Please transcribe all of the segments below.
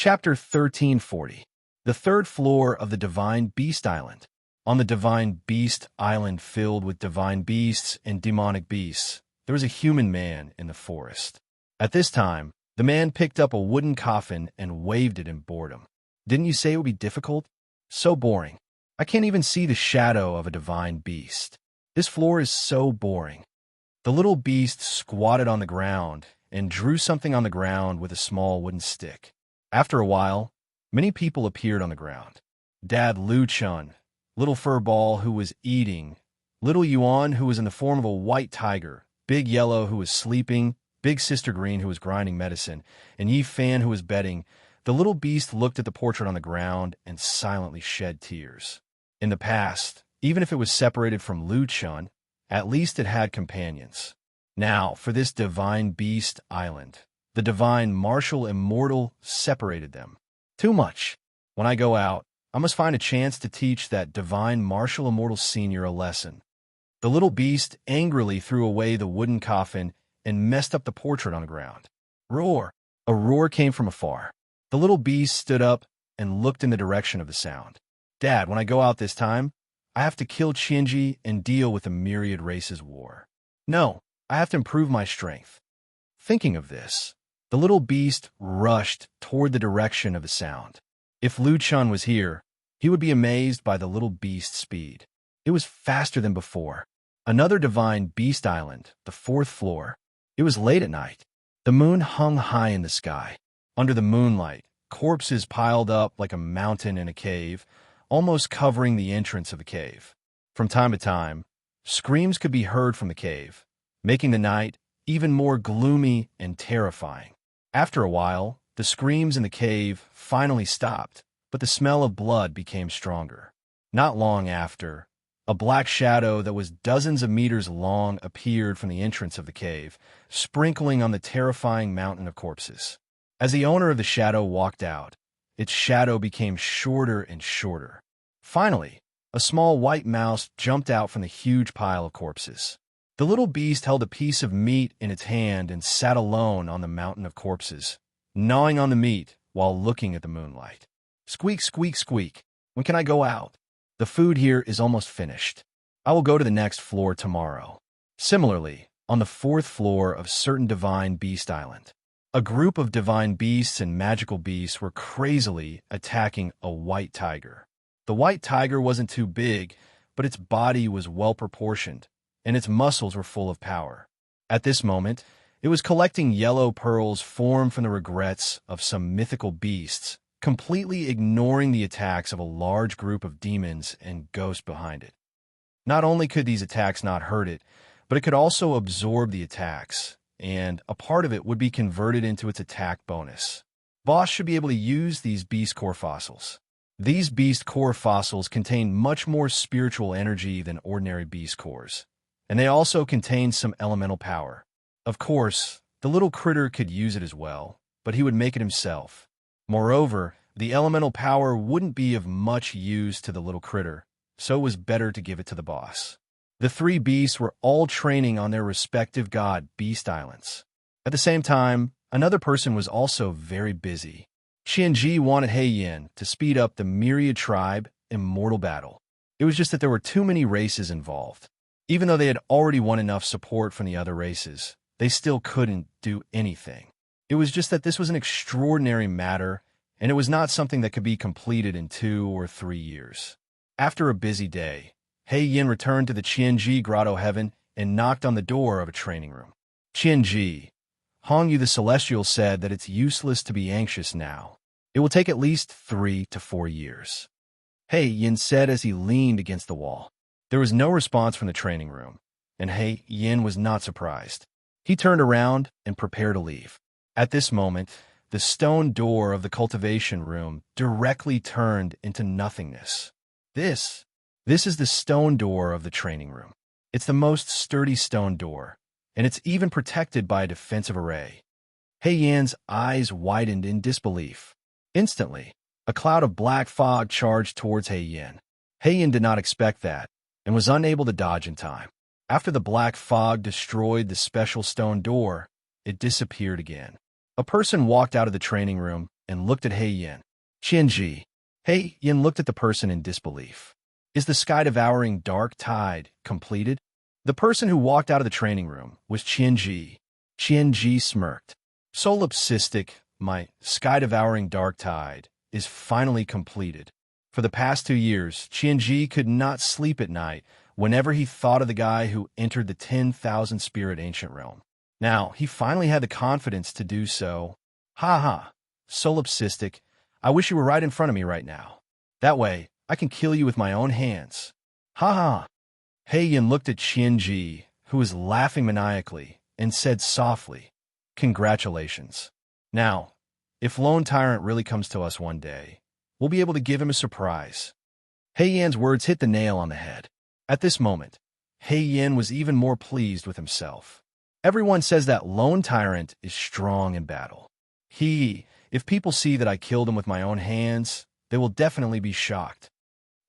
Chapter 1340. The third floor of the Divine Beast Island. On the Divine Beast Island filled with divine beasts and demonic beasts, there was a human man in the forest. At this time, the man picked up a wooden coffin and waved it in boredom. Didn't you say it would be difficult? So boring. I can't even see the shadow of a divine beast. This floor is so boring. The little beast squatted on the ground and drew something on the ground with a small wooden stick. After a while, many people appeared on the ground. Dad Lu Chun, Little Fur Ball who was eating, Little Yuan who was in the form of a white tiger, Big Yellow who was sleeping, Big Sister Green who was grinding medicine, and Yi Fan who was bedding. The little beast looked at the portrait on the ground and silently shed tears. In the past, even if it was separated from Lu Chun, at least it had companions. Now, for this Divine Beast Island, the Divine Martial Immortal separated them. Too much. When I go out, I must find a chance to teach that Divine Martial Immortal Senior a lesson. The little beast angrily threw away the wooden coffin and messed up the portrait on the ground. Roar! A roar came from afar. The little beast stood up and looked in the direction of the sound. Dad, when I go out this time, I have to kill Qianji and deal with the myriad races war. No, I have to improve my strength. Thinking of this, the little beast rushed toward the direction of the sound. If Lu Chun was here, he would be amazed by the little beast's speed. It was faster than before. Another Divine Beast Island, the fourth floor. It was late at night. The moon hung high in the sky. Under the moonlight, corpses piled up like a mountain in a cave, almost covering the entrance of the cave. From time to time, screams could be heard from the cave, making the night even more gloomy and terrifying. After a while, the screams in the cave finally stopped, but the smell of blood became stronger. Not long after, a black shadow that was dozens of meters long appeared from the entrance of the cave, sprinkling on the terrifying mountain of corpses. As the owner of the shadow walked out, its shadow became shorter and shorter. Finally, a small white mouse jumped out from the huge pile of corpses. The little beast held a piece of meat in its hand and sat alone on the mountain of corpses, gnawing on the meat while looking at the moonlight. Squeak, squeak, squeak. When can I go out? The food here is almost finished. I will go to the next floor tomorrow. Similarly, on the fourth floor of certain Divine Beast Island, a group of divine beasts and magical beasts were crazily attacking a white tiger. The white tiger wasn't too big, but its body was well proportioned, and its muscles were full of power. At this moment, it was collecting yellow pearls formed from the regrets of some mythical beasts, completely ignoring the attacks of a large group of demons and ghosts behind it. Not only could these attacks not hurt it, but it could also absorb the attacks, and a part of it would be converted into its attack bonus. Boss should be able to use these beast core fossils. These beast core fossils contain much more spiritual energy than ordinary beast cores, and they also contain some elemental power. Of course, the little critter could use it as well, but he would make it himself. Moreover, the elemental power wouldn't be of much use to the little critter, so it was better to give it to the boss. The three beasts were all training on their respective god beast islands. At the same time, another person was also very busy. Qianji wanted He Yin to speed up the myriad tribe immortal battle. It was just that there were too many races involved. Even though they had already won enough support from the other races, they still couldn't do anything. It was just that this was an extraordinary matter, and it was not something that could be completed in 2 or 3 years. After a busy day, He Yin returned to the Qianji Grotto Heaven and knocked on the door of a training room. Qianji, Hong Yu the Celestial said that it's useless to be anxious now. It will take at least 3 to 4 years. He Yin said as he leaned against the wall. There was no response from the training room, and He Yin was not surprised. He turned around and prepared to leave. At this moment, the stone door of the cultivation room directly turned into nothingness. This is the stone door of the training room. It's the most sturdy stone door, and it's even protected by a defensive array. He Yin's eyes widened in disbelief. Instantly, a cloud of black fog charged towards He Yin. He Yin did not expect that, and was unable to dodge in time. After the black fog destroyed the special stone door, it disappeared again. A person walked out of the training room and looked at He Yin. Qianji. He Yin looked at the person in disbelief. Is the sky-devouring dark tide completed? The person who walked out of the training room was Qianji. Qianji smirked. Solipsistic, my sky-devouring dark tide is finally completed. For the past 2 years, Qianji could not sleep at night whenever he thought of the guy who entered the 10,000 spirit ancient realm. Now, he finally had the confidence to do so. Ha ha, solipsistic, I wish you were right in front of me right now. That way, I can kill you with my own hands. Ha ha. He Yin looked at Qianji, who was laughing maniacally, and said softly, Congratulations. Now, if Lone Tyrant really comes to us one day, we'll be able to give him a surprise. He Yin's words hit the nail on the head. At this moment, He Yin was even more pleased with himself. Everyone says that Lone Tyrant is strong in battle. If people see that I killed him with my own hands, they will definitely be shocked.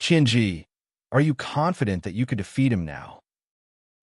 Qianji, are you confident that you could defeat him now?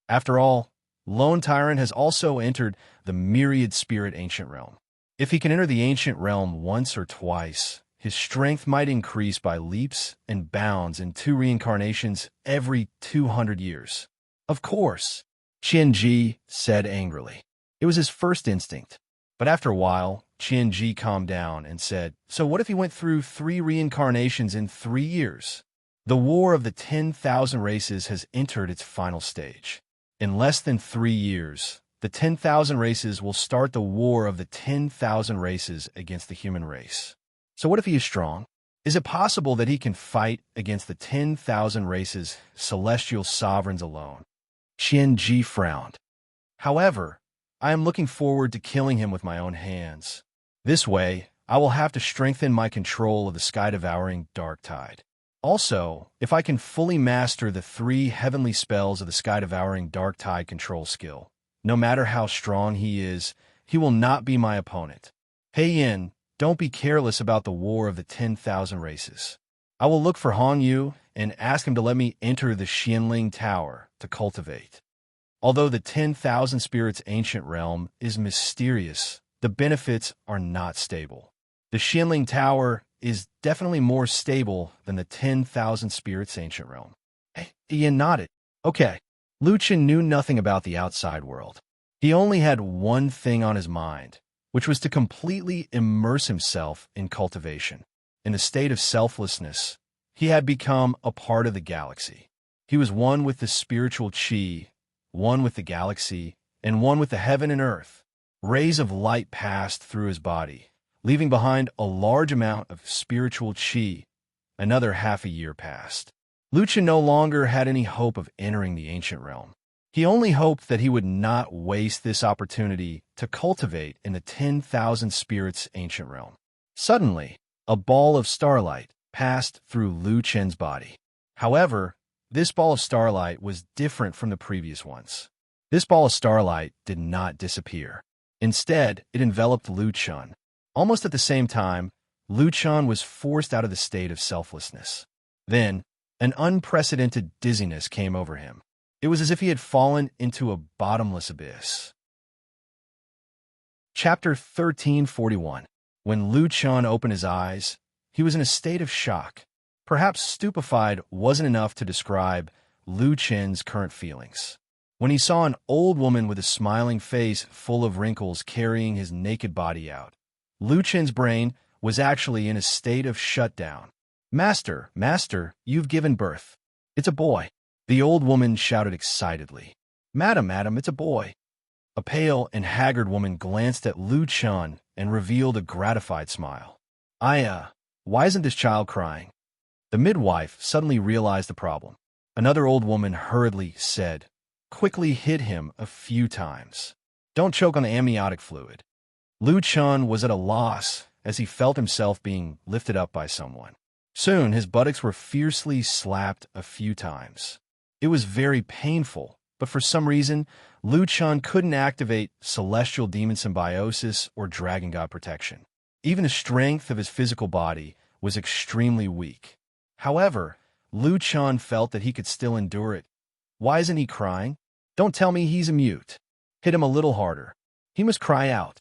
After all, Lone Tyrant has also entered the myriad spirit ancient realm. If he can enter the ancient realm once or twice, his strength might increase by leaps and bounds in 2 reincarnations every 200 years. Of course, Qianji said angrily. It was his first instinct. But after a while, Qianji calmed down and said, So what if he went through 3 reincarnations in 3 years? The war of the 10,000 races has entered its final stage. In less than 3 years, the 10,000 races will start the war of the 10,000 races against the human race. So what if he is strong? Is it possible that he can fight against the 10,000 races, celestial sovereigns alone? Qianji frowned. However, I am looking forward to killing him with my own hands. This way, I will have to strengthen my control of the sky-devouring dark tide. Also, if I can fully master the 3 heavenly spells of the sky-devouring dark tide control skill, no matter how strong he is, he will not be my opponent. He Yin, don't be careless about the war of the 10,000 races. I will look for Hong Yu and ask him to let me enter the Xianling Tower to cultivate. Although the 10,000 spirits ancient realm is mysterious, the benefits are not stable. The Xianling Tower is definitely more stable than the 10,000 spirits ancient realm. Ian nodded. Okay. Luchin knew nothing about the outside world. He only had one thing on his mind, which was to completely immerse himself in cultivation. In a state of selflessness, he had become a part of the galaxy. He was one with the spiritual qi, one with the galaxy, and one with the heaven and earth. Rays of light passed through his body, leaving behind a large amount of spiritual qi. Another half a year passed. Luchin no longer had any hope of entering the ancient realm. He only hoped that he would not waste this opportunity to cultivate in the 10,000 spirits ancient realm. Suddenly, a ball of starlight passed through Lu Chen's body. However, this ball of starlight was different from the previous ones. This ball of starlight did not disappear. Instead, it enveloped Lu Chen. Almost at the same time, Lu Chen was forced out of the state of selflessness. Then, an unprecedented dizziness came over him. It was as if he had fallen into a bottomless abyss. Chapter 1341. When Lu Chen opened his eyes, he was in a state of shock. Perhaps stupefied wasn't enough to describe Lu Chen's current feelings. When he saw an old woman with a smiling face full of wrinkles carrying his naked body out, Lu Chen's brain was actually in a state of shutdown. Master, you've given birth. It's a boy. The old woman shouted excitedly. Madam, it's a boy. A pale and haggard woman glanced at Lu Chen and revealed a gratified smile. Why isn't this child crying? The midwife suddenly realized the problem. Another old woman hurriedly said, quickly hit him a few times. Don't choke on the amniotic fluid. Lu Chen was at a loss as he felt himself being lifted up by someone. Soon, his buttocks were fiercely slapped a few times. It was very painful, but for some reason, Lu Chen couldn't activate Celestial Demon Symbiosis or Dragon God Protection. Even the strength of his physical body was extremely weak. However, Lu Chen felt that he could still endure it. Why isn't he crying? Don't tell me he's a mute. Hit him a little harder. He must cry out.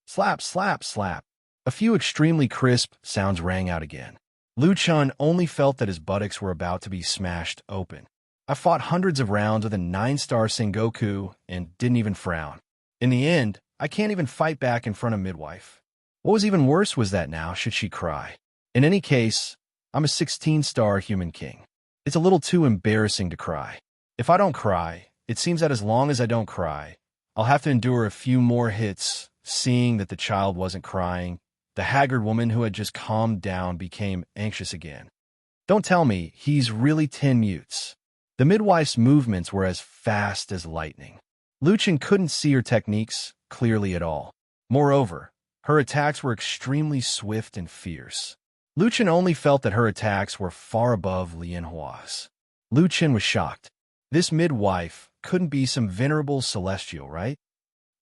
Slap, slap, slap. A few extremely crisp sounds rang out again. Lu Chun only felt that his buttocks were about to be smashed open. I fought hundreds of rounds with a 9-star Sengoku and didn't even frown. In the end, I can't even fight back in front of midwife. What was even worse was that now, should she cry? In any case, I'm a 16-star human king. It's a little too embarrassing to cry. If I don't cry, it seems that as long as I don't cry, I'll have to endure a few more hits. Seeing that the child wasn't crying, the haggard woman who had just calmed down became anxious again. Don't tell me he's really 10 mutes. The midwife's movements were as fast as lightning. Lu Chun couldn't see her techniques clearly at all. Moreover, her attacks were extremely swift and fierce. Lu Chun only felt that her attacks were far above Lien Hua's. Lu Chun was shocked. This midwife couldn't be some venerable celestial, right?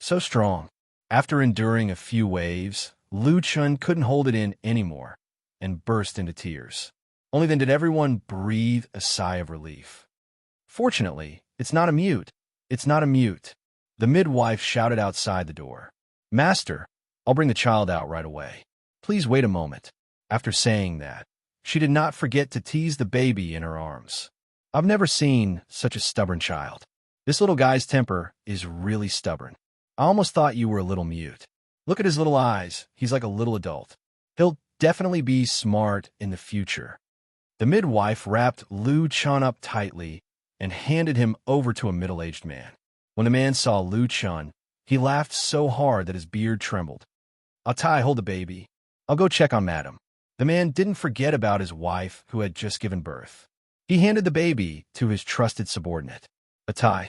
So strong. After enduring a few waves, Lu Chun couldn't hold it in anymore and burst into tears. Only then did everyone breathe a sigh of relief. Fortunately, it's not a mute. It's not a mute. The midwife shouted outside the door. Master, I'll bring the child out right away. Please wait a moment. After saying that, she did not forget to tease the baby in her arms. I've never seen such a stubborn child. This little guy's temper is really stubborn. I almost thought you were a little mute. Look at his little eyes. He's like a little adult. He'll definitely be smart in the future. The midwife wrapped Lu Chun up tightly and handed him over to a middle-aged man. When the man saw Lu Chun, he laughed so hard that his beard trembled. Atai, hold the baby. I'll go check on madam. The man didn't forget about his wife who had just given birth. He handed the baby to his trusted subordinate, Atai.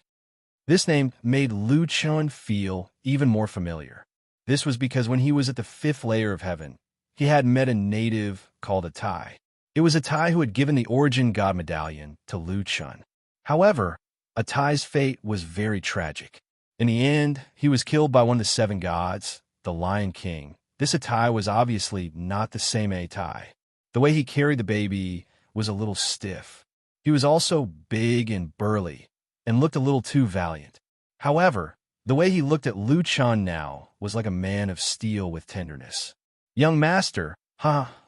This name made Lu Chun feel even more familiar. This was because when he was at the 5th layer of heaven, he had met a native called Atai. It was Atai who had given the Origin God Medallion to Lu Chun. However, Atai's fate was very tragic. In the end, he was killed by one of the 7 gods, the Lion King. This Atai was obviously not the same Atai. The way he carried the baby was a little stiff. He was also big and burly, and looked a little too valiant. However, the way he looked at Lu Chun now was like a man of steel with tenderness. Young master,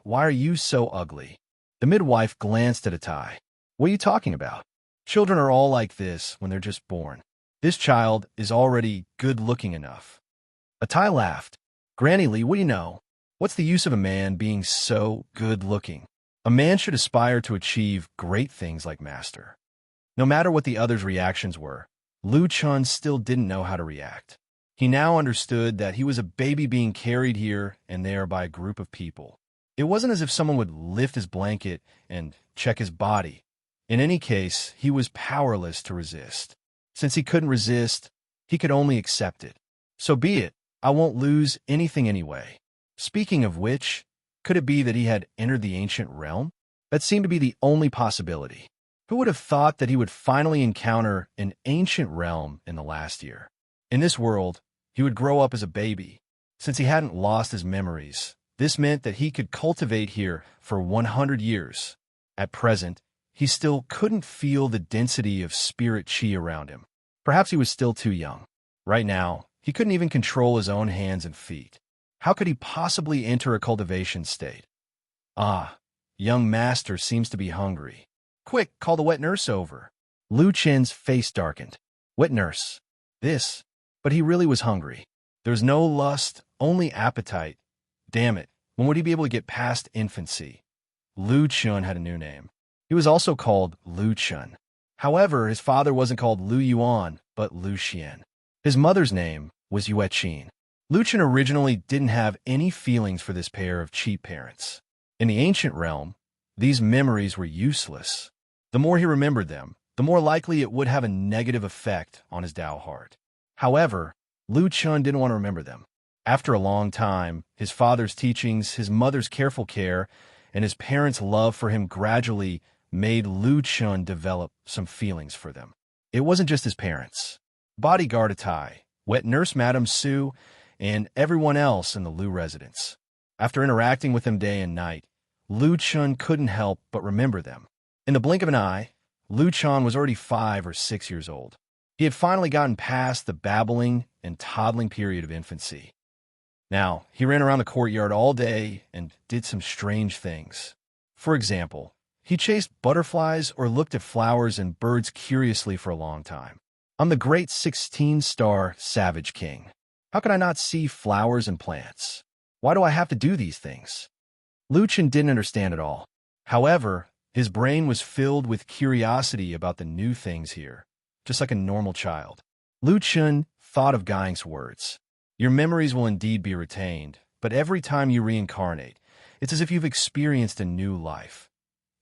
why are you so ugly? The midwife glanced at Atai. What are you talking about? Children are all like this when they're just born. This child is already good-looking enough. Atai laughed. Granny Lee, what do you know? What's the use of a man being so good-looking? A man should aspire to achieve great things like master. No matter what the others' reactions were, Lu Chun still didn't know how to react. He now understood that he was a baby being carried here and there by a group of people. It wasn't as if someone would lift his blanket and check his body. In any case, he was powerless to resist. Since he couldn't resist, he could only accept it. So be it. I won't lose anything anyway. Speaking of which, could it be that he had entered the ancient realm? That seemed to be the only possibility. Who would have thought that he would finally encounter an ancient realm in the last year? In this world, he would grow up as a baby. Since he hadn't lost his memories, this meant that he could cultivate here for 100 years. At present, he still couldn't feel the density of spirit chi around him. Perhaps he was still too young. Right now, he couldn't even control his own hands and feet. How could he possibly enter a cultivation state? Young master seems to be hungry. Quick, call the wet nurse over. Lu Chun's face darkened. Wet nurse. This. But he really was hungry. There was no lust, only appetite. Damn it, when would he be able to get past infancy? Lu Chun had a new name. He was also called Lu Chun. However, his father wasn't called Lu Yuan, but Lu Xian. His mother's name was Yue Qin. Lu Chun originally didn't have any feelings for this pair of cheap parents. In the ancient realm, these memories were useless. The more he remembered them, the more likely it would have a negative effect on his Tao heart. However, Lu Chun didn't want to remember them. After a long time, his father's teachings, his mother's careful care, and his parents' love for him gradually made Lu Chun develop some feelings for them. It wasn't just his parents. Bodyguard Atai, wet nurse Madame Su, and everyone else in the Lu residence. After interacting with them day and night, Lu Chun couldn't help but remember them. In the blink of an eye, Lu Chun was already 5 or 6 years old. He had finally gotten past the babbling and toddling period of infancy. Now, he ran around the courtyard all day and did some strange things. For example, he chased butterflies or looked at flowers and birds curiously for a long time. I'm the great 16-star Savage King. How can I not see flowers and plants? Why do I have to do these things? Lu Chen didn't understand at all. However, his brain was filled with curiosity about the new things here, just like a normal child. Lu Chen thought of Guy's words. Your memories will indeed be retained, but every time you reincarnate, it's as if you've experienced a new life.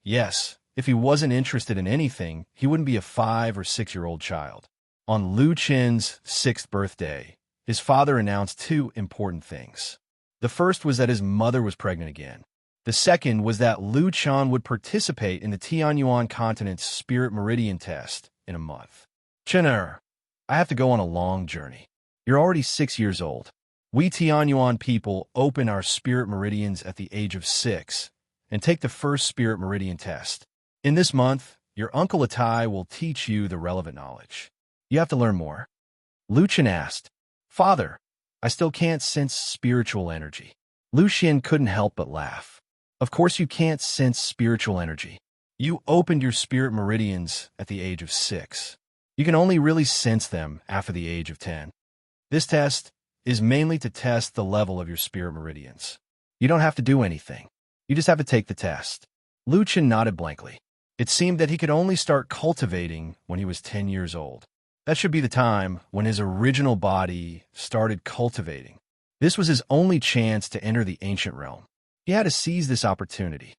Yes, if he wasn't interested in anything, he wouldn't be a 5 or 6-year-old child. On Lu Chen's 6th birthday, his father announced 2 important things. The first was that his mother was pregnant again. The second was that Lu Chen would participate in the Tianyuan continent's spirit meridian test in a month. Chener, I have to go on a long journey. You're already 6 years old. We Tianyuan people open our spirit meridians at the age of 6 and take the first spirit meridian test. In this month, your uncle Atai will teach you the relevant knowledge. You have to learn more. Lu Chen asked, Father, I still can't sense spiritual energy. Lu Xian couldn't help but laugh. Of course you can't sense spiritual energy. You opened your spirit meridians at the age of 6. You can only really sense them after the age of 10. This test is mainly to test the level of your spirit meridians. You don't have to do anything. You just have to take the test. Lu Chen nodded blankly. It seemed that he could only start cultivating when he was 10 years old. That should be the time when his original body started cultivating. This was his only chance to enter the ancient realm. He had to seize this opportunity.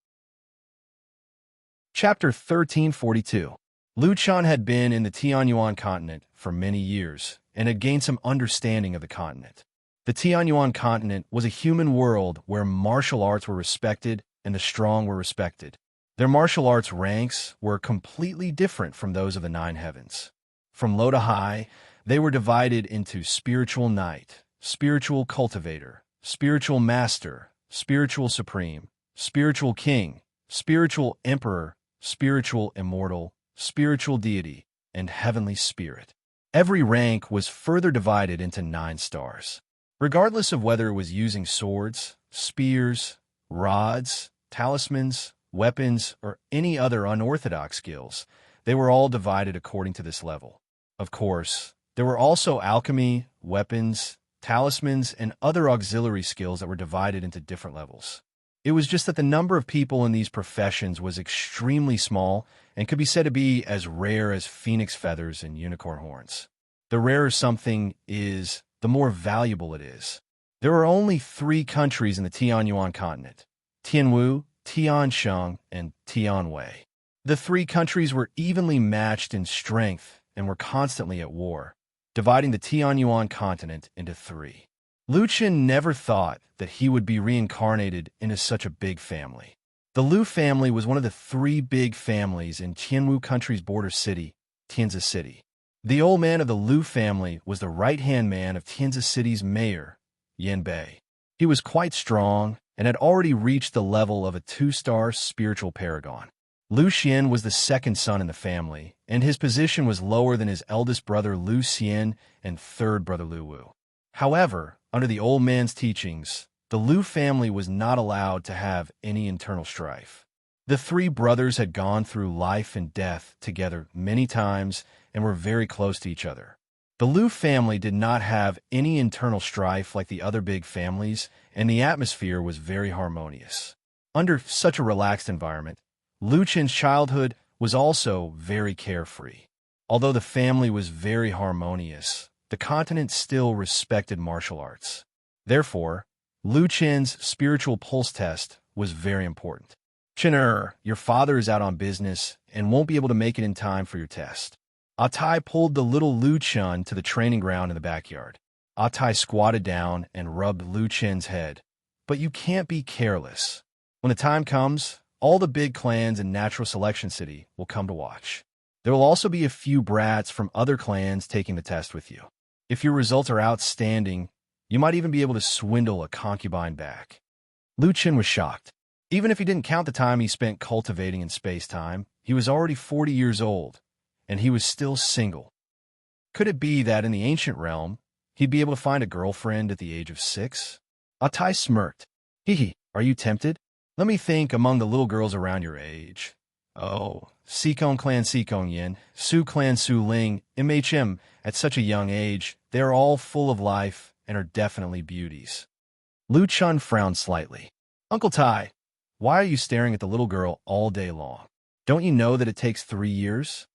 Chapter 1342. Lu Chen had been in the Tianyuan continent for many years and had gained some understanding of the continent. The Tianyuan continent was a human world where martial arts were respected and the strong were respected. Their martial arts ranks were completely different from those of the 9 heavens. From low to high, they were divided into spiritual knight, spiritual cultivator, spiritual master, spiritual supreme, spiritual king, spiritual emperor, spiritual immortal, spiritual deity, and heavenly spirit. Every rank was further divided into 9 stars. Regardless of whether it was using swords, spears, rods, talismans, weapons, or any other unorthodox skills, they were all divided according to this level. Of course, there were also alchemy, weapons, talismans, and other auxiliary skills that were divided into different levels. It was just that the number of people in these professions was extremely small and could be said to be as rare as phoenix feathers and unicorn horns. The rarer something is, the more valuable it is. There are only 3 countries in the Tianyuan continent: Tianwu, Tiansheng, and Tianwei. The 3 countries were evenly matched in strength and were constantly at war, dividing the Tianyuan continent into 3. Lu Chen never thought that he would be reincarnated into such a big family. The Lu family was one of the 3 big families in Tianwu country's border city, Tianzi City. The old man of the Lu family was the right-hand man of Tianzi City's mayor, Yan Bei. He was quite strong and had already reached the level of a 2-star spiritual paragon. Lu Xian was the 2nd son in the family, and his position was lower than his eldest brother Lu Xian and 3rd brother Lu Wu. However, under the old man's teachings, the Lu family was not allowed to have any internal strife. The 3 brothers had gone through life and death together many times and were very close to each other. The Lu family did not have any internal strife like the other big families, and the atmosphere was very harmonious. Under such a relaxed environment, Lu Chen's childhood was also very carefree. Although the family was very harmonious, the continent still respected martial arts. Therefore, Lu Chen's spiritual pulse test was very important. Chener, your father is out on business and won't be able to make it in time for your test. Atai pulled the little Lu Chen to the training ground in the backyard. Atai squatted down and rubbed Lu Chen's head. But you can't be careless. When the time comes, all the big clans in Natural Selection City will come to watch. There will also be a few brats from other clans taking the test with you. If your results are outstanding, you might even be able to swindle a concubine back. Lu Chen was shocked. Even if he didn't count the time he spent cultivating in space-time, he was already 40 years old, and he was still single. Could it be that in the ancient realm, he'd be able to find a girlfriend at the age of 6? Atai smirked. Hee, are you tempted? Let me think among the little girls around your age. Oh, Sikong clan Sikong Yin, Su clan Su Ling, MHM, at such a young age, they are all full of life and are definitely beauties. Lu Chun frowned slightly. Uncle Tai, why are you staring at the little girl all day long? Don't you know that it takes 3 years?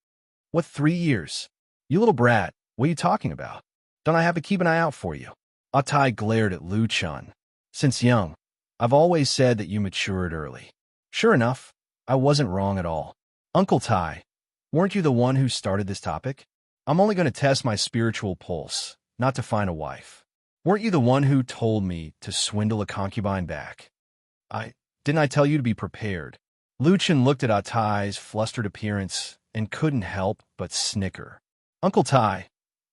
What 3 years? You little brat, what are you talking about? Don't I have to keep an eye out for you? Atai glared at Lu Chun. Since young, I've always said that you matured early. Sure enough, I wasn't wrong at all. Uncle Tai, weren't you the one who started this topic? I'm only going to test my spiritual pulse, not to find a wife. Weren't you the one who told me to swindle a concubine back? Didn't I tell you to be prepared? Lu Chun looked at Atai's flustered appearance and couldn't help but snicker. Uncle Tai,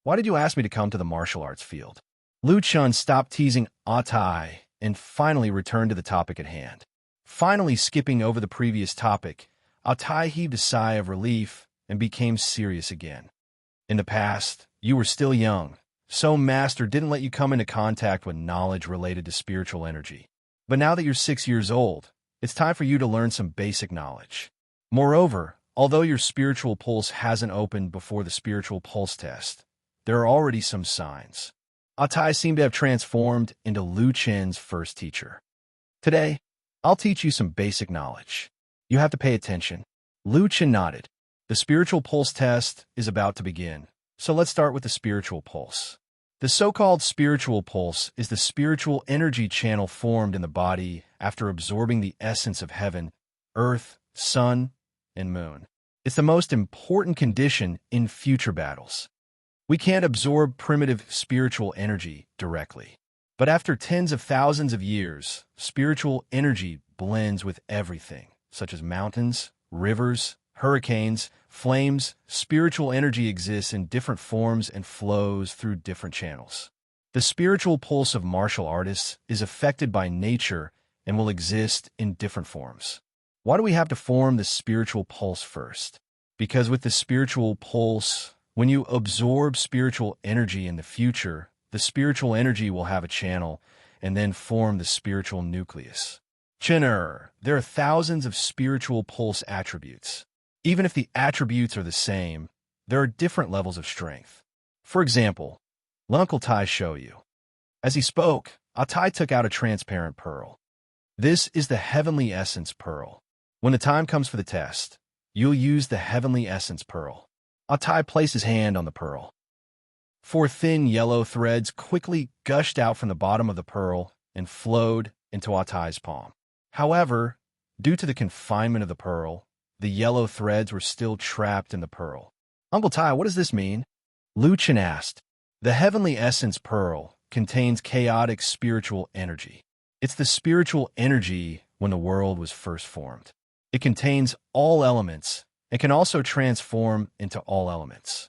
why did you ask me to come to the martial arts field? Lu Chun stopped teasing Atai and finally returned to the topic at hand. Finally skipping over the previous topic, Atai heaved a sigh of relief and became serious again. In the past, you were still young, so Master didn't let you come into contact with knowledge related to spiritual energy. But now that you're 6 years old, it's time for you to learn some basic knowledge. Moreover, although your spiritual pulse hasn't opened before the spiritual pulse test, there are already some signs. Atai seemed to have transformed into Lu Chen's first teacher. Today, I'll teach you some basic knowledge. You have to pay attention. Lu Chen nodded. The spiritual pulse test is about to begin, so let's start with the spiritual pulse. The so-called spiritual pulse is the spiritual energy channel formed in the body after absorbing the essence of heaven, earth, sun, and moon. It's the most important condition in future battles. We can't absorb primitive spiritual energy directly. But after tens of thousands of years, spiritual energy blends with everything, such as mountains, rivers, hurricanes, flames. Spiritual energy exists in different forms and flows through different channels. The spiritual pulse of martial artists is affected by nature and will exist in different forms. Why do we have to form the spiritual pulse first? Because with the spiritual pulse, when you absorb spiritual energy in the future, the spiritual energy will have a channel and then form the spiritual nucleus. Chinner, there are thousands of spiritual pulse attributes. Even if the attributes are the same, there are different levels of strength. For example, let Uncle Tai show you. As he spoke, Atai took out a transparent pearl. This is the heavenly essence pearl. When the time comes for the test, you'll use the heavenly essence pearl. Atai placed his hand on the pearl. 4 thin yellow threads quickly gushed out from the bottom of the pearl and flowed into Atai's palm. However, due to the confinement of the pearl, the yellow threads were still trapped in the pearl. Uncle Tai, what does this mean? Lu Chen asked. The heavenly essence pearl contains chaotic spiritual energy. It's the spiritual energy when the world was first formed. It contains all elements and can also transform into all elements.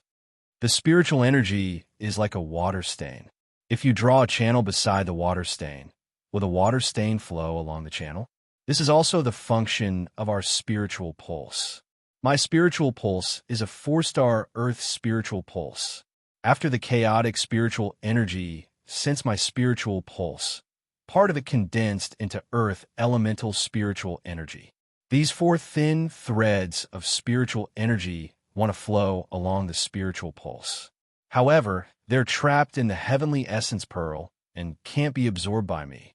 The spiritual energy is like a water stain. If you draw a channel beside the water stain, will the water stain flow along the channel? This is also the function of our spiritual pulse. My spiritual pulse is a 4-star Earth spiritual pulse. After the chaotic spiritual energy, since my spiritual pulse, part of it condensed into Earth elemental spiritual energy. These 4 thin threads of spiritual energy want to flow along the spiritual pulse. However, they're trapped in the heavenly essence pearl and can't be absorbed by me.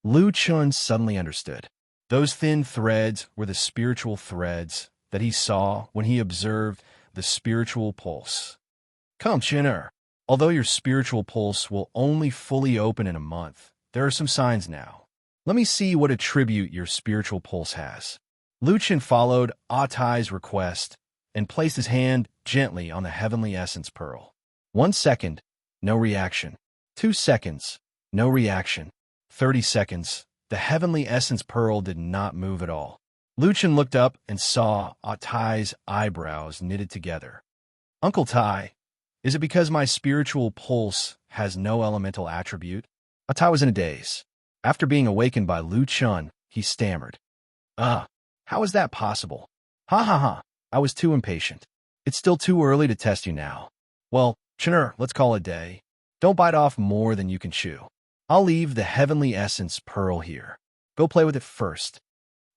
Lu Chun suddenly understood. Those thin threads were the spiritual threads that he saw when he observed the spiritual pulse. Come, Chinner. Although your spiritual pulse will only fully open in a month, there are some signs now. Let me see what attribute your spiritual pulse has. Lu Chen followed Atai's request and placed his hand gently on the heavenly essence pearl. 1 second, no reaction. 2 seconds, no reaction. 30 seconds, the heavenly essence pearl did not move at all. Lu Chen looked up and saw Atai's eyebrows knitted together. Uncle Tai, is it because my spiritual pulse has no elemental attribute? Atai was in a daze. After being awakened by Lu Chen, he stammered. How is that possible? Ha, I was too impatient. It's still too early to test you now. Well, Chinner, let's call it a day. Don't bite off more than you can chew. I'll leave the heavenly essence pearl here. Go play with it first.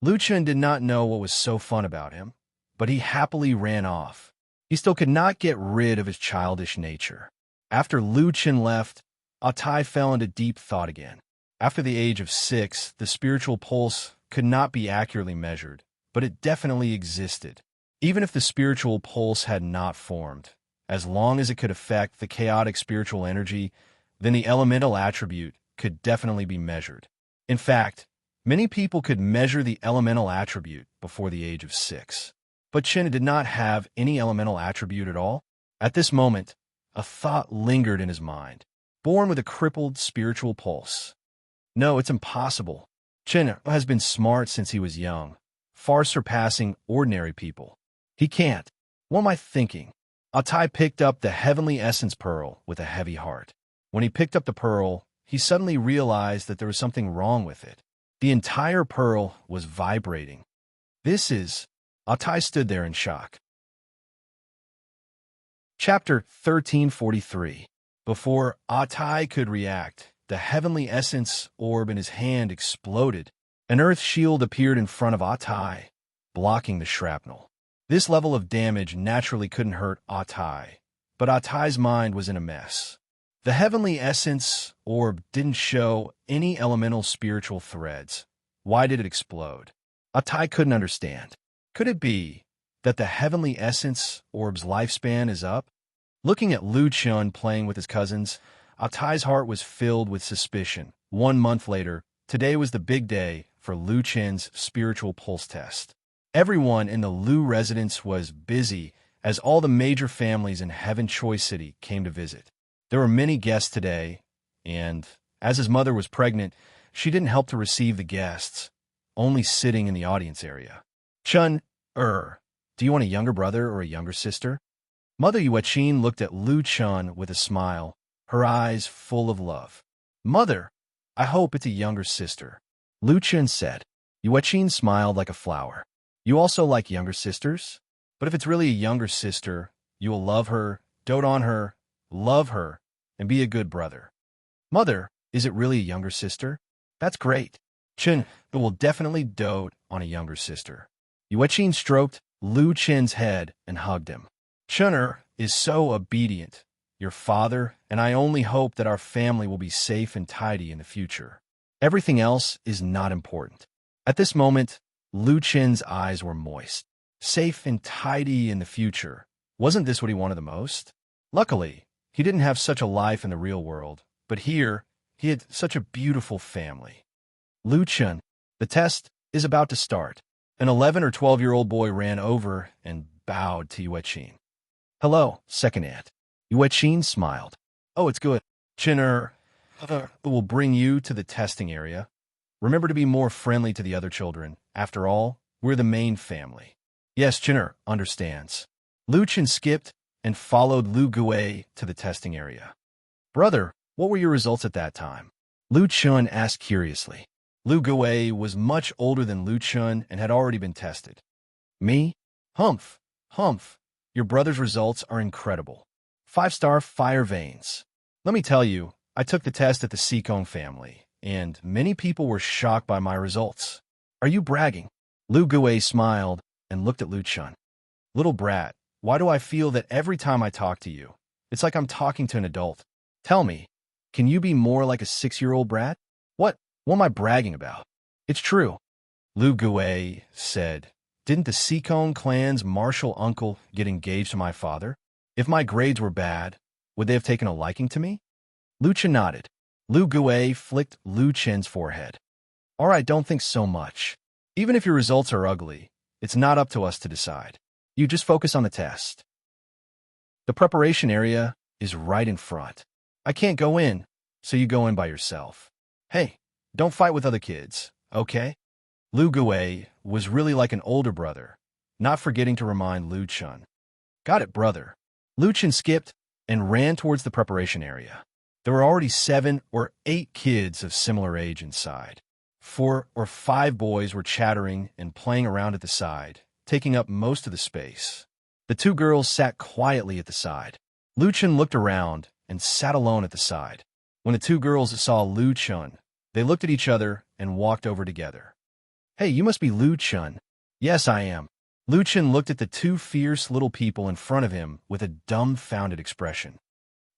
Lu Chen did not know what was so fun about him, but he happily ran off. He still could not get rid of his childish nature. After Lu Chen left, Atai fell into deep thought again. After the age of 6, the spiritual pulse could not be accurately measured, but it definitely existed. Even if the spiritual pulse had not formed, as long as it could affect the chaotic spiritual energy, then the elemental attribute could definitely be measured. In fact, many people could measure the elemental attribute before the age of 6. But Chen did not have any elemental attribute at all. At this moment, a thought lingered in his mind. Born with a crippled spiritual pulse. No, it's impossible. Chen has been smart since he was young, far surpassing ordinary people. He can't. What am I thinking? Atai picked up the heavenly essence pearl with a heavy heart. When he picked up the pearl, he suddenly realized that there was something wrong with it. The entire pearl was vibrating. Atai stood there in shock. Chapter 1343. Before Atai could react, the heavenly essence orb in his hand exploded. An earth shield appeared in front of Atai, blocking the shrapnel. This level of damage naturally couldn't hurt Atai, but Atai's mind was in a mess. The heavenly essence orb didn't show any elemental spiritual threads. Why did it explode? Atai couldn't understand. Could it be that the heavenly essence orb's lifespan is up? Looking at Lu Chen playing with his cousins, Atai's heart was filled with suspicion. 1 month later, today was the big day for Lu Chen's spiritual pulse test. Everyone in the Lu residence was busy as all the major families in Heaven Choi City came to visit. There were many guests today, and as his mother was pregnant, she didn't help to receive the guests, only sitting in the audience area. Chen, do you want a younger brother or a younger sister? Mother Yueqin looked at Lu Chen with a smile, her eyes full of love. Mother, I hope it's a younger sister. Lu Chen said. Yueqin smiled like a flower. You also like younger sisters? But if it's really a younger sister, you will love her, dote on her, love her, and be a good brother. Mother, is it really a younger sister? That's great. Chen will definitely dote on a younger sister. Yueqin stroked Lu Chen's head and hugged him. Chen is so obedient, your father, and I only hope that our family will be safe and tidy in the future. Everything else is not important. At this moment, Lu Chen's eyes were moist. Safe and tidy in the future. Wasn't this what he wanted the most? Luckily, he didn't have such a life in the real world, but here, he had such a beautiful family. Lu Chen, the test is about to start. An 11 or 12-year-old boy ran over and bowed to Yueqin. Hello, second aunt. Yueqin smiled. Oh, it's good. Chen will bring you to the testing area. Remember to be more friendly to the other children. After all, we're the main family. Yes, Chen understands. Lu Chen skipped and followed Lu Gui to the testing area. Brother, what were your results at that time? Lu Chen asked curiously. Lu Gui was much older than Lu Chen and had already been tested. Me? Humph. Your brother's results are incredible. 5-star fire veins. Let me tell you, I took the test at the Sikong family, and many people were shocked by my results. Are you bragging? Lu Gui smiled and looked at Lu Chen. Little brat, why do I feel that every time I talk to you, it's like I'm talking to an adult? Tell me, can you be more like a 6-year-old brat? What am I bragging about? It's true. Lu Gui said, didn't the Sikong clan's martial uncle get engaged to my father? If my grades were bad, would they have taken a liking to me? Lu Chen nodded. Lu Gui flicked Lu Chen's forehead. All right, don't think so much. Even if your results are ugly, it's not up to us to decide. You just focus on the test. The preparation area is right in front. I can't go in, so you go in by yourself. Hey, don't fight with other kids, okay? Lu Gui was really like an older brother, not forgetting to remind Lu Chen. Got it, brother. Lu Chen skipped and ran towards the preparation area. There were already 7 or 8 kids of similar age inside. 4 or 5 boys were chattering and playing around at the side, taking up most of the space. The 2 girls sat quietly at the side. Lu Chen looked around and sat alone at the side. When the two girls saw Lu Chun, they looked at each other and walked over together. "Hey, you must be Lu Chun." "Yes, I am." Lu Chun looked at the two fierce little people in front of him with a dumbfounded expression.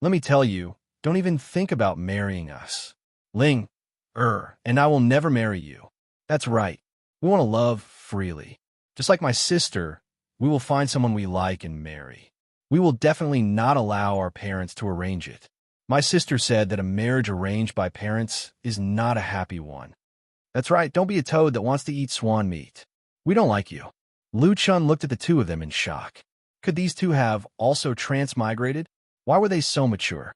"Let me tell you, don't even think about marrying us. Ling, and I will never marry you. That's right. We want to love freely. Just like my sister, we will find someone we like and marry. We will definitely not allow our parents to arrange it. My sister said that a marriage arranged by parents is not a happy one. That's right, don't be a toad that wants to eat swan meat. We don't like you." Lu Chun looked at the two of them in shock. Could these two have also transmigrated? Why were they so mature?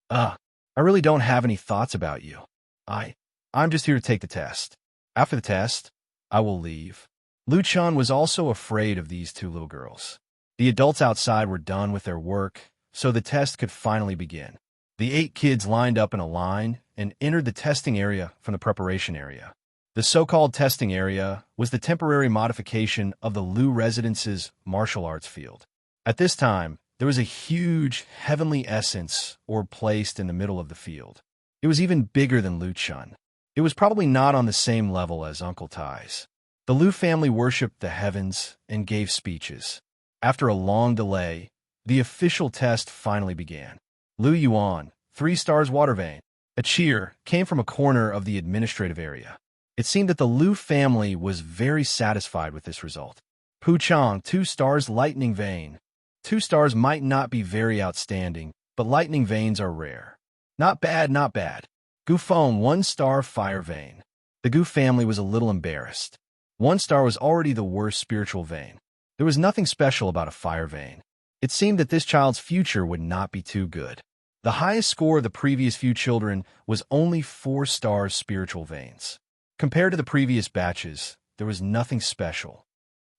I really don't have any thoughts about you. I'm just here to take the test. After the test, I will leave." Lu Chun was also afraid of these two little girls. The adults outside were done with their work, so the test could finally begin. The 8 kids lined up in a line and entered the testing area from the preparation area. The so-called testing area was the temporary modification of the Lu residence's martial arts field. At this time, there was a huge heavenly essence orb placed in the middle of the field. It was even bigger than Lu Chun. It was probably not on the same level as Uncle Tai's. The Lu family worshipped the heavens and gave speeches. After a long delay, the official test finally began. Lu Yuan, 3 stars water vein. A cheer came from a corner of the administrative area. It seemed that the Lu family was very satisfied with this result. Pu Chang, 2 stars lightning vein. 2 stars might not be very outstanding, but lightning veins are rare. Not bad, not bad. Gu Feng, 1 star fire vein. The Gu family was a little embarrassed. 1 star was already the worst spiritual vein. There was nothing special about a fire vein. It seemed that this child's future would not be too good. The highest score of the previous few children was only 4 stars spiritual veins. Compared to the previous batches, there was nothing special.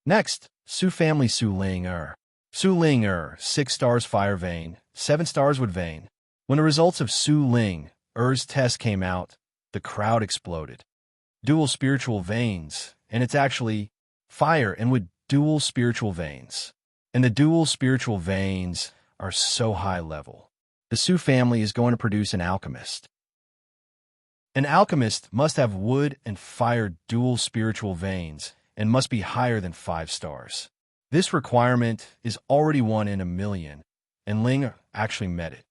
Next, Su family Su Ling Su Ling 6 stars fire vein, 7 stars wood vein. When the results of Su Ling test came out, the crowd exploded. Dual spiritual veins, and it's actually fire and wood dual spiritual veins. And the dual spiritual veins are so high level. The Su family is going to produce an alchemist. An alchemist must have wood and fire dual spiritual veins and must be higher than 5 stars. This requirement is already 1 in a million, and Ling actually met it.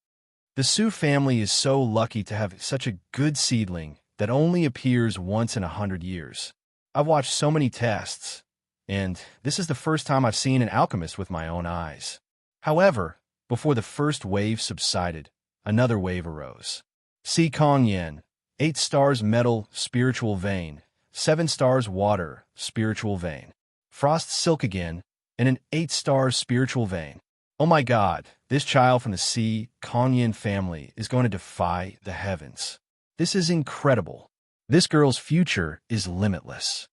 The Su family is so lucky to have such a good seedling that only appears once in 100 years. I've watched so many tests, and this is the first time I've seen an alchemist with my own eyes. However, before the first wave subsided, another wave arose. Si Kong Yen, 8 stars metal, spiritual vein, 7 stars water, spiritual vein. Frost Silk again, and an 8 stars spiritual vein. Oh my God, this child from the Si Kong Yen family is going to defy the heavens. This is incredible. This girl's future is limitless.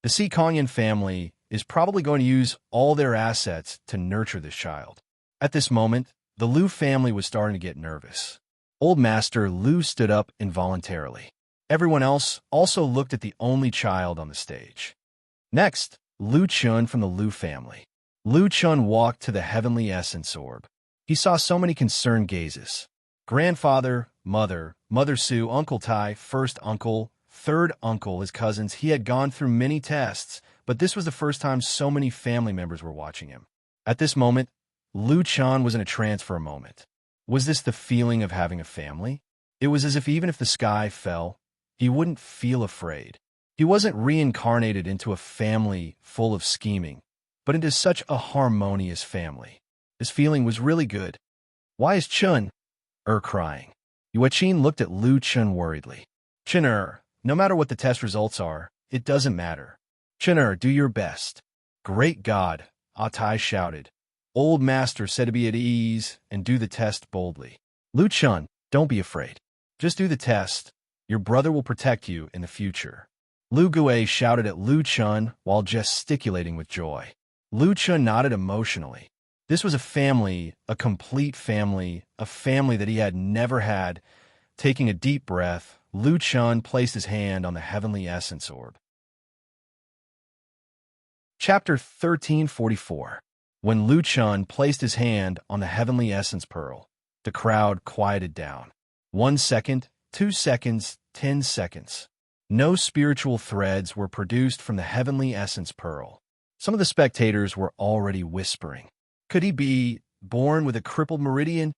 The Si Kong Yen family is probably going to use all their assets to nurture this child. At this moment, the Lu family was starting to get nervous. Old Master Lu stood up involuntarily. Everyone else also looked at the only child on the stage. Next, Lu Chun from the Lu family. Lu Chun walked to the heavenly essence orb. He saw so many concerned gazes. Grandfather, mother, Mother Su, Uncle Tai, first uncle, third uncle, his cousins. He had gone through many tests, but this was the first time so many family members were watching him. At this moment, Lu Chun was in a trance for a moment. Was this the feeling of having a family? It was as if even if the sky fell, he wouldn't feel afraid. He wasn't reincarnated into a family full of scheming, but into such a harmonious family. His feeling was really good. Why is Chun crying? Yuaqin looked at Lu Chun worriedly. Chun no matter what the test results are, it doesn't matter. Chun do your best. Great God, Atai shouted. Old Master said to be at ease and do the test boldly. Lu Chun, don't be afraid. Just do the test. Your brother will protect you in the future. Lu Gue shouted at Lu Chun while gesticulating with joy. Lu Chun nodded emotionally. This was a family, a complete family, a family that he had never had. Taking a deep breath, Lu Chun placed his hand on the heavenly essence orb. Chapter 1344. When Lu Chun placed his hand on the heavenly essence pearl, the crowd quieted down. 1 second, 2 seconds, 10 seconds. No spiritual threads were produced from the heavenly essence pearl. Some of the spectators were already whispering. Could he be born with a crippled meridian?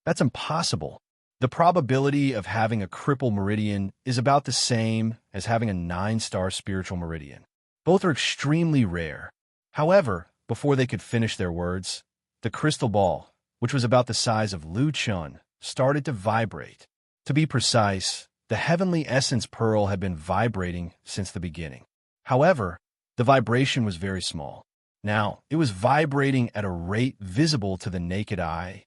That's impossible. The probability of having a crippled meridian is about the same as having a 9-star spiritual meridian. Both are extremely rare. However, before they could finish their words, the crystal ball, which was about the size of Lu Chun, started to vibrate. To be precise, the heavenly essence pearl had been vibrating since the beginning. However, the vibration was very small. Now, it was vibrating at a rate visible to the naked eye.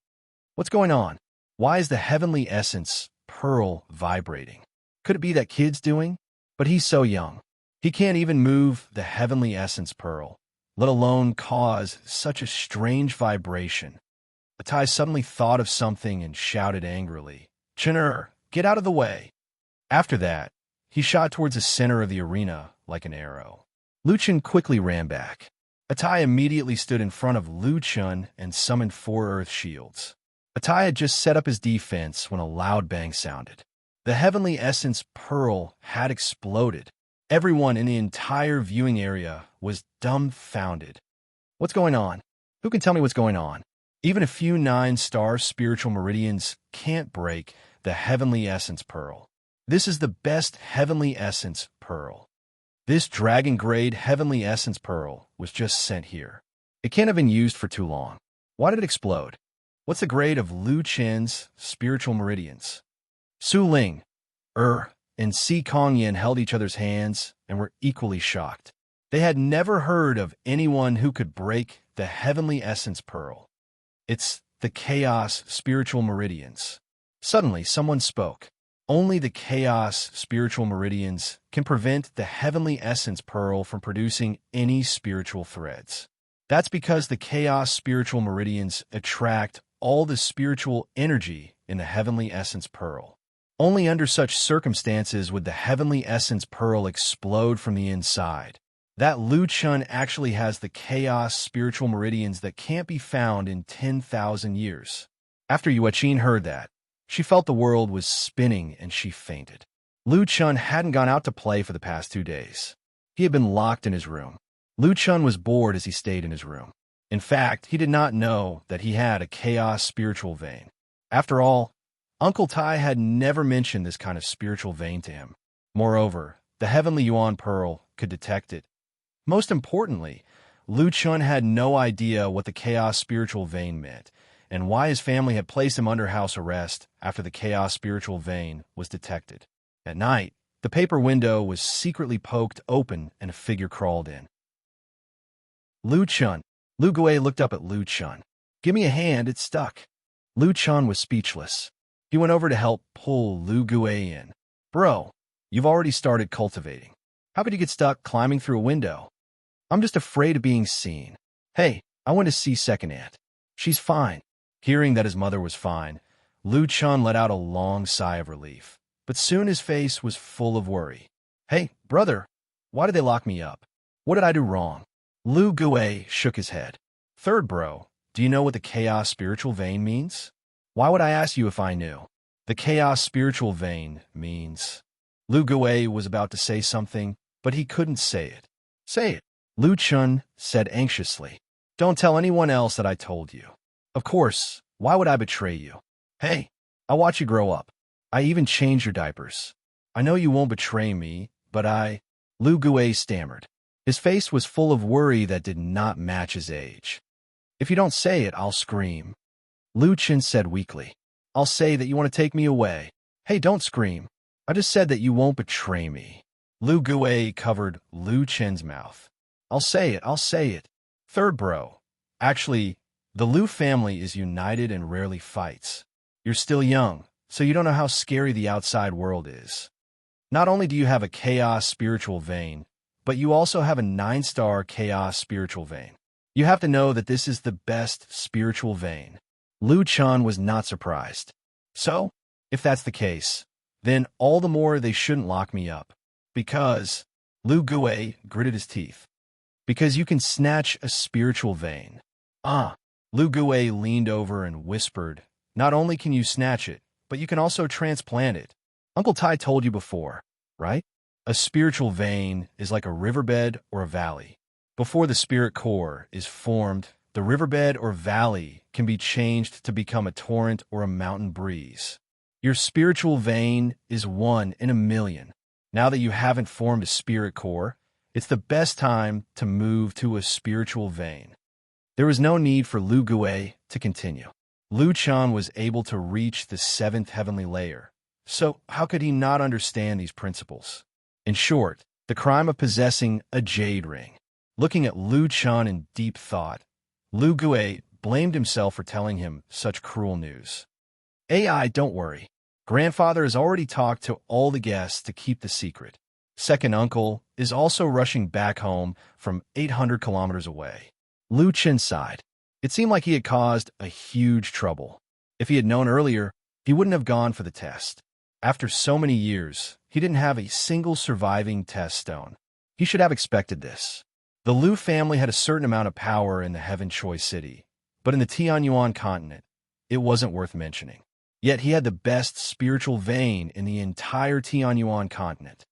What's going on? Why is the heavenly essence pearl vibrating? Could it be that kid's doing? But he's so young. He can't even move the heavenly essence pearl, let alone cause such a strange vibration. Atai suddenly thought of something and shouted angrily, "Chinur, get out of the way!" After that, he shot towards the center of the arena like an arrow. Lu Chun quickly ran back. Atai immediately stood in front of Lu Chun and summoned 4 earth shields. Atai had just set up his defense when a loud bang sounded. The heavenly essence pearl had exploded. Everyone in the entire viewing area was dumbfounded. What's going on? Who can tell me what's going on? Even a few 9-star spiritual meridians can't break the heavenly essence pearl. This is the best heavenly essence pearl. This dragon-grade heavenly essence pearl was just sent here. It can't have been used for too long. Why did it explode? What's the grade of Lu Chen's spiritual meridians? Su Ling, and Si Kongyan held each other's hands and were equally shocked. They had never heard of anyone who could break the heavenly essence pearl. It's the chaos spiritual meridians. Suddenly, someone spoke. Only the chaos spiritual meridians can prevent the heavenly essence pearl from producing any spiritual threads. That's because the chaos spiritual meridians attract all the spiritual energy in the heavenly essence pearl. Only under such circumstances would the heavenly essence pearl explode from the inside. That Lu Chun actually has the chaos spiritual meridians that can't be found in 10,000 years. After Yuaqin heard that, she felt the world was spinning and she fainted. Lu Chun hadn't gone out to play for the past 2 days. He had been locked in his room. Lu Chun was bored as he stayed in his room. In fact, he did not know that he had a chaos spiritual vein. After all, Uncle Tai had never mentioned this kind of spiritual vein to him. Moreover, the heavenly Yuan pearl could detect it. Most importantly, Lu Chun had no idea what the chaos spiritual vein meant, and why his family had placed him under house arrest after the chaos spiritual vein was detected. At night, the paper window was secretly poked open and a figure crawled in. Lu Chun. Lu Gui looked up at Lu Chun. "Give me a hand, it's stuck." Lu Chun was speechless. He went over to help pull Lu Gui in. "Bro, you've already started cultivating. How could you get stuck climbing through a window?" "I'm just afraid of being seen." "Hey, I went to see second aunt. She's fine." Hearing that his mother was fine, Lu Chun let out a long sigh of relief. But soon his face was full of worry. "Hey, brother, why did they lock me up? What did I do wrong?" Lu Gui shook his head. "Third bro, do you know what the chaos spiritual vein means?" "Why would I ask you if I knew?" "The chaos spiritual vein means..." Lu Gui was about to say something, but he couldn't say it. "Say it," Lu Chun said anxiously. "Don't tell anyone else that I told you." "Of course, why would I betray you?" "Hey, I'll watch you grow up. I even change your diapers. I know you won't betray me, but Lu Gui stammered. His face was full of worry that did not match his age. "If you don't say it, I'll scream." Lu Chun said weakly. "I'll say that you want to take me away." "Hey, don't scream. I just said that you won't betray me." Lu Gui covered Lu Chun's mouth. I'll say it. "Third bro. Actually, the Lu family is united and rarely fights. You're still young, so you don't know how scary the outside world is. Not only do you have a chaos spiritual vein, but you also have a 9-star chaos spiritual vein. You have to know that this is the best spiritual vein." Lu Chun was not surprised. "So, if that's the case, then all the more they shouldn't lock me up. Because," Lu Gui gritted his teeth, "because you can snatch a spiritual vein." "Ah." Lu Gui leaned over and whispered, "Not only can you snatch it, but you can also transplant it. Uncle Tai told you before, right? A spiritual vein is like a riverbed or a valley. Before the spirit core is formed, the riverbed or valley can be changed to become a torrent or a mountain breeze. Your spiritual vein is 1 in a million. Now that you haven't formed a spirit core, it's the best time to move to a spiritual vein. There was no need for Lu Gui to continue. Lu Chan was able to reach the 7th heavenly layer, so how could he not understand these principles? In short, the crime of possessing a jade ring. Looking at Lu Chan in deep thought, Lu Gui blamed himself for telling him such cruel news. AI, don't worry. Grandfather has already talked to all the guests to keep the secret. Second uncle is also rushing back home from 800 kilometers away. Lu Chen sighed. It seemed like he had caused a huge trouble. If he had known earlier, he wouldn't have gone for the test. After so many years, he didn't have a single surviving test stone. He should have expected this. The Lu family had a certain amount of power in the Heaven Choi city, but in the Tianyuan continent, it wasn't worth mentioning. Yet he had the best spiritual vein in the entire Tianyuan continent.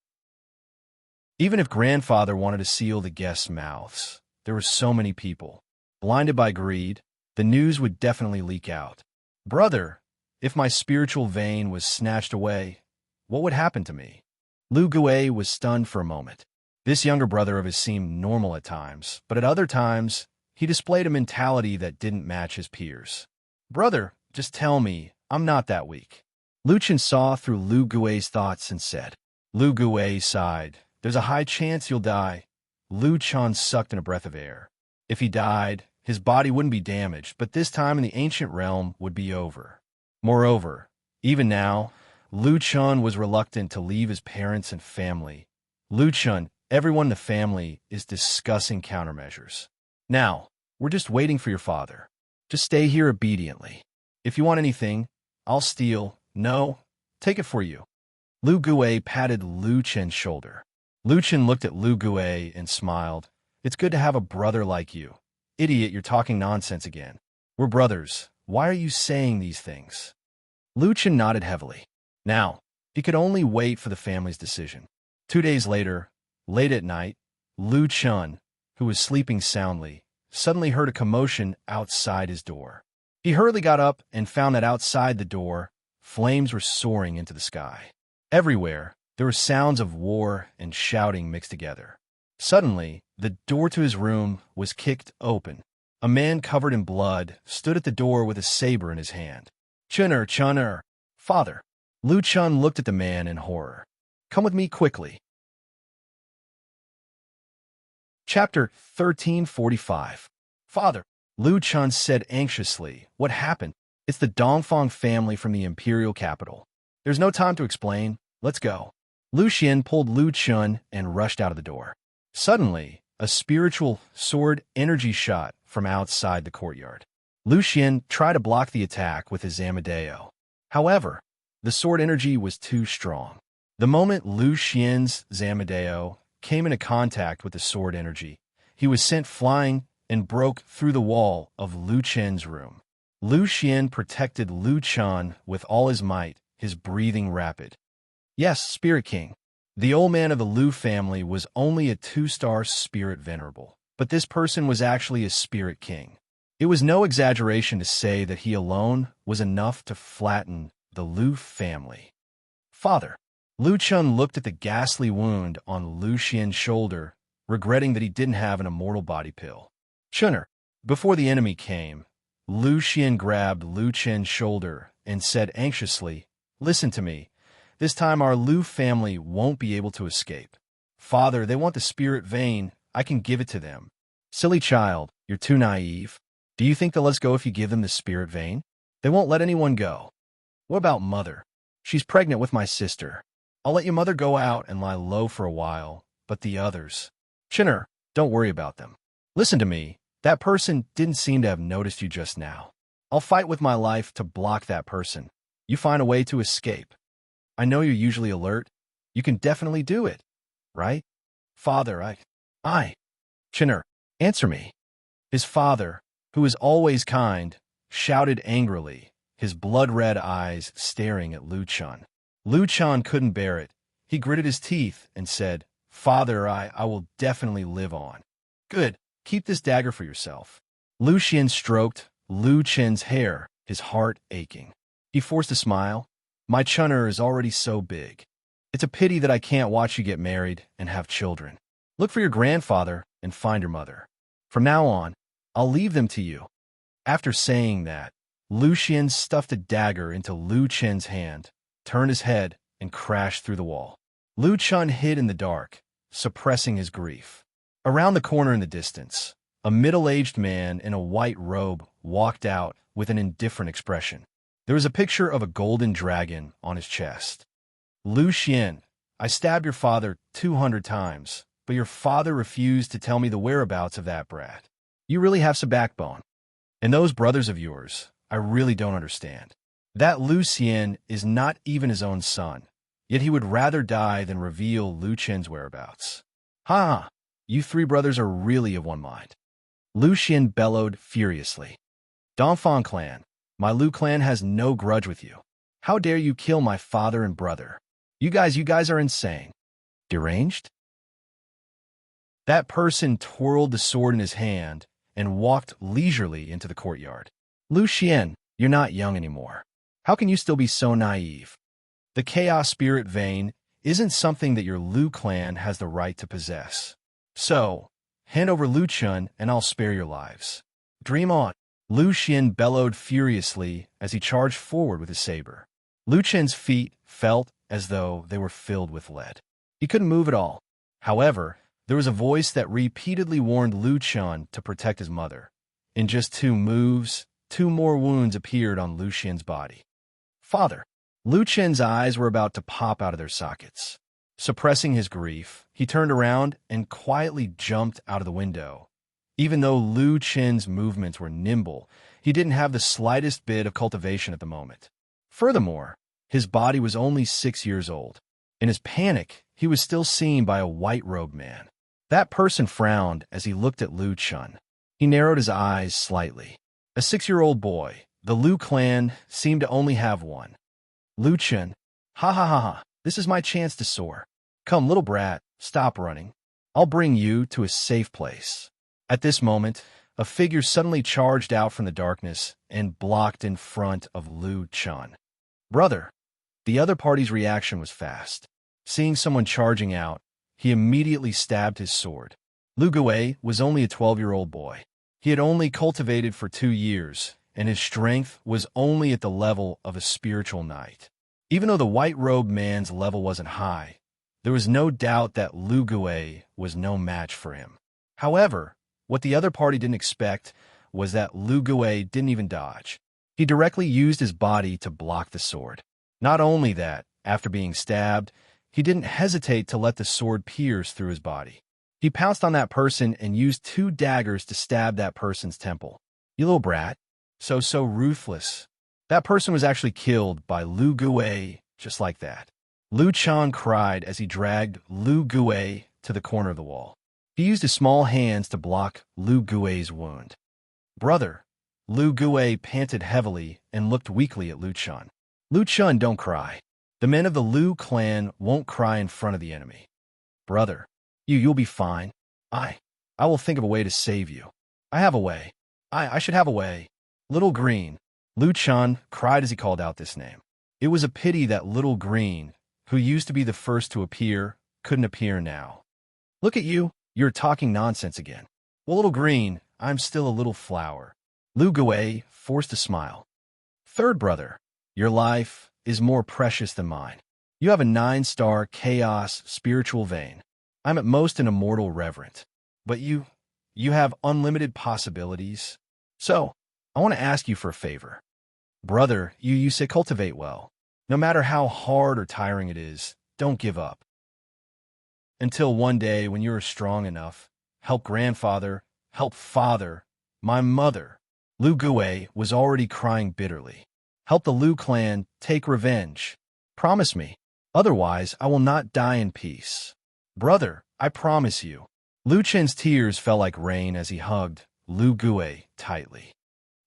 Even if grandfather wanted to seal the guests' mouths, there were so many people. Blinded by greed, the news would definitely leak out. Brother, if my spiritual vein was snatched away, what would happen to me? Lu Gui was stunned for a moment. This younger brother of his seemed normal at times, but at other times, he displayed a mentality that didn't match his peers. Brother, just tell me, I'm not that weak. Lu Chen saw through Lu Gui's thoughts and said. Lu Gui sighed. There's a high chance you'll die. Lu Chen sucked in a breath of air. If he died, his body wouldn't be damaged, but this time in the ancient realm would be over. Moreover, even now, Lu Chen was reluctant to leave his parents and family. Lu Chen, everyone in the family is discussing countermeasures. Now, we're just waiting for your father. Just stay here obediently. If you want anything, I'll steal. No, take it for you. Lu Gui patted Lu Chen's shoulder. Lu Chen looked at Lu Gui and smiled. It's good to have a brother like you. Idiot, you're talking nonsense again. We're brothers. Why are you saying these things? Lu Chen nodded heavily. Now, he could only wait for the family's decision. 2 days later, late at night, Lu Chen, who was sleeping soundly, suddenly heard a commotion outside his door. He hurriedly got up and found that outside the door, flames were soaring into the sky. Everywhere, there were sounds of war and shouting mixed together. Suddenly, the door to his room was kicked open. A man covered in blood stood at the door with a saber in his hand. Chun'er, father. Lu Chen looked at the man in horror. Come with me quickly. Chapter 1345. Father, Lu Chen said anxiously. What happened? It's the Dongfang family from the imperial capital. There's no time to explain. Let's go. Lu Xian pulled Lu Chen and rushed out of the door. Suddenly, a spiritual sword energy shot from outside the courtyard. Lu Xian tried to block the attack with his Amadeo. However, the sword energy was too strong. The moment Lu Xian's Zamadeo came into contact with the sword energy, he was sent flying and broke through the wall of Lu Chen's room. Lu Xian protected Lu Chen with all his might, his breathing rapid. Yes, Spirit King. The old man of the Lu family was only a 2-star spirit venerable, but this person was actually a spirit king. It was no exaggeration to say that he alone was enough to flatten the Lu family. Father. Lu Chen looked at the ghastly wound on Lu Xian's shoulder, regretting that he didn't have an immortal body pill. Chun'er. Before the enemy came, Lu Xian grabbed Lu Chen's shoulder and said anxiously, Listen to me. This time our Lu family won't be able to escape. Father, they want the spirit vein. I can give it to them. Silly child, you're too naive. Do you think they'll let us go if you give them the spirit vein? They won't let anyone go. What about Mother? She's pregnant with my sister. I'll let your mother go out and lie low for a while, but the others... Chun'er, don't worry about them. Listen to me. That person didn't seem to have noticed you just now. I'll fight with my life to block that person. You find a way to escape. I know you're usually alert. You can definitely do it, right? Father, I... Chun'er, answer me. His father, who is always kind, shouted angrily, his blood-red eyes staring at Lu Chun. Lu Chun couldn't bear it. He gritted his teeth and said, "Father, I will definitely live on." "Good. Keep this dagger for yourself." Lu Xian stroked Lu Chen's hair, his heart aching. He forced a smile. "My Chunner is already so big. It's a pity that I can't watch you get married and have children. Look for your grandfather and find your mother. From now on, I'll leave them to you." After saying that, Lu Xian stuffed a dagger into Lu Chen's hand, turned his head, and crashed through the wall. Lu Chun hid in the dark, suppressing his grief. Around the corner in the distance, a middle-aged man in a white robe walked out with an indifferent expression. There was a picture of a golden dragon on his chest. "Lu Xian, I stabbed your father 200 times, but your father refused to tell me the whereabouts of that brat. You really have some backbone. And those brothers of yours, I really don't understand. That Lu Xian is not even his own son, yet he would rather die than reveal Lu Chen's whereabouts. Ha! You three brothers are really of one mind." Lu Xian bellowed furiously. "Dongfang clan, my Lu clan has no grudge with you. How dare you kill my father and brother? You guys are insane. Deranged?" That person twirled the sword in his hand and walked leisurely into the courtyard. "Lu Xian, you're not young anymore. How can you still be so naive? The chaos spirit vein isn't something that your Lu clan has the right to possess. So, hand over Lu Chun and I'll spare your lives. Dream on." Lu Xian bellowed furiously as he charged forward with his saber. Lu Chen's feet felt as though they were filled with lead. He couldn't move at all. However, there was a voice that repeatedly warned Lu Chun to protect his mother. In just 2 moves, 2 more wounds appeared on Lu Xian's body. "Father!" Lu Chen's eyes were about to pop out of their sockets. Suppressing his grief, he turned around and quietly jumped out of the window. Even though Lu Chen's movements were nimble, he didn't have the slightest bit of cultivation at the moment. Furthermore, his body was only 6 years old. In his panic, he was still seen by a white-robed man. That person frowned as he looked at Lu Chun. He narrowed his eyes slightly. A 6-year-old boy, the Lu clan seemed to only have one. "Lu Chun, ha ha ha ha, this is my chance to soar. Come, little brat, stop running. I'll bring you to a safe place." At this moment, a figure suddenly charged out from the darkness and blocked in front of Lu Chun. "Brother!" The other party's reaction was fast. Seeing someone charging out, he immediately stabbed his sword. Lu Gui was only a 12-year-old boy. He had only cultivated for 2 years, and his strength was only at the level of a spiritual knight. Even though the white-robed man's level wasn't high, there was no doubt that Lu Gui was no match for him. However, what the other party didn't expect was that Lu Gui didn't even dodge. He directly used his body to block the sword. Not only that, after being stabbed, he didn't hesitate to let the sword pierce through his body. He pounced on that person and used 2 daggers to stab that person's temple. "You little brat. So ruthless." That person was actually killed by Lu Gui just like that. Lu Chun cried as he dragged Lu Gui to the corner of the wall. He used his small hands to block Lu Gui's wound. "Brother!" Lu Gui panted heavily and looked weakly at Lu Chun. "Lu Chun, don't cry. The men of the Lu clan won't cry in front of the enemy. Brother, you'll be fine. I will think of a way to save you. I have a way. I should have a way. Little Green." Lu Chun cried as he called out this name. It was a pity that Little Green, who used to be the first to appear, couldn't appear now. "Look at you. You're talking nonsense again." "Well, Little Green, I'm still a little flower." Lu Gui forced a smile. "Third brother, your life is more precious than mine. You have a 9-star chaos spiritual vein. I'm at most an immortal reverent. But you have unlimited possibilities. So, I want to ask you for a favor. Brother, you say cultivate well. No matter how hard or tiring it is, don't give up. Until one day when you're strong enough, help grandfather, help father, my mother." Lu Gui was already crying bitterly. "Help the Lu clan take revenge. Promise me. Otherwise, I will not die in peace. Brother, I promise you." Lu Chen's tears fell like rain as he hugged Lu Gui tightly.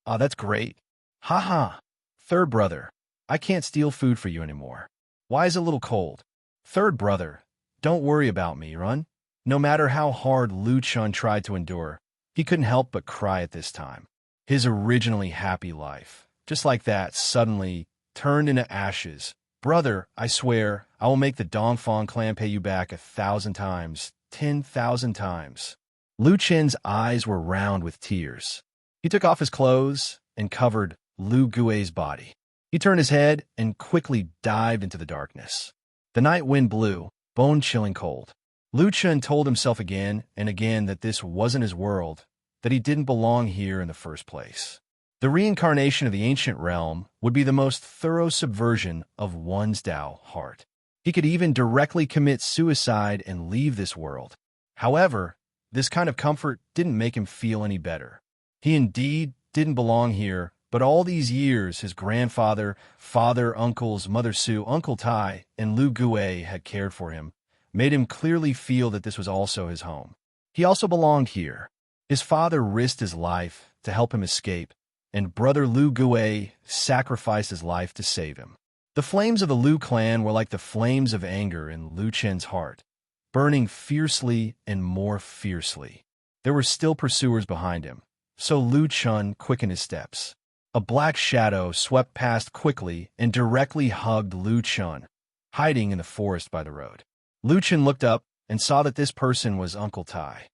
"Ah, that's great. Ha ha. Third brother, I can't steal food for you anymore. Why is it a little cold? Third brother, don't worry about me, run. No matter how hard Lu Chun tried to endure, he couldn't help but cry at this time. His originally happy life, just like that, suddenly turned into ashes. Brother, I swear, I will make the Dongfang clan pay you back 1,000 times, 10,000 times. Lu Chen's eyes were round with tears. He took off his clothes and covered Lu Gui's body. He turned his head and quickly dived into the darkness. The night wind blew, bone-chilling cold. Lu Chen told himself again and again that this wasn't his world, that he didn't belong here in the first place. The reincarnation of the ancient realm would be the most thorough subversion of one's Tao heart. He could even directly commit suicide and leave this world. However, this kind of comfort didn't make him feel any better. He indeed didn't belong here, but all these years his grandfather, father, uncles, Mother Sue, Uncle Tai, and Lu Gui had cared for him, made him clearly feel that this was also his home. He also belonged here. His father risked his life to help him escape, and brother Lu Gui sacrificed his life to save him. The flames of the Lu clan were like the flames of anger in Lu Chen's heart, burning fiercely and more fiercely. There were still pursuers behind him, so Lu Chun quickened his steps. A black shadow swept past quickly and directly hugged Lu Chun, hiding in the forest by the road. Lu Chun looked up and saw that this person was Uncle Tai.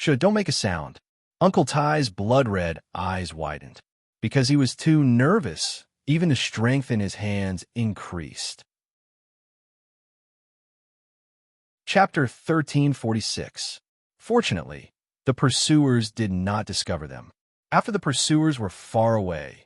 Don't make a sound. Uncle Tai's blood-red eyes widened. Because he was too nervous, even the strength in his hands increased. Chapter 1346. Fortunately, the pursuers did not discover them. After the pursuers were far away,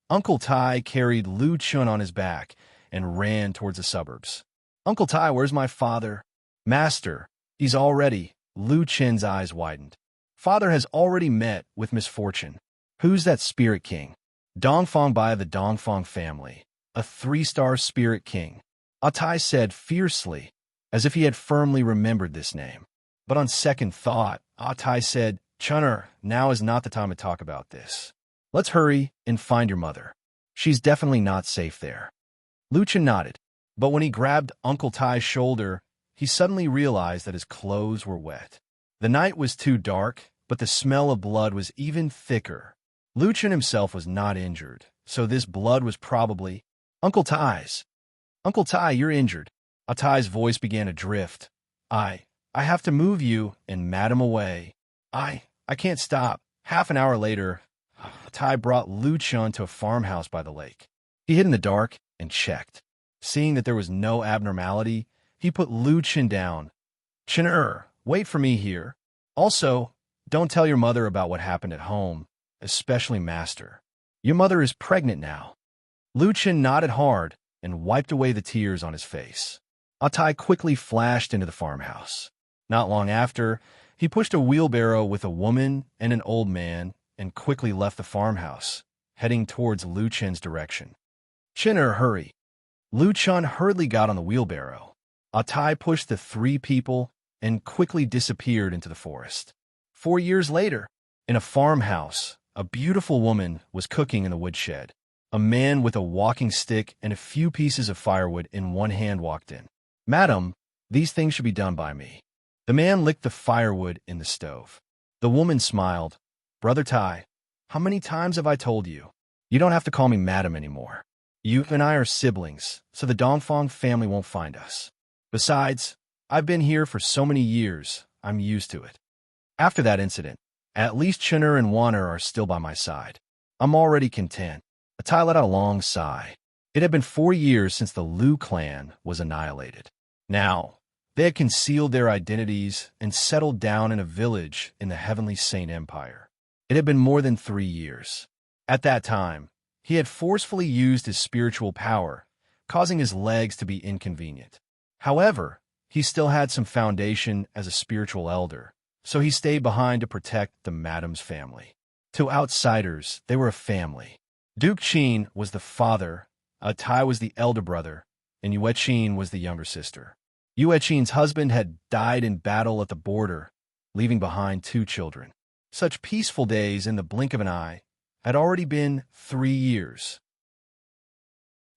Uncle Tai carried Lu Chun on his back and ran towards the suburbs. Uncle Tai, where's my father? Master, he's already. Lu Chen's eyes widened. Father has already met with misfortune. Who's that spirit king? Dongfang Bai of the Dongfang family, a 3-star spirit king. Tai said fiercely, as if he had firmly remembered this name. But on second thought, Tai said, Chunner, now is not the time to talk about this. Let's hurry and find your mother. She's definitely not safe there. Lu Chen nodded, but when he grabbed Uncle Tai's shoulder, he suddenly realized that his clothes were wet. The night was too dark, but the smell of blood was even thicker. Lu Chen himself was not injured, so this blood was probably Uncle Tai's. Uncle Tai, you're injured. Tai's voice began to drift. I have to move you and Madam away. I can't stop. Half an hour later, Tai brought Lu Chun to a farmhouse by the lake. He hid in the dark and checked. Seeing that there was no abnormality, he put Lu Chen down. Chen, wait for me here. Also, don't tell your mother about what happened at home, especially Master. Your mother is pregnant now. Lu Chen nodded hard and wiped away the tears on his face. Tai quickly flashed into the farmhouse. Not long after, he pushed a wheelbarrow with a woman and an old man and quickly left the farmhouse, heading towards Lu Chen's direction. Chinner, hurry. Lu Chun hurriedly got on the wheelbarrow. Tai pushed the 3 people and quickly disappeared into the forest. 4 years later, in a farmhouse, a beautiful woman was cooking in the woodshed. A man with a walking stick and a few pieces of firewood in one hand walked in. Madam, these things should be done by me. The man licked the firewood in the stove. The woman smiled. Brother Tai, how many times have I told you? You don't have to call me madam anymore. You and I are siblings, so the Dongfang family won't find us. Besides, I've been here for so many years, I'm used to it. After that incident, at least Chinner and Wanner are still by my side. I'm already content. Tai let out a long sigh. It had been 4 years since the Lu clan was annihilated. Now, they had concealed their identities and settled down in a village in the Heavenly Saint Empire. It had been more than 3 years. At that time, he had forcefully used his spiritual power, causing his legs to be inconvenient. However, he still had some foundation as a spiritual elder, so he stayed behind to protect the madam's family. To outsiders, they were a family. Duke Qin was the father, Tai was the elder brother, and Yue Qin was the younger sister. Yue Qin's husband had died in battle at the border, leaving behind 2 children. Such peaceful days in the blink of an eye had already been 3 years.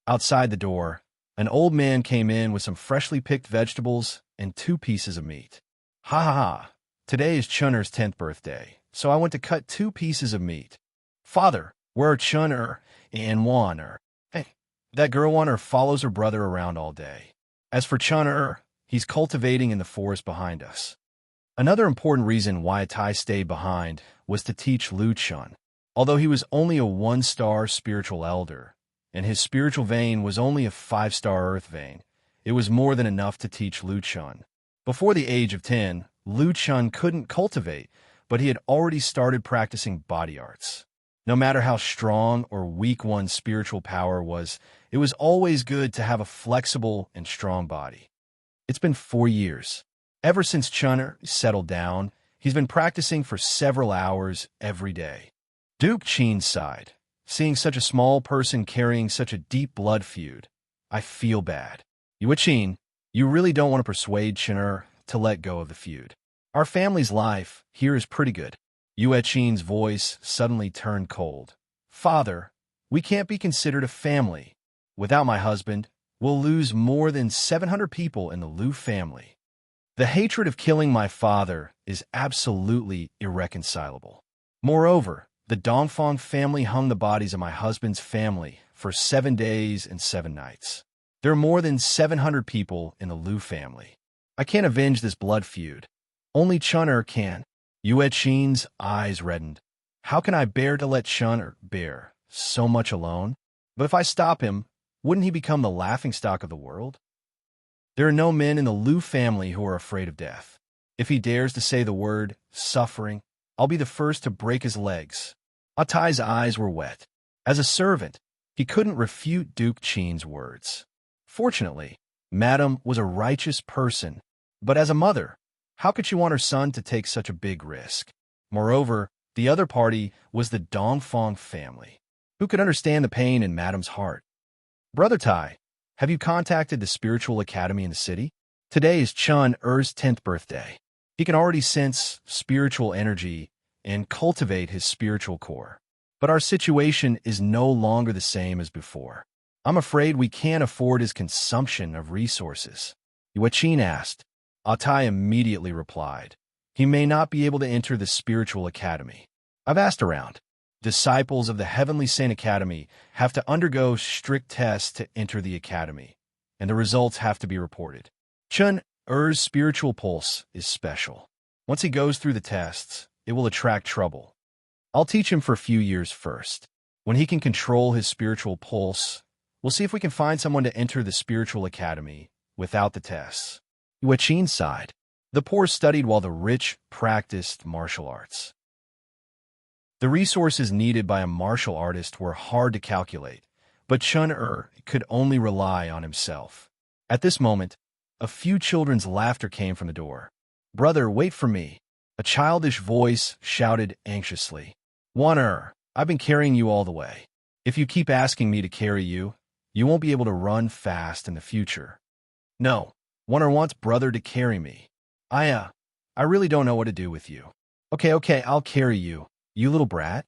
Outside the door, an old man came in with some freshly picked vegetables and 2 pieces of meat. Ha ha ha, today is Chun'er's 10th birthday, so I went to cut 2 pieces of meat. Father, where are Chun'er and Wan'er? Hey, that girl Wan'er follows her brother around all day. As for Chun'er, he's cultivating in the forest behind us. Another important reason why Tai stayed behind was to teach Lu Chun. Although he was only a 1-star spiritual elder, and his spiritual vein was only a 5-star earth vein, it was more than enough to teach Lu Chun. Before the age of 10, Lu Chun couldn't cultivate, but he had already started practicing body arts. No matter how strong or weak one's spiritual power was, it was always good to have a flexible and strong body. It's been 4 years. Ever since Chun'er settled down, he's been practicing for several hours every day. Duke Chin sighed. Seeing such a small person carrying such a deep blood feud, I feel bad. Yue Qin, you really don't want to persuade Chun'er to let go of the feud. Our family's life here is pretty good. Yue Qin's voice suddenly turned cold. Father, we can't be considered a family. Without my husband, we'll lose more than 700 people in the Lu family. The hatred of killing my father is absolutely irreconcilable. Moreover, the Dongfang family hung the bodies of my husband's family for 7 days and 7 nights. There are more than 700 people in the Lu family. I can't avenge this blood feud. Only Chun'er can. Yue Qin's eyes reddened. How can I bear to let Chun'er bear so much alone? But if I stop him, wouldn't he become the laughingstock of the world? There are no men in the Lu family who are afraid of death. If he dares to say the word suffering, I'll be the first to break his legs. Atai's eyes were wet. As a servant, he couldn't refute Duke Chin's words. Fortunately, Madame was a righteous person, but as a mother, how could she want her son to take such a big risk? Moreover, the other party was the Dongfang family. Who could understand the pain in Madame's heart? Brother Tai, have you contacted the spiritual academy in the city? Today is Chun'er's 10th birthday. He can already sense spiritual energy and cultivate his spiritual core. But our situation is no longer the same as before. I'm afraid we can't afford his consumption of resources. Yue Qin asked. Atai immediately replied. He may not be able to enter the spiritual academy. I've asked around. Disciples of the Heavenly Saint Academy have to undergo strict tests to enter the academy, and the results have to be reported. Chun'er's spiritual pulse is special. Once he goes through the tests, it will attract trouble. I'll teach him for a few years first. When he can control his spiritual pulse, we'll see if we can find someone to enter the spiritual academy without the tests. Yue Qin sighed. The poor studied while the rich practiced martial arts. The resources needed by a martial artist were hard to calculate, but Chun'er could only rely on himself. At this moment, a few children's laughter came from the door. Brother, wait for me. A childish voice shouted anxiously. Wan'er, I've been carrying you all the way. If you keep asking me to carry you, you won't be able to run fast in the future. No, Wan'er wants brother to carry me. I really don't know what to do with you. Okay, I'll carry you, you little brat.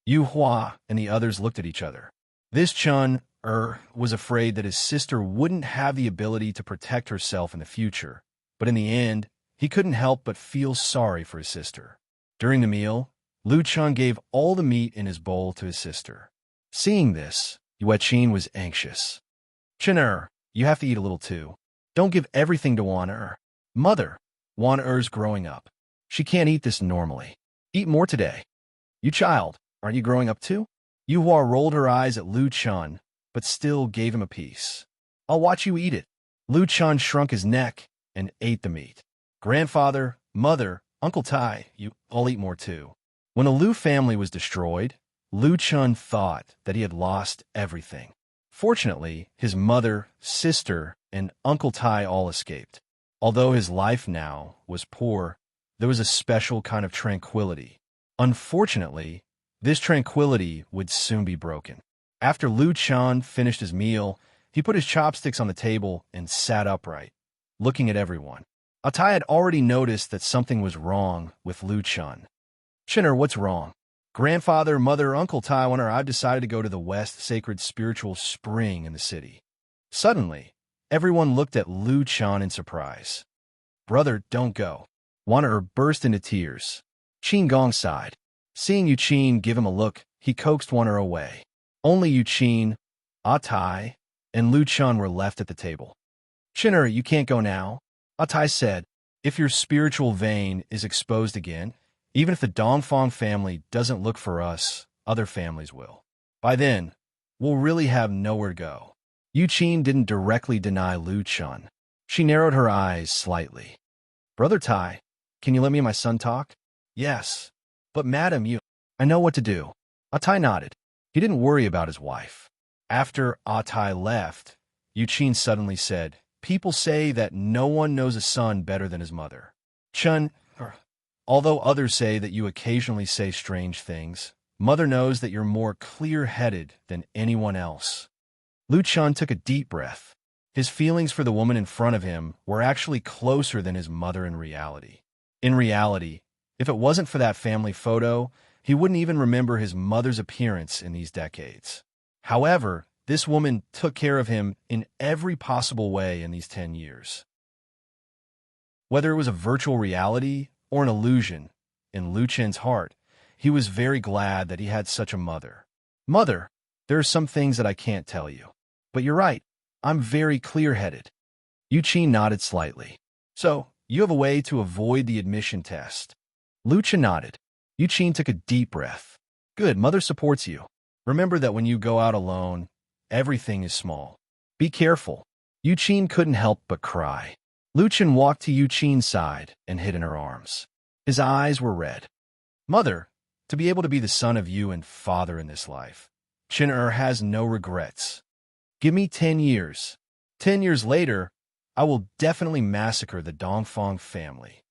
Yu Hua and the others looked at each other. This Chun'er was afraid that his sister wouldn't have the ability to protect herself in the future, but in the end, he couldn't help but feel sorry for his sister. During the meal, Lu Chun gave all the meat in his bowl to his sister. Seeing this, Yue Qin was anxious. Chun'er, you have to eat a little too. Don't give everything to Wan'er. Mother, Wan'er's growing up. She can't eat this normally. Eat more today. You child, aren't you growing up too? Yu Hua rolled her eyes at Lu Chun, but still gave him a piece. I'll watch you eat it. Lu Chun shrunk his neck and ate the meat. Grandfather, mother, Uncle Tai, you all eat more too. When the Lu family was destroyed, Lu Chun thought that he had lost everything. Fortunately, his mother, sister, and Uncle Tai all escaped. Although his life now was poor, there was a special kind of tranquility. Unfortunately, this tranquility would soon be broken. After Lu Chun finished his meal, he put his chopsticks on the table and sat upright, looking at everyone. Atai had already noticed that something was wrong with Lu Chun. Chun'er, what's wrong? Grandfather, mother, Uncle Taiwan, or I've decided to go to the West Sacred Spiritual Spring in the city. Suddenly, everyone looked at Lu Chan in surprise. Brother, don't go. Wan'er burst into tears. Qin Gong sighed. Seeing Yu Qin give him a look, he coaxed Wan'er away. Only Yu Qin, Tai, and Lu Chan were left at the table. Chin'er, you can't go now, Tai said. If your spiritual vein is exposed again, even if the Dongfang family doesn't look for us, other families will. By then, we'll really have nowhere to go. Yu Qin didn't directly deny Lu Chan. She narrowed her eyes slightly. Brother Tai, can you let me and my son talk? Yes. But madam, I know what to do. Tai nodded. He didn't worry about his wife. After Tai left, Yu Qin suddenly said, people say that no one knows a son better than his mother. Chun, although others say that you occasionally say strange things, mother knows that you're more clear-headed than anyone else. Lu Chan took a deep breath. His feelings for the woman in front of him were actually closer than his mother in reality. In reality, if it wasn't for that family photo, he wouldn't even remember his mother's appearance in these decades. However, this woman took care of him in every possible way in these 10 years. Whether it was a virtual reality or an illusion, in Lu Chen's heart, he was very glad that he had such a mother. Mother, there are some things that I can't tell you. But you're right, I'm very clear-headed. Yu Qin nodded slightly. So, you have a way to avoid the admission test. Lu Chen nodded. Yu Qin took a deep breath. Good, mother supports you. Remember that when you go out alone, everything is small. Be careful. Yu Qin couldn't help but cry. Lu Chen walked to Yu Qin's side and hid in her arms. His eyes were red. Mother, to be able to be the son of you and father in this life, Chin-er has no regrets. Give me 10 years. 10 years later, I will definitely massacre the Dongfang family.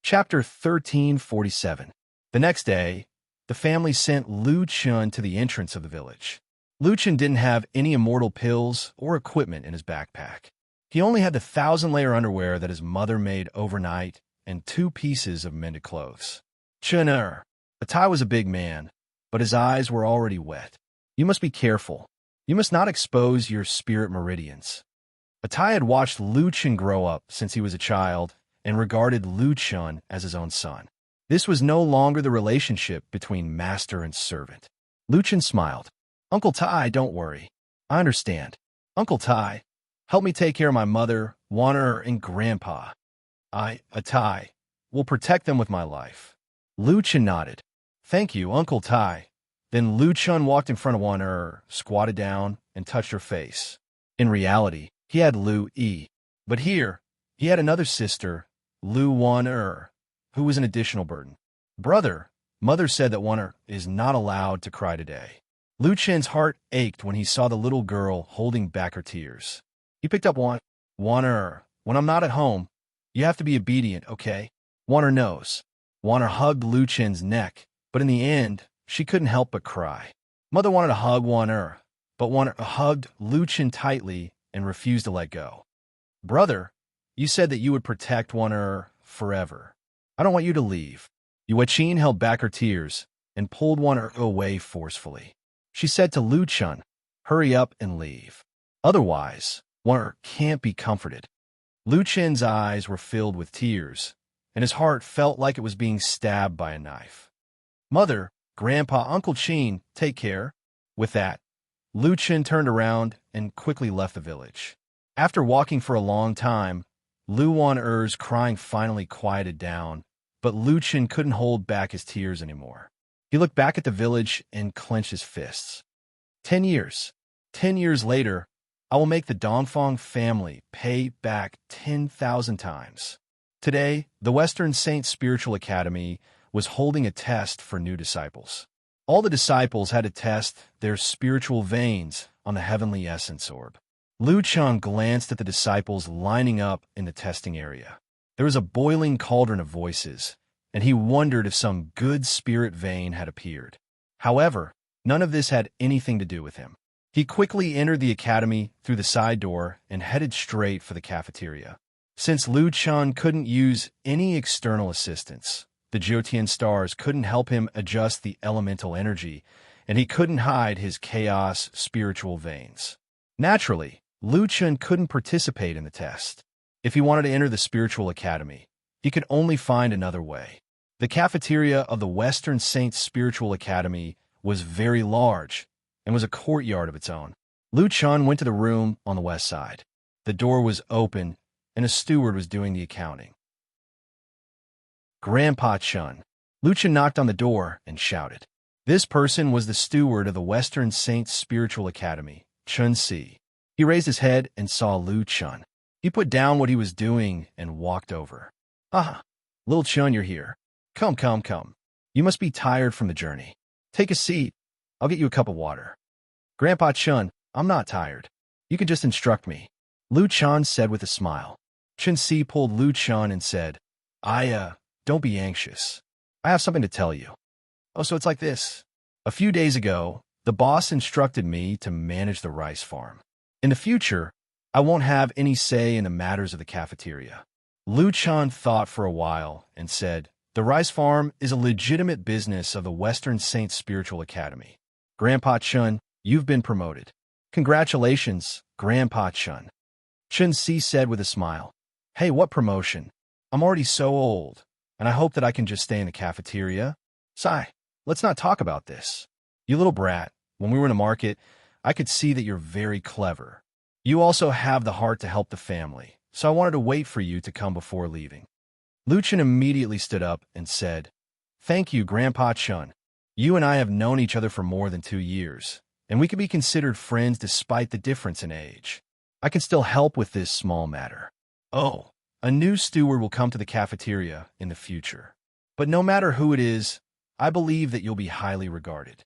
Chapter 1347. The next day, the family sent Lu Chen to the entrance of the village. Lu Chen didn't have any immortal pills or equipment in his backpack. He only had the 1,000-layer underwear that his mother made overnight and 2 pieces of mended clothes. Chen-er. Tai was a big man, but his eyes were already wet. You must be careful. You must not expose your spirit meridians. Tai had watched Lu Chen grow up since he was a child and regarded Lu Chen as his own son. This was no longer the relationship between master and servant. Lu Chen smiled. Uncle Tai, don't worry. I understand. Uncle Tai, help me take care of my mother, Wan'er, and Grandpa. Tai, will protect them with my life. Lu Chen nodded. Thank you, Uncle Tai. Then Lu Chen walked in front of Wan'er, squatted down, and touched her face. In reality, he had Lu Yi. But here, he had another sister, Lu Wan'er, who was an additional burden. Brother, mother said that Wan'er is not allowed to cry today. Lu Chen's heart ached when he saw the little girl holding back her tears. He picked up Wan'er. When I'm not at home, you have to be obedient, okay? Wan'er knows. Wan'er hugged Lu Chen's neck, but in the end, she couldn't help but cry. Mother wanted to hug Wan'er, but Wan'er hugged Lu Chen tightly and refused to let go. Brother, you said that you would protect Wan'er forever. I don't want you to leave. Yu Qin held back her tears and pulled Wan'er away forcefully. She said to Lu Chen, hurry up and leave. Otherwise, Wan'er can't be comforted. Lu Chen's eyes were filled with tears, and his heart felt like it was being stabbed by a knife. Mother, Grandpa, Uncle Qin, take care. With that, Lu Chen turned around and quickly left the village. After walking for a long time, Lu Wan'er's crying finally quieted down, but Lu Chen couldn't hold back his tears anymore. He looked back at the village and clenched his fists. 10 years. 10 years later, I will make the Dongfang family pay back 10,000 times. Today, the Western Saint Spiritual Academy was holding a test for new disciples. All the disciples had to test their spiritual veins on the heavenly essence orb. Lu Chen glanced at the disciples lining up in the testing area. There was a boiling cauldron of voices, and he wondered if some good spirit vein had appeared. However, none of this had anything to do with him. He quickly entered the academy through the side door and headed straight for the cafeteria. Since Lu Chen couldn't use any external assistance, The Jotian stars couldn't help him adjust the elemental energy, and he couldn't hide his chaos spiritual veins. Naturally, Lu Chun couldn't participate in the test. If he wanted to enter the spiritual academy, he could only find another way. The cafeteria of the Western Saints Spiritual Academy was very large and was a courtyard of its own. Lu Chun went to the room on the west side. The door was open, and a steward was doing the accounting. Grandpa Chun. Lu Chun knocked on the door and shouted. This person was the steward of the Western Saints Spiritual Academy, Chun Si. He raised his head and saw Lu Chun. He put down what he was doing and walked over. Ah, little Chun, you're here. Come, come, come. You must be tired from the journey. Take a seat. I'll get you a cup of water. Grandpa Chun, I'm not tired. You can just instruct me. Lu Chun said with a smile. Chun Si pulled Lu Chun and said, don't be anxious. I have something to tell you. Oh, so it's like this. A few days ago, the boss instructed me to manage the rice farm. In the future, I won't have any say in the matters of the cafeteria. Lu Chun thought for a while and said, the rice farm is a legitimate business of the Western Saints Spiritual Academy. Grandpa Chun, you've been promoted. Congratulations, Grandpa Chun. Chun Si said with a smile. Hey, what promotion? I'm already so old, and I hope that I can just stay in the cafeteria. Sigh, let's not talk about this. You little brat, when we were in the market, I could see that you're very clever. You also have the heart to help the family, so I wanted to wait for you to come before leaving. Lu Chun immediately stood up and said, Thank you, Grandpa Chun. You and I have known each other for more than 2 years, and we can be considered friends despite the difference in age. I can still help with this small matter. Oh, a new steward will come to the cafeteria in the future. But no matter who it is, I believe that you'll be highly regarded.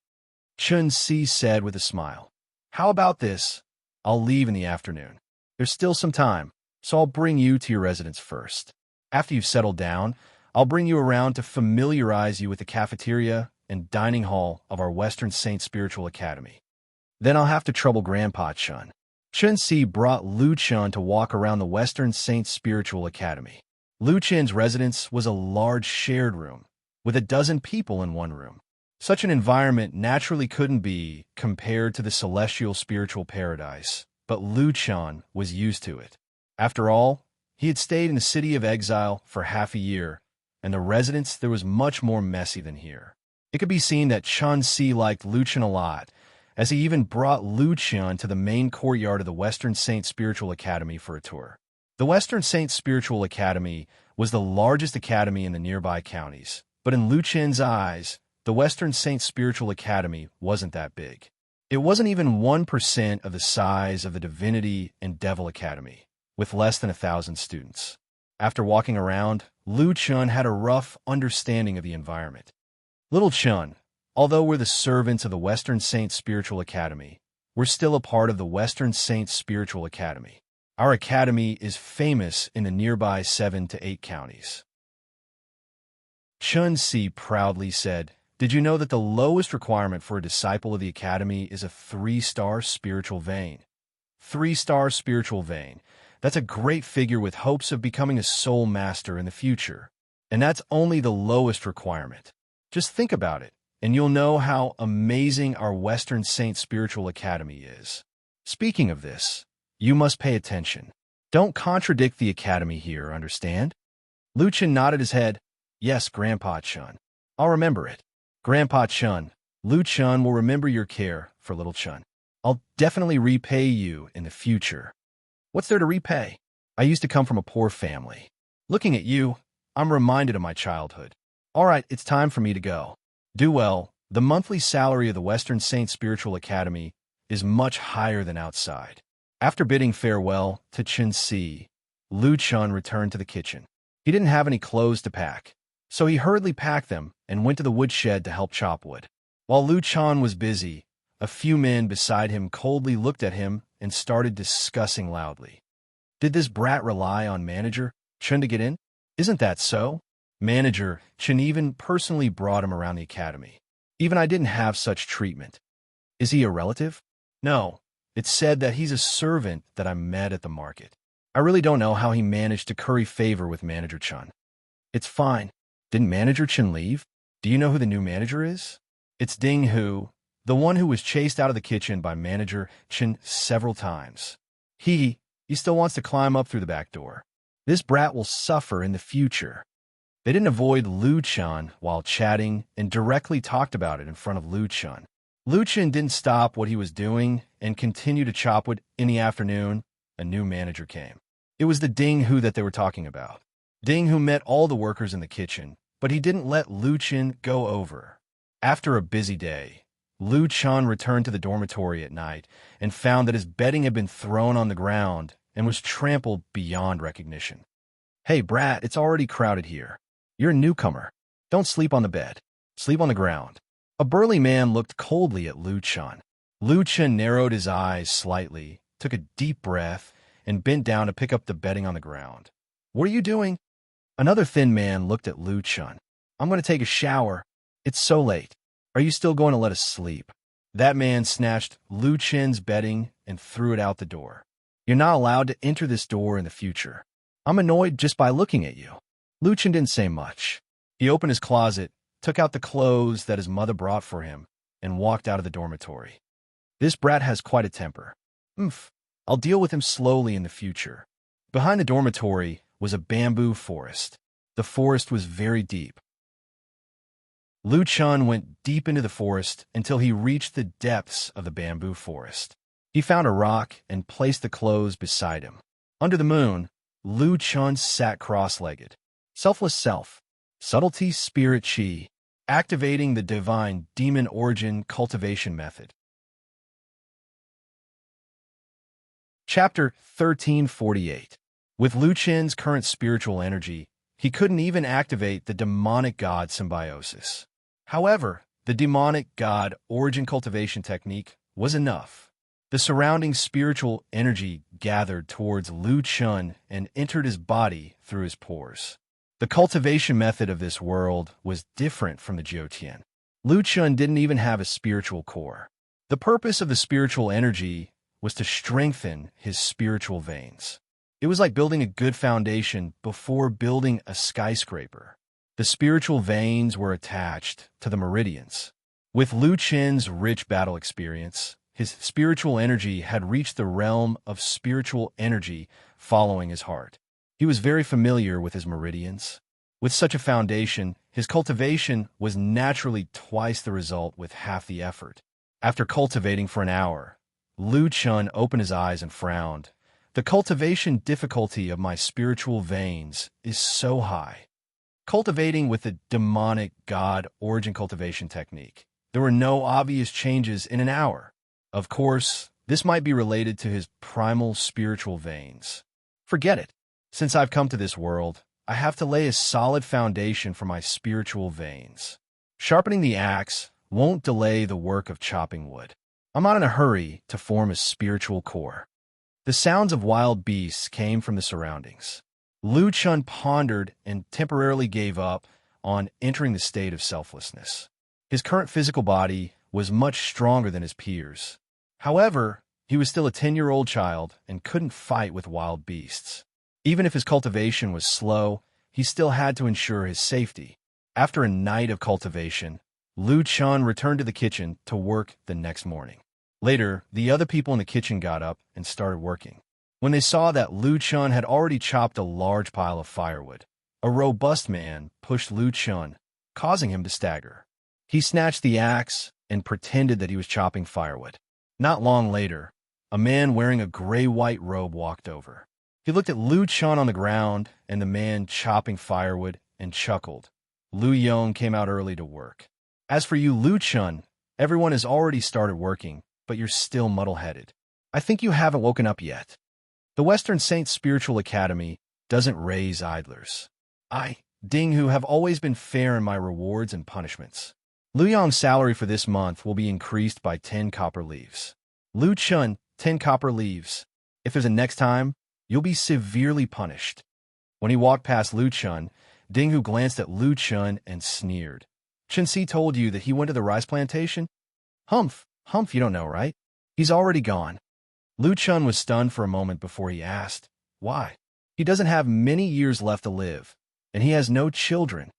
Chun Si said with a smile. How about this? I'll leave in the afternoon. There's still some time, so I'll bring you to your residence first. After you've settled down, I'll bring you around to familiarize you with the cafeteria and dining hall of our Western Saint Spiritual Academy. Then I'll have to trouble Grandpa Chun. Chun Si brought Lu Chun to walk around the Western Saint Spiritual Academy. Lu Chun's residence was a large shared room, with a dozen people in one room. Such an environment naturally couldn't be compared to the celestial spiritual paradise, but Lu Chun was used to it. After all, he had stayed in the city of exile for half a year, and the residence there was much more messy than here. It could be seen that Chun Si liked Lu Chun a lot, as he even brought Lu Chun to the main courtyard of the Western Saint Spiritual Academy for a tour. The Western Saint Spiritual Academy was the largest academy in the nearby counties, but in Lu Chun's eyes, the Western Saint Spiritual Academy wasn't that big. It wasn't even 1% of the size of the Divinity and Devil Academy, with less than 1,000 students. After walking around, Lu Chun had a rough understanding of the environment. Little Chun, although we're the servants of the Western Saint Spiritual Academy, we're still a part of the Western Saint Spiritual Academy. Our academy is famous in the nearby 7 to 8 counties. Chun Si proudly said, Did you know that the lowest requirement for a disciple of the academy is a 3-star spiritual vein? 3-star spiritual vein. That's a great figure with hopes of becoming a soul master in the future. And that's only the lowest requirement. Just think about it, and you'll know how amazing our Western Saint Spiritual Academy is. Speaking of this, you must pay attention. Don't contradict the academy here, understand? Lu Chun nodded his head. Yes, Grandpa Chun. I'll remember it. Grandpa Chun, Lu Chun will remember your care for little Chun. I'll definitely repay you in the future. What's there to repay? I used to come from a poor family. Looking at you, I'm reminded of my childhood. All right, it's time for me to go. Do well. The monthly salary of the Western Saint Spiritual Academy is much higher than outside. After bidding farewell to Chun Si, Lu Chun returned to the kitchen. He didn't have any clothes to pack, so he hurriedly packed them and went to the woodshed to help chop wood. While Lu Chun was busy, a few men beside him coldly looked at him and started discussing loudly. Did this brat rely on Manager Chun to get in? Isn't that so? Manager Chun even personally brought him around the academy. Even I didn't have such treatment. Is he a relative? No. It's said that he's a servant that I met at the market. I really don't know how he managed to curry favor with Manager Chun. It's fine. Didn't Manager Chen leave? Do you know who the new manager is? It's Ding Hu, the one who was chased out of the kitchen by Manager Chen several times. He still wants to climb up through the back door. This brat will suffer in the future. They didn't avoid Lu Chun while chatting and directly talked about it in front of Lu Chun. Lu Chun didn't stop what he was doing and continued to chop wood. In the afternoon, a new manager came. It was the Ding Hu that they were talking about. Ding Hu met all the workers in the kitchen, but he didn't let Lu Chun go over. After a busy day, Lu Chun returned to the dormitory at night and found that his bedding had been thrown on the ground and was trampled beyond recognition. Hey, brat, it's already crowded here. You're a newcomer. Don't sleep on the bed. Sleep on the ground. A burly man looked coldly at Lu Chun. Lu Chun narrowed his eyes slightly, took a deep breath, and bent down to pick up the bedding on the ground. What are you doing? Another thin man looked at Lu Chun. I'm going to take a shower. It's so late. Are you still going to let us sleep? That man snatched Lu Chun's bedding and threw it out the door. You're not allowed to enter this door in the future. I'm annoyed just by looking at you. Lu Chun didn't say much. He opened his closet, took out the clothes that his mother brought for him, and walked out of the dormitory. This brat has quite a temper. I'll deal with him slowly in the future. Behind the dormitory was a bamboo forest. The forest was very deep. Lu Chun went deep into the forest until he reached the depths of the bamboo forest. He found a rock and placed the clothes beside him. Under the moon, Lu Chun sat cross-legged. Selfless self, subtlety spirit chi, activating the divine demon origin cultivation method. Chapter 1348. With Lu Chun's current spiritual energy, he couldn't even activate the demonic god symbiosis. However, the demonic god origin cultivation technique was enough. The surrounding spiritual energy gathered towards Lu Chun and entered his body through his pores. The cultivation method of this world was different from the Jiutian. Lu Chun didn't even have a spiritual core. The purpose of the spiritual energy was to strengthen his spiritual veins. It was like building a good foundation before building a skyscraper. The spiritual veins were attached to the meridians. With Lu Chun's rich battle experience, his spiritual energy had reached the realm of spiritual energy following his heart. He was very familiar with his meridians. With such a foundation, his cultivation was naturally twice the result with half the effort. After cultivating for an hour, Lu Chun opened his eyes and frowned. The cultivation difficulty of my spiritual veins is so high. Cultivating with the demonic god origin cultivation technique, there were no obvious changes in an hour. Of course, this might be related to his primal spiritual veins. Forget it. Since I've come to this world, I have to lay a solid foundation for my spiritual veins. Sharpening the axe won't delay the work of chopping wood. I'm not in a hurry to form a spiritual core. The sounds of wild beasts came from the surroundings. Lu Chun pondered and temporarily gave up on entering the state of selflessness. His current physical body was much stronger than his peers. However, he was still a 10-year-old child and couldn't fight with wild beasts. Even if his cultivation was slow, he still had to ensure his safety. After a night of cultivation, Lu Chun returned to the kitchen to work the next morning. Later, the other people in the kitchen got up and started working. When they saw that Lu Chun had already chopped a large pile of firewood, a robust man pushed Lu Chun, causing him to stagger. He snatched the axe and pretended that he was chopping firewood. Not long later, a man wearing a gray-white robe walked over. He looked at Lu Chun on the ground and the man chopping firewood and chuckled. Lu Yong came out early to work. As for you, Lu Chun, everyone has already started working, but you're still muddle-headed. I think you haven't woken up yet. The Western Saints Spiritual Academy doesn't raise idlers. I, Ding Hu, have always been fair in my rewards and punishments. Lu Yong's salary for this month will be increased by 10 copper leaves. Lu Chun, 10 copper leaves. If there's a next time, you'll be severely punished. When he walked past Lu Chun, Ding Hu glanced at Lu Chun and sneered. Chen Si told you that he went to the rice plantation? Humph, you don't know, right? He's already gone. Lu Chun was stunned for a moment before he asked, why? He doesn't have many years left to live, and he has no children.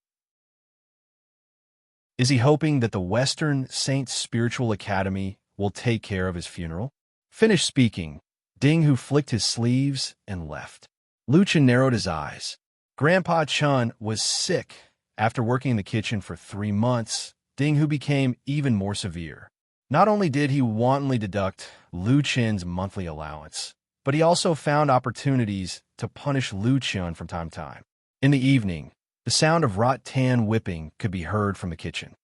Is he hoping that the Western Saints Spiritual Academy will take care of his funeral? Finished speaking, Ding Hu flicked his sleeves and left. Lu Chen narrowed his eyes. Grandpa Chun was sick. After working in the kitchen for 3 months, Ding Hu became even more severe. Not only did he wantonly deduct Lu Chen's monthly allowance, but he also found opportunities to punish Lu Chen from time to time. In the evening, the sound of rattan whipping could be heard from the kitchen.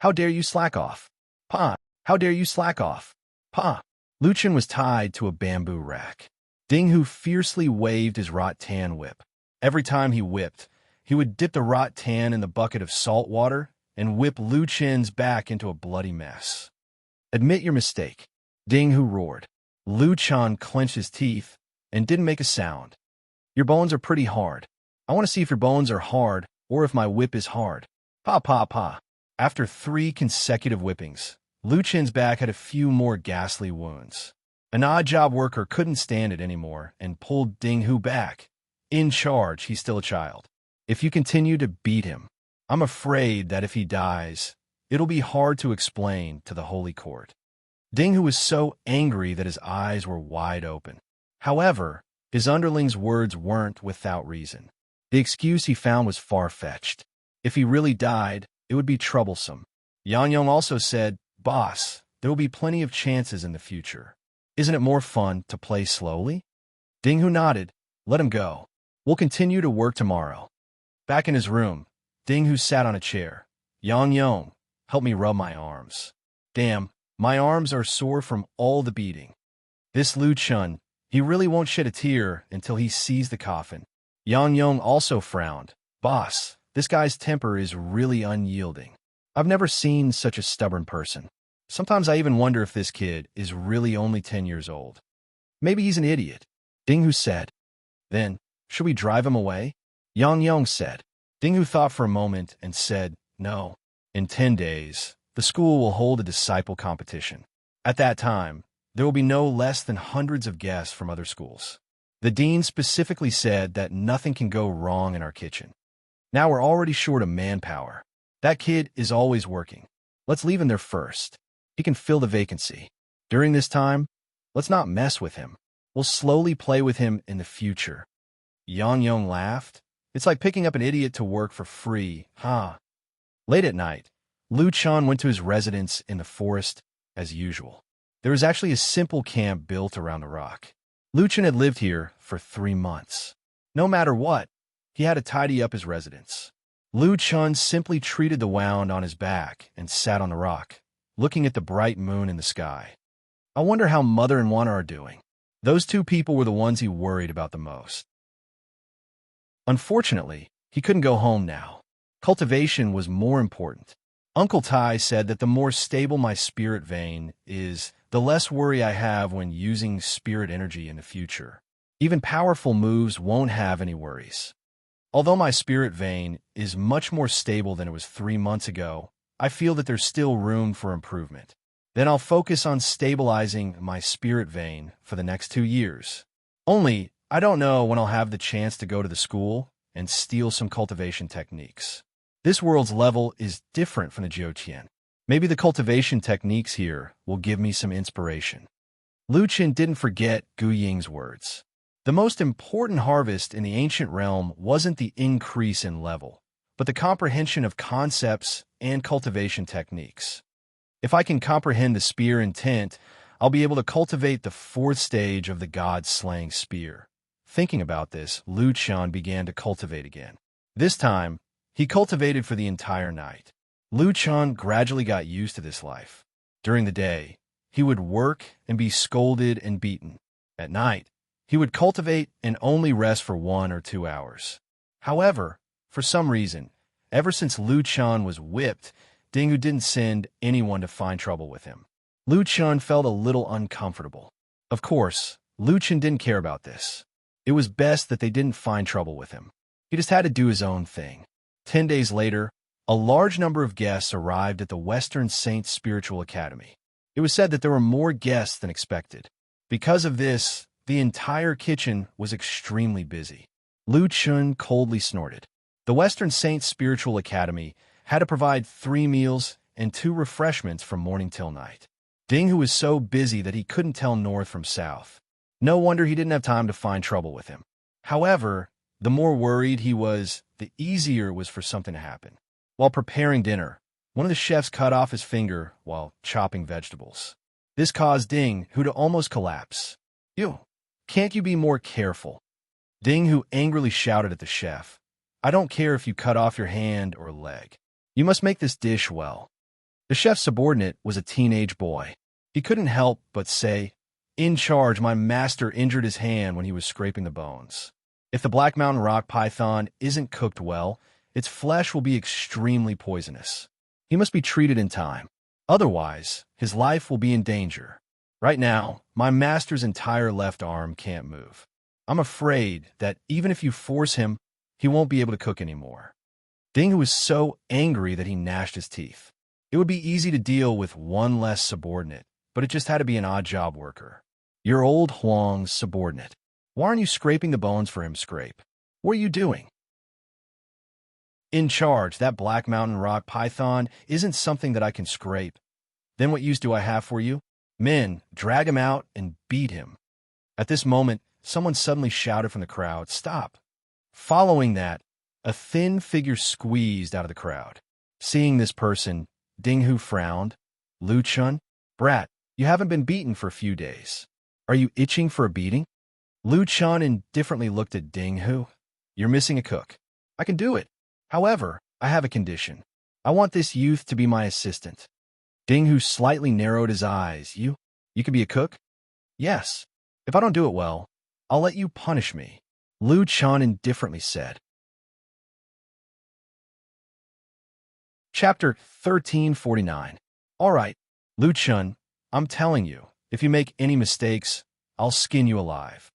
How dare you slack off? Pa! How dare you slack off? Pa! Lu Chen was tied to a bamboo rack. Ding Hu fiercely waved his rattan whip. Every time he whipped, he would dip the rattan in the bucket of salt water and whip Lu Chen's back into a bloody mess. Admit your mistake, Ding Hu roared. Lu Chen clenched his teeth and didn't make a sound. Your bones are pretty hard. I want to see if your bones are hard or if my whip is hard. Pa pa pa. After 3 consecutive whippings, Lu Chen's back had a few more ghastly wounds. An odd-job worker couldn't stand it anymore and pulled Ding Hu back. In charge, he's still a child. If you continue to beat him, I'm afraid that if he dies, it'll be hard to explain to the Holy Court. Ding Hu was so angry that his eyes were wide open. However, his underling's words weren't without reason. The excuse he found was far-fetched. If he really died, it would be troublesome. Yang Yong also said, Boss, there will be plenty of chances in the future. Isn't it more fun to play slowly? Ding Hu nodded. Let him go. We'll continue to work tomorrow. Back in his room, Ding Hu sat on a chair. Yang Yong, help me rub my arms. Damn, my arms are sore from all the beating. This Lu Chen, he really won't shed a tear until he sees the coffin. Yang Yong also frowned. Boss, this guy's temper is really unyielding. I've never seen such a stubborn person. Sometimes I even wonder if this kid is really only 10 years old. Maybe he's an idiot. Ding Hu said. Then, should we drive him away? Yang Yong said. Ding Hu thought for a moment and said, No. In 10 days, the school will hold a disciple competition. At that time, there will be no less than hundreds of guests from other schools. The dean specifically said that nothing can go wrong in our kitchen. Now we're already short of manpower. That kid is always working. Let's leave him there first. He can fill the vacancy. During this time, let's not mess with him. We'll slowly play with him in the future. Yang Yong laughed. It's like picking up an idiot to work for free, huh? Late at night, Lu Chen went to his residence in the forest as usual. There was actually a simple camp built around a rock. Lu Chen had lived here for 3 months. No matter what, he had to tidy up his residence. Lu Chen simply treated the wound on his back and sat on the rock, looking at the bright moon in the sky. I wonder how Mother and Wana are doing. Those 2 people were the ones he worried about the most. Unfortunately, he couldn't go home now. Cultivation was more important. Uncle Tai said that the more stable my spirit vein is, the less worry I have when using spirit energy in the future. Even powerful moves won't have any worries. Although my spirit vein is much more stable than it was 3 months ago, I feel that there's still room for improvement. Then I'll focus on stabilizing my spirit vein for the next 2 years. Only, I don't know when I'll have the chance to go to the school and steal some cultivation techniques. This world's level is different from the Jiutian. Maybe the cultivation techniques here will give me some inspiration. Lu Chen didn't forget Gu Ying's words. The most important harvest in the ancient realm wasn't the increase in level, but the comprehension of concepts and cultivation techniques. If I can comprehend the spear intent, I'll be able to cultivate the 4th stage of the god-slaying spear. Thinking about this, Lu Chen began to cultivate again. This time, he cultivated for the entire night. Lu Chen gradually got used to this life. During the day, he would work and be scolded and beaten. At night, he would cultivate and only rest for 1 or 2 hours. However, for some reason, ever since Lu Chen was whipped, Ding Hu didn't send anyone to find trouble with him. Lu Chen felt a little uncomfortable. Of course, Lu Chen didn't care about this. It was best that they didn't find trouble with him. He just had to do his own thing. 10 days later, a large number of guests arrived at the Western Saints Spiritual Academy. It was said that there were more guests than expected. Because of this, the entire kitchen was extremely busy. Lu Chen coldly snorted. The Western Saints Spiritual Academy had to provide 3 meals and 2 refreshments from morning till night. Ding Hu was so busy that he couldn't tell north from south. No wonder he didn't have time to find trouble with him. However, the more worried he was, the easier it was for something to happen. While preparing dinner, one of the chefs cut off his finger while chopping vegetables. This caused Ding Hu to almost collapse. "You, can't you be more careful?" Ding Hu angrily shouted at the chef. "I don't care if you cut off your hand or leg. You must make this dish well." The chef's subordinate was a teenage boy. He couldn't help but say, "In charge, my master injured his hand when he was scraping the bones. If the Black Mountain rock python isn't cooked well, its flesh will be extremely poisonous. He must be treated in time. Otherwise, his life will be in danger. Right now, my master's entire left arm can't move. I'm afraid that even if you force him, he won't be able to cook anymore." Ding Hu was so angry that he gnashed his teeth. It would be easy to deal with one less subordinate, but it just had to be an odd job worker. "You're old Huang's subordinate. Why aren't you scraping the bones for him scrape? What are you doing?" "In charge, that Black Mountain rock python isn't something that I can scrape." "Then what use do I have for you?" "Men, drag him out and beat him." At this moment, someone suddenly shouted from the crowd, "Stop!" Following that, a thin figure squeezed out of the crowd. Seeing this person, Ding Hu frowned. "Lu Chun? Brat, you haven't been beaten for a few days. Are you itching for a beating?" Lu Chun indifferently looked at Ding Hu. "You're missing a cook. I can do it. However, I have a condition. I want this youth to be my assistant." Ding Hu slightly narrowed his eyes. You can be a cook?" "Yes. If I don't do it well, I'll let you punish me," Lu Chun indifferently said. Chapter 1349. "All right, Lu Chun, I'm telling you, if you make any mistakes, I'll skin you alive."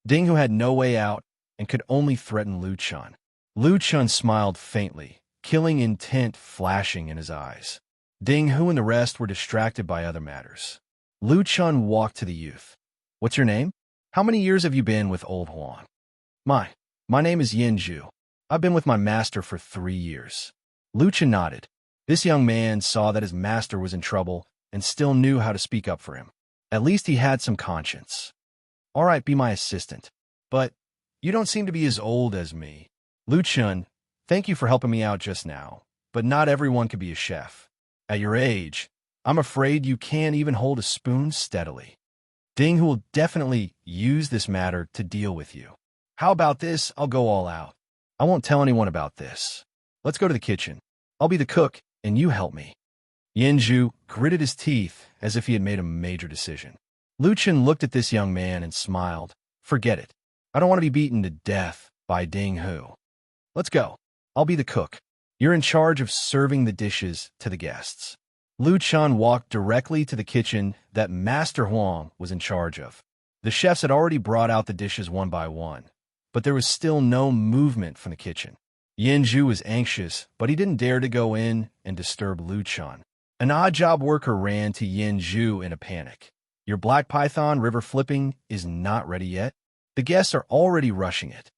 Ding Hu had no way out and could only threaten Lu Chun. Lu Chun smiled faintly, killing intent flashing in his eyes. Ding Hu and the rest were distracted by other matters. Lu Chun walked to the youth. "What's your name? How many years have you been with old Huang?" My name is Yin Zhu. I've been with my master for 3 years." Lu Chun nodded. This young man saw that his master was in trouble and still knew how to speak up for him. At least he had some conscience. "All right, be my assistant. But you don't seem to be as old as me." "Lu Chun, thank you for helping me out just now, but not everyone can be a chef. At your age, I'm afraid you can't even hold a spoon steadily. Ding Hu will definitely use this matter to deal with you. How about this? I'll go all out. I won't tell anyone about this. Let's go to the kitchen. I'll be the cook, and you help me." Yin Zhu gritted his teeth as if he had made a major decision. Lu Chun looked at this young man and smiled. "Forget it. I don't want to be beaten to death by Ding Hu. Let's go. I'll be the cook. You're in charge of serving the dishes to the guests." Lu Chun walked directly to the kitchen that Master Huang was in charge of. The chefs had already brought out the dishes one by one, but there was still no movement from the kitchen. Yin Zhu was anxious, but he didn't dare to go in and disturb Lu Chun. An odd job worker ran to Yin Zhu in a panic. "Your black python river flipping is not ready yet? The guests are already rushing it."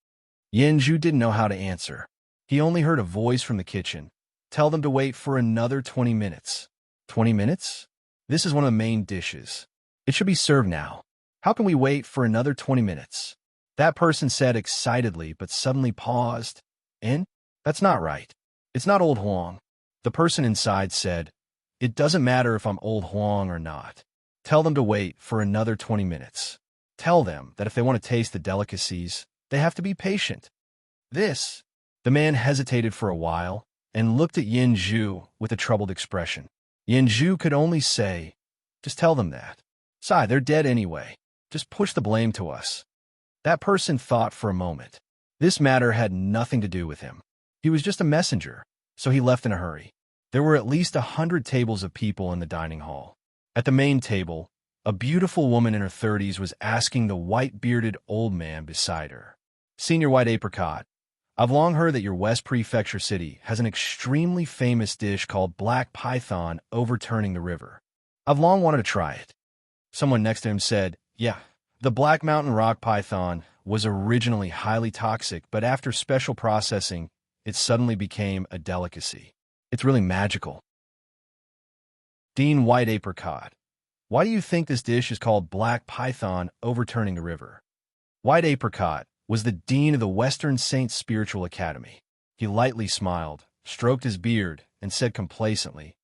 Yin Zhu didn't know how to answer. He only heard a voice from the kitchen. "Tell them to wait for another 20 minutes. 20 minutes? This is one of the main dishes. It should be served now. How can we wait for another 20 minutes? That person said excitedly, but suddenly paused. "And? That's not right. It's not old Huang." The person inside said, "It doesn't matter if I'm old Huang or not. Tell them to wait for another 20 minutes. Tell them that if they want to taste the delicacies, they have to be patient." The man hesitated for a while and looked at Yin Zhu with a troubled expression. Yin Zhu could only say, "Just tell them that. Sai, they're dead anyway. Just push the blame to us." That person thought for a moment. This matter had nothing to do with him. He was just a messenger, so he left in a hurry. There were at least 100 tables of people in the dining hall. At the main table, a beautiful woman in her 30s was asking the white-bearded old man beside her, "Senior White Apricot, I've long heard that your West Prefecture city has an extremely famous dish called black python overturning the river. I've long wanted to try it." Someone next to him said, "Yeah, the Black Mountain rock python was originally highly toxic, but after special processing, it suddenly became a delicacy. It's really magical. Dean White Apricot. Why do you think this dish is called Black Python Overturning the River? White Apricot was the dean of the Western Saints Spiritual Academy. He lightly smiled, stroked his beard, and said complacently,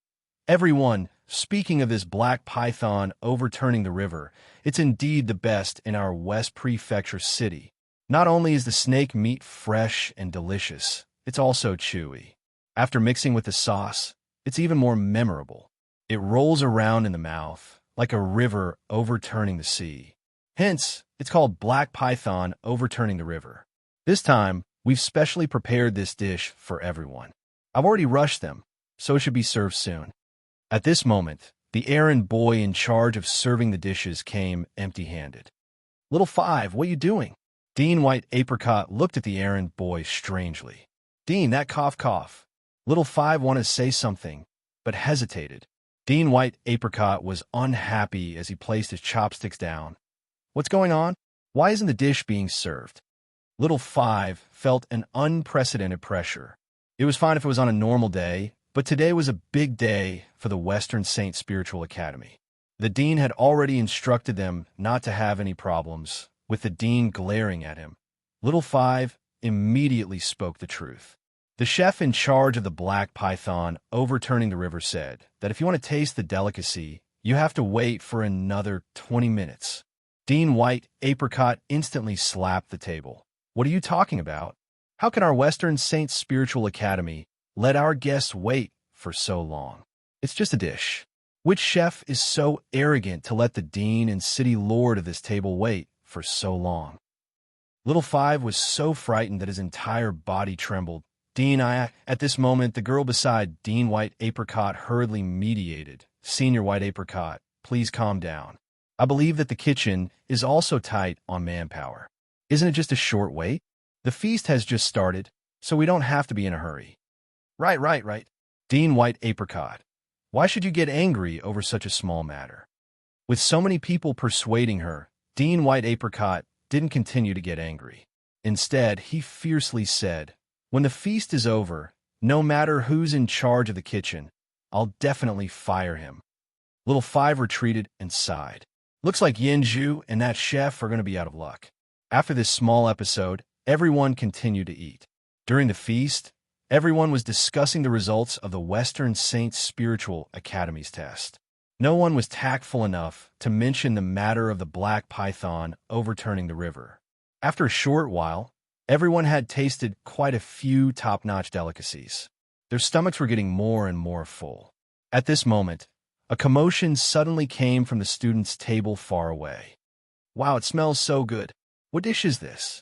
"Everyone, speaking of this black python overturning the river, it's indeed the best in our West Prefecture city. Not only is the snake meat fresh and delicious, it's also chewy. After mixing with the sauce, it's even more memorable. It rolls around in the mouth like a river overturning the sea. Hence, it's called Black Python Overturning the River. This time, we've specially prepared this dish for everyone. I've already rushed them, so it should be served soon." At this moment, the errand boy in charge of serving the dishes came empty-handed. "Little Five, what are you doing?" Dean White Apricot looked at the errand boy strangely. "Dean, that cough. Little Five wanted to say something, but hesitated. Dean White Apricot was unhappy as he placed his chopsticks down. "What's going on? Why isn't the dish being served?" Little Five felt an unprecedented pressure. It was fine if it was on a normal day, but today was a big day for the Western Saints Spiritual Academy. The dean had already instructed them not to have any problems, with the dean glaring at him. Little Five immediately spoke the truth. The chef in charge of the Black Python Overturning the River said that if you want to taste the delicacy, you have to wait for another 20 minutes. Dean White Apricot instantly slapped the table. "What are you talking about? How can our Western Saints Spiritual Academy let our guests wait for so long? It's just a dish. Which chef is so arrogant to let the dean and city lord of this table wait for so long?" Little Five was so frightened that his entire body trembled. At this moment, the girl beside Dean White Apricot hurriedly mediated. "Senior White Apricot, please calm down. I believe that the kitchen is also tight on manpower. Isn't it just a short wait? The feast has just started, so we don't have to be in a hurry." Right. Dean White Apricot, why should you get angry over such a small matter? With so many people persuading her, Dean White Apricot didn't continue to get angry. Instead, he fiercely said, "When the feast is over, no matter who's in charge of the kitchen, I'll definitely fire him." Little Five retreated and sighed. Looks like Yinju and that chef are going to be out of luck. After this small episode, everyone continued to eat. During the feast, everyone was discussing the results of the Western Saints Spiritual Academy's test. No one was tactful enough to mention the matter of the Black Python overturning the river. After a short while, everyone had tasted quite a few top-notch delicacies. Their stomachs were getting more and more full. At this moment, a commotion suddenly came from the students' table far away. "Wow, it smells so good. What dish is this?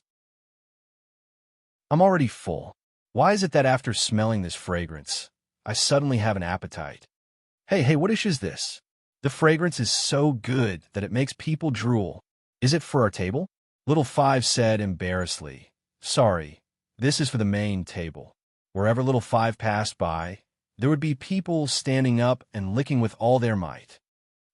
I'm already full. Why is it that after smelling this fragrance, I suddenly have an appetite? Hey, what dish is this? The fragrance is so good that it makes people drool. Is it for our table?" Little Five said embarrassedly, "Sorry, this is for the main table." Wherever Little Five passed by, there would be people standing up and licking with all their might.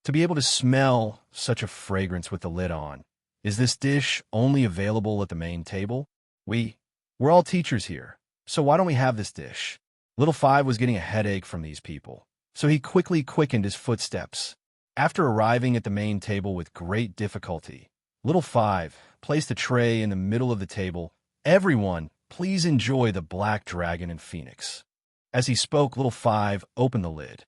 To be able to smell such a fragrance with the lid on. Is this dish only available at the main table? We're all teachers here, so why don't we have this dish? Little Five was getting a headache from these people, so he quickly quickened his footsteps. After arriving at the main table with great difficulty, Little Five placed a tray in the middle of the table. "Everyone, please enjoy the Black Dragon and Phoenix." As he spoke, Little Five opened the lid.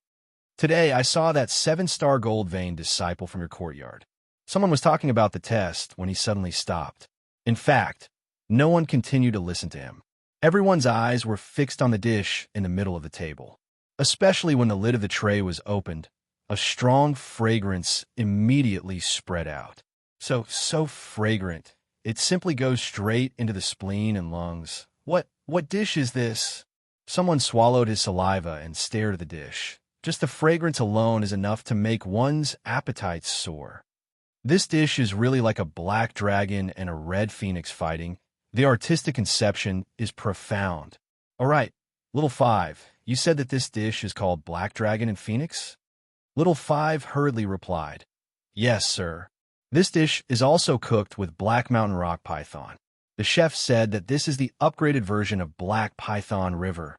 "Today, I saw that 7-star gold vein disciple from your courtyard." Someone was talking about the test when he suddenly stopped. In fact, no one continued to listen to him. Everyone's eyes were fixed on the dish in the middle of the table. Especially when the lid of the tray was opened, a strong fragrance immediately spread out. So fragrant, it simply goes straight into the spleen and lungs. What dish is this?" Someone swallowed his saliva and stared at the dish. Just the fragrance alone is enough to make one's appetite soar. This dish is really like a black dragon and a red phoenix fighting. The artistic conception is profound. All right, Little Five, you said that this dish is called Black Dragon and Phoenix? Little Five hurriedly replied, "Yes, sir. This dish is also cooked with Black Mountain Rock Python." The chef said that this is the upgraded version of Black Python River.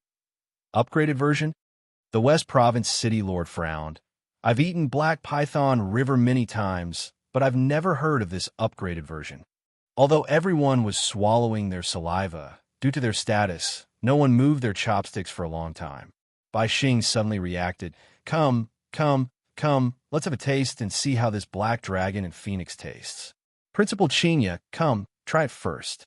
Upgraded version? The West Province city lord frowned. I've eaten Black Python River many times, but I've never heard of this upgraded version. Although everyone was swallowing their saliva, due to their status, no one moved their chopsticks for a long time. Bai Xing suddenly reacted, Come, come, come, let's have a taste and see how this black dragon and phoenix tastes. Principal Qinya, come, try it first.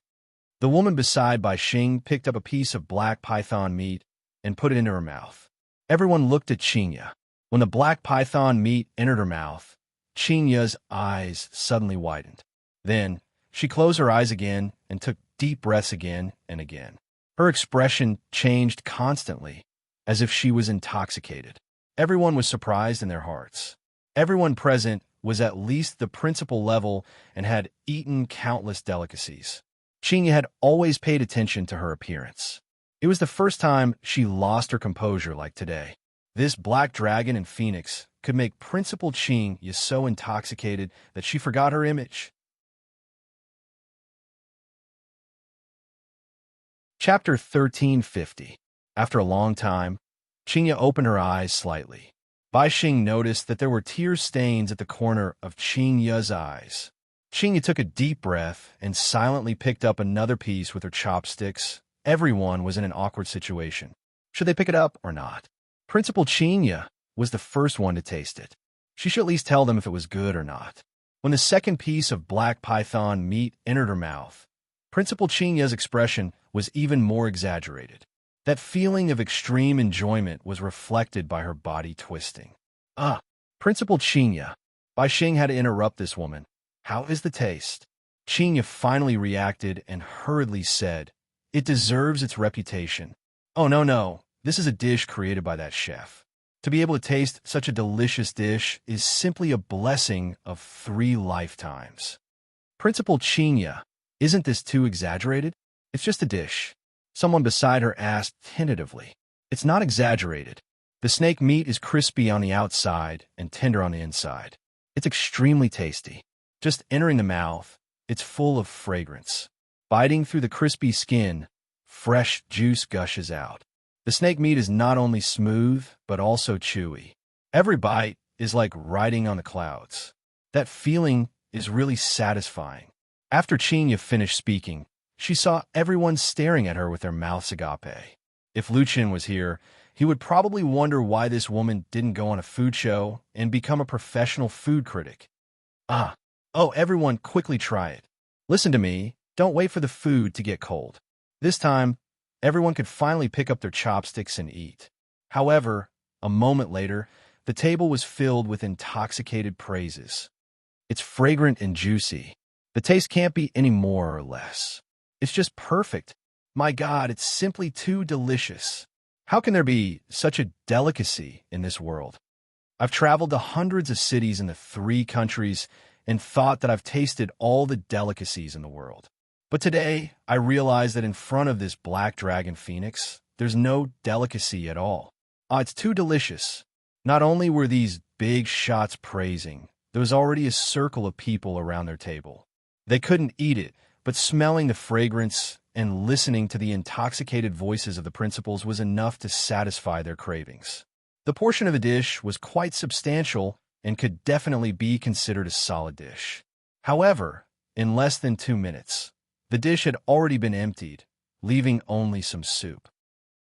The woman beside Bai Xing picked up a piece of black python meat and put it into her mouth. Everyone looked at Qinya. When the black python meat entered her mouth, Qinya's eyes suddenly widened. Then, she closed her eyes again and took deep breaths again and again. Her expression changed constantly, as if she was intoxicated. Everyone was surprised in their hearts. Everyone present was at least the principal level and had eaten countless delicacies. Qinya had always paid attention to her appearance. It was the first time she lost her composure like today. This black dragon and phoenix could make Principal Qinya so intoxicated that she forgot her image. Chapter 1350. After a long time, Qinya opened her eyes slightly. Bai Xing noticed that there were tear stains at the corner of Qinya's eyes. Qinya took a deep breath and silently picked up another piece with her chopsticks. Everyone was in an awkward situation. Should they pick it up or not? Principal Qinya was the first one to taste it. She should at least tell them if it was good or not. When the second piece of black python meat entered her mouth, Principal Qinya's expression was even more exaggerated. That feeling of extreme enjoyment was reflected by her body twisting. Principal Qinya. Bai Xing had to interrupt this woman. How is the taste? Qinya finally reacted and hurriedly said, It deserves its reputation. Oh, no. This is a dish created by that chef. To be able to taste such a delicious dish is simply a blessing of 3 lifetimes. Principal Qinya, isn't this too exaggerated? It's just a dish. Someone beside her asked tentatively. It's not exaggerated. The snake meat is crispy on the outside and tender on the inside. It's extremely tasty. Just entering the mouth, it's full of fragrance. Biting through the crispy skin, fresh juice gushes out. The snake meat is not only smooth, but also chewy. Every bite is like riding on the clouds. That feeling is really satisfying. After Qinya finished speaking, she saw everyone staring at her with their mouths agape. If Lucien was here, he would probably wonder why this woman didn't go on a food show and become a professional food critic. Everyone quickly try it. Listen to me, don't wait for the food to get cold. This time, everyone could finally pick up their chopsticks and eat. However, a moment later, the table was filled with intoxicated praises. It's fragrant and juicy. The taste can't be any more or less. It's just perfect. My God, it's simply too delicious. How can there be such a delicacy in this world? I've traveled to hundreds of cities in the 3 countries and thought that I've tasted all the delicacies in the world. But today, I realize that in front of this black dragon phoenix, there's no delicacy at all. It's too delicious. Not only were these big shots praising, there was already a circle of people around their table. They couldn't eat it, but smelling the fragrance and listening to the intoxicated voices of the principals was enough to satisfy their cravings. The portion of the dish was quite substantial and could definitely be considered a solid dish. However, in less than 2 minutes, the dish had already been emptied, leaving only some soup.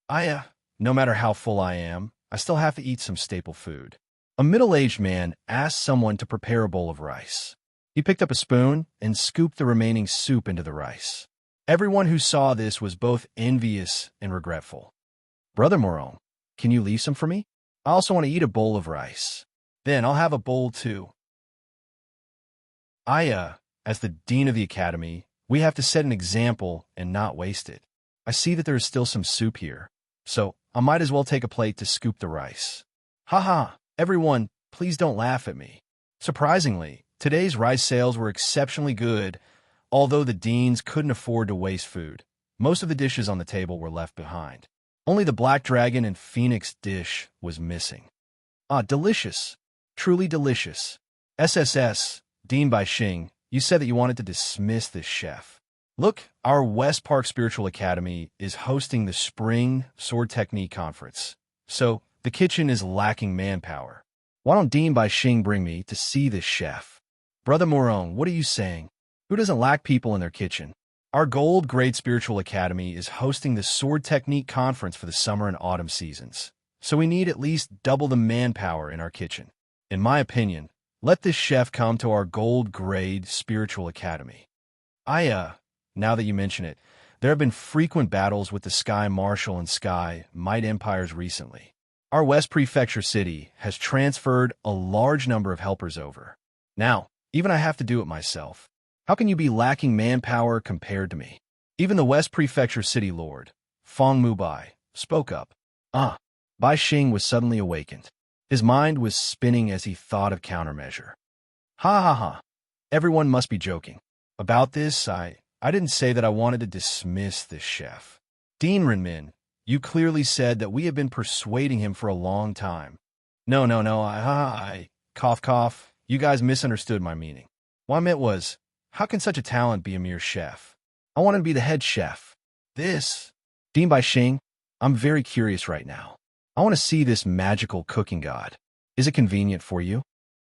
No matter how full I am, I still have to eat some staple food. A middle-aged man asked someone to prepare a bowl of rice. He picked up a spoon and scooped the remaining soup into the rice. Everyone who saw this was both envious and regretful. Brother Moron, can you leave some for me? I also want to eat a bowl of rice. Then I'll have a bowl too. As the dean of the academy, we have to set an example and not waste it. I see that there is still some soup here, so I might as well take a plate to scoop the rice. Everyone, please don't laugh at me. Surprisingly, today's rice sales were exceptionally good, although the deans couldn't afford to waste food. Most of the dishes on the table were left behind. Only the black dragon and phoenix dish was missing. Delicious. Truly delicious. SSS, Dean Bai Xing, you said that you wanted to dismiss this chef. Look, our West Park Spiritual Academy is hosting the Spring Sword Technique Conference. So, The kitchen is lacking manpower. Why don't Dean Bai Xing bring me to see this chef? Brother Moron, what are you saying? Who doesn't lack people in their kitchen? Our Gold Grade Spiritual Academy is hosting the Sword Technique Conference for the summer and autumn seasons, so we need at least double the manpower in our kitchen. In my opinion, let this chef come to our Gold Grade Spiritual Academy. Now that you mention it, there have been frequent battles with the Sky Marshal and Sky Might Empires recently. Our West Prefecture city has transferred a large number of helpers over. Now, even I have to do it myself. How can you be lacking manpower compared to me? Even the West Prefecture city lord, Fong Mubai, spoke up. Bai Xing was suddenly awakened. His mind was spinning as he thought of countermeasure. Ha ha ha. Everyone must be joking. About this, I didn't say that I wanted to dismiss this chef. Dean Renmin, you clearly said that we have been persuading him for a long time. No, I cough cough. You guys misunderstood my meaning. What I meant was, how can such a talent be a mere chef? I want him to be the head chef. Dean Bai Xing, I'm very curious right now. I want to see this magical cooking god. Is it convenient for you?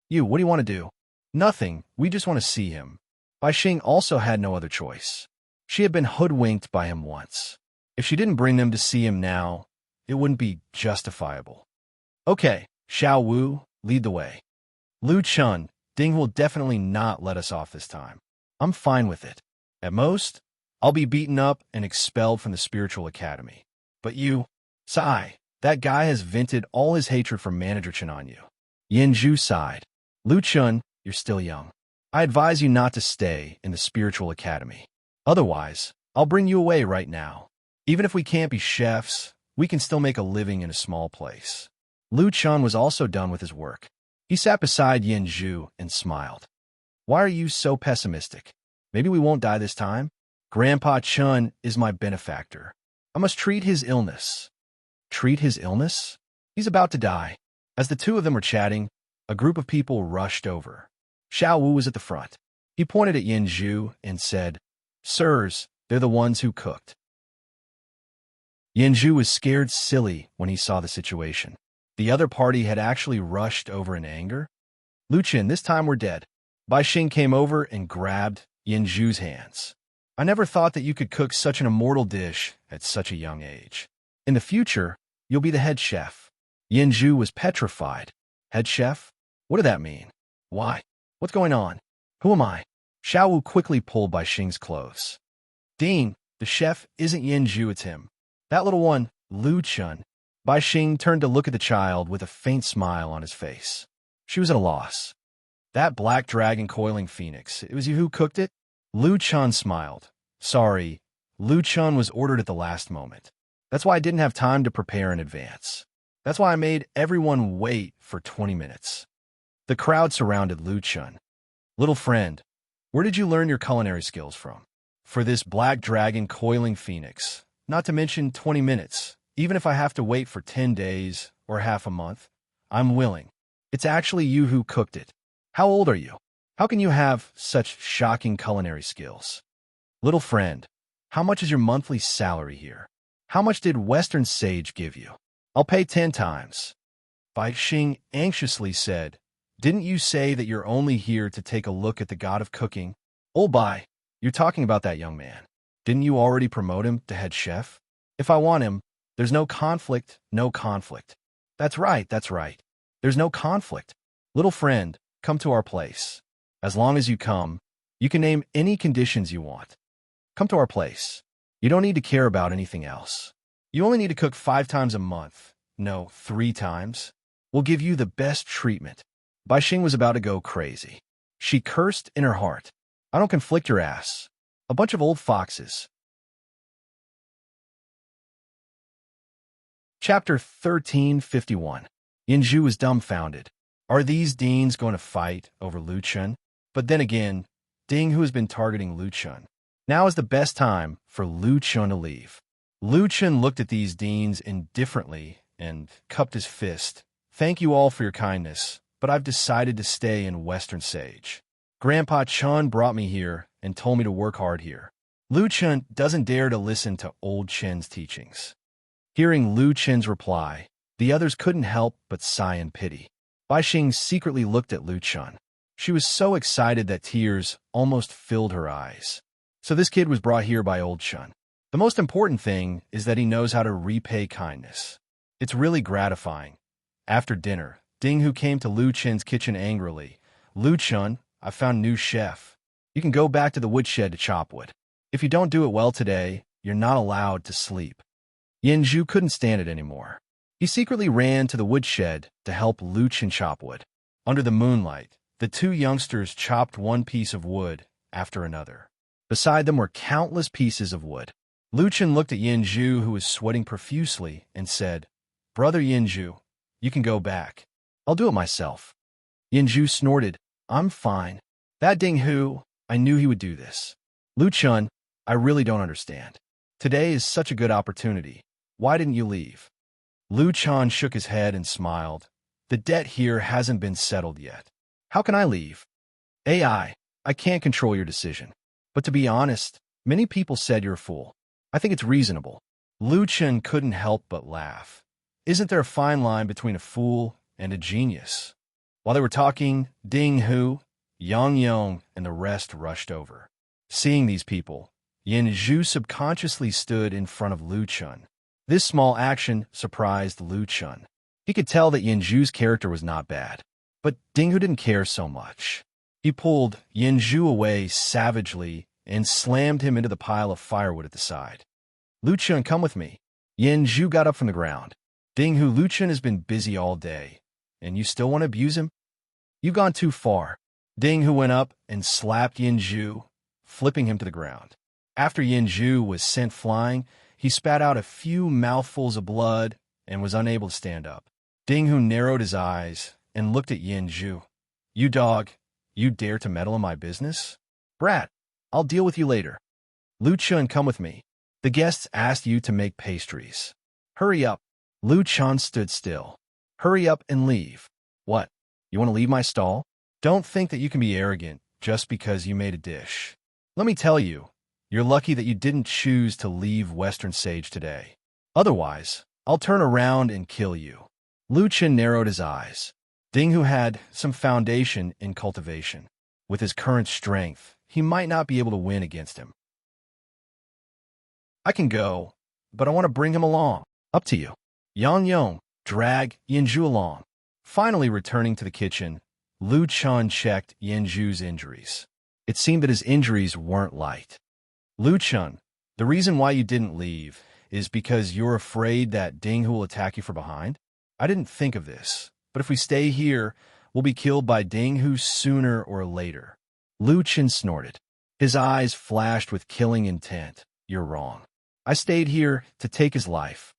What do you want to do? Nothing, we just want to see him. Bai Xing also had no other choice. She had been hoodwinked by him once. If she didn't bring them to see him now, it wouldn't be justifiable. Okay, Xiao Wu, lead the way. Lu Chun, Ding will definitely not let us off this time. I'm fine with it. At most, I'll be beaten up and expelled from the spiritual academy. But you, Sai, that guy has vented all his hatred for Manager Chen on you. Yin Zhu sighed. Lu Chun, you're still young. I advise you not to stay in the spiritual academy. Otherwise, I'll bring you away right now. Even if we can't be chefs, we can still make a living in a small place. Lu Chun was also done with his work. He sat beside Yin Zhu and smiled. Why are you so pessimistic? Maybe we won't die this time? Grandpa Chun is my benefactor. I must treat his illness. Treat his illness? He's about to die. As the two of them were chatting, a group of people rushed over. Xiao Wu was at the front. He pointed at Yin Zhu and said, Sirs, they're the ones who cooked. Yin Zhu was scared silly when he saw the situation. The other party had actually rushed over in anger. Lu Chen, this time we're dead. Bai Xing came over and grabbed Yin Zhu's hands. I never thought that you could cook such an immortal dish at such a young age. In the future, you'll be the head chef. Yin Zhu was petrified. Head chef? What did that mean? Why? What's going on? Who am I? Xiao Wu quickly pulled Bai Xing's clothes. Dean, the chef isn't Yin Zhu, it's him. That little one, Lu Chun. Bai Xing turned to look at the child with a faint smile on his face. She was at a loss. That black dragon coiling phoenix, it was you who cooked it? Lu Chun smiled. Sorry, Lu Chun was ordered at the last moment. That's why I didn't have time to prepare in advance. That's why I made everyone wait for 20 minutes. The crowd surrounded Lu Chun. Little friend, where did you learn your culinary skills from? For this black dragon coiling phoenix, not to mention 20 minutes, even if I have to wait for 10 days or half a month, I'm willing. It's actually you who cooked it. How old are you? How can you have such shocking culinary skills? Little friend, how much is your monthly salary here? How much did Western Sage give you? I'll pay 10 times. Bai Xing anxiously said, Didn't you say that you're only here to take a look at the god of cooking? Oh, Bai, you're talking about that young man. Didn't you already promote him to head chef? If I want him, there's no conflict, no conflict. That's right. There's no conflict. Little friend, come to our place. As long as you come, you can name any conditions you want. Come to our place. You don't need to care about anything else. You only need to cook 5 times a month. No, 3 times. We'll give you the best treatment. Bai Xing was about to go crazy. She cursed in her heart. I don't conflict your ass. A bunch of old foxes. Chapter 1351. Yin Zhu was dumbfounded. Are these deans going to fight over Lu Chun? But then again, Ding, who has been targeting Lu Chun. Now is the best time for Lu Chun to leave. Lu Chun looked at these deans indifferently and cupped his fist. Thank you all for your kindness, but I've decided to stay in Western Sage. Grandpa Chun brought me here and told me to work hard here. Lu Chun doesn't dare to listen to old Chen's teachings. Hearing Lu Chen's reply, The others couldn't help but sigh in pity. Bai Xing secretly looked at Lu Chun. She was so excited that tears almost filled her eyes. So this kid was brought here by old Chun. The most important thing is that he knows how to repay kindness. It's really gratifying. After dinner, Ding Hu came to Lu Chun's kitchen angrily. Lu Chun, I found a new chef. You can go back to the woodshed to chop wood. If you don't do it well today, you're not allowed to sleep. Yin Zhu couldn't stand it anymore. He secretly ran to the woodshed to help Lu Chun chop wood. Under the moonlight, the two youngsters chopped one piece of wood after another. Beside them were countless pieces of wood. Lu Chun looked at Yin Zhu, who was sweating profusely, and said, "Brother Yin Zhu, you can go back. I'll do it myself." Yin Zhu snorted, "I'm fine. That Ding Hu, I knew he would do this. Lu Chun, I really don't understand. Today is such a good opportunity. Why didn't you leave?" Lu Chun shook his head and smiled. "The debt here hasn't been settled yet. How can I leave? I can't control your decision. But to be honest, many people said you're a fool. I think it's reasonable." Lu Chun couldn't help but laugh. Isn't there a fine line between a fool and a genius? While they were talking, Ding Hu, Yang Yong, and the rest rushed over. Seeing these people, Yin Zhu subconsciously stood in front of Lu Chun. This small action surprised Lu Chun. He could tell that Yin Zhu's character was not bad, but Ding Hu didn't care so much. He pulled Yin Zhu away savagely and slammed him into the pile of firewood at the side. "Lu Chun, come with me." Yin Zhu got up from the ground. "Ding Hu, Lu Chun has been busy all day, and you still want to abuse him? You've gone too far." Ding Hu went up and slapped Yin Zhu, flipping him to the ground. After Yin Zhu was sent flying, he spat out a few mouthfuls of blood and was unable to stand up. Ding Hu narrowed his eyes and looked at Yin Zhu. "You dog, you dare to meddle in my business? Brat, I'll deal with you later. Lu Chun, come with me. The guests asked you to make pastries. Hurry up." Lu Chun stood still. "Hurry up and leave." "What? You want to leave my stall? Don't think that you can be arrogant just because you made a dish. Let me tell you, you're lucky that you didn't choose to leave Western Sage today. Otherwise, I'll turn around and kill you." Lu Chun narrowed his eyes. Ding Hu had some foundation in cultivation. With his current strength, he might not be able to win against him. "I can go, but I want to bring him along. Up to you." Yang Yong dragged Yin Zhu along. Finally returning to the kitchen, Lu Chun checked Yin Zhu's injuries. It seemed that his injuries weren't light. "Lu Chun, the reason why you didn't leave is because you're afraid that Ding Hu will attack you from behind? I didn't think of this, but if we stay here, we'll be killed by Ding Hu sooner or later." Lu Chun snorted. His eyes flashed with killing intent. "You're wrong. I stayed here to take his life.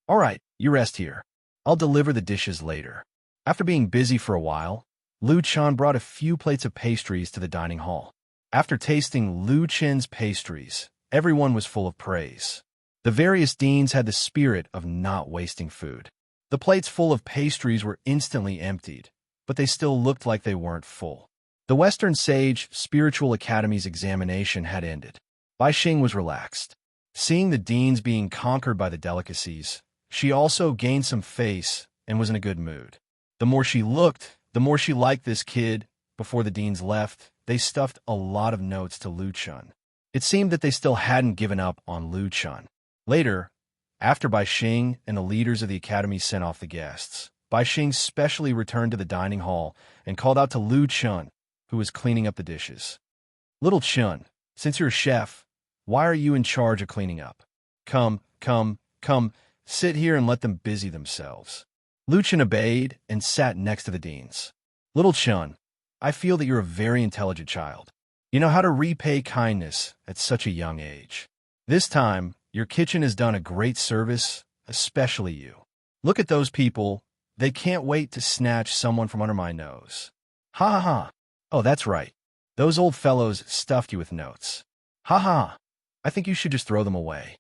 All right, you rest here. I'll deliver the dishes later." After being busy for a while, Lu Chun brought a few plates of pastries to the dining hall. After tasting Lu Chun's pastries, everyone was full of praise. The various deans had the spirit of not wasting food. The plates full of pastries were instantly emptied, but they still looked like they weren't full. The Western Sage Spiritual Academy's examination had ended. Bai Xing was relaxed. Seeing the deans being conquered by the delicacies, she also gained some face and was in a good mood. The more she looked, the more she liked this kid. Before the deans left, they stuffed a lot of notes to Lu Chun. It seemed that they still hadn't given up on Lu Chun. Later, after Bai Xing and the leaders of the academy sent off the guests, Bai Xing specially returned to the dining hall and called out to Lu Chun, who was cleaning up the dishes. "Little Chun, since you're a chef, why are you in charge of cleaning up? Come, sit here and let them busy themselves." Lu Chun obeyed and sat next to the deans. "Little Chun, I feel that you're a very intelligent child. You know how to repay kindness at such a young age. This time, your kitchen has done a great service, especially you. Look at those people. They can't wait to snatch someone from under my nose. Ha ha ha. Oh, that's right. Those old fellows stuffed you with notes. Ha ha. I think you should just throw them away."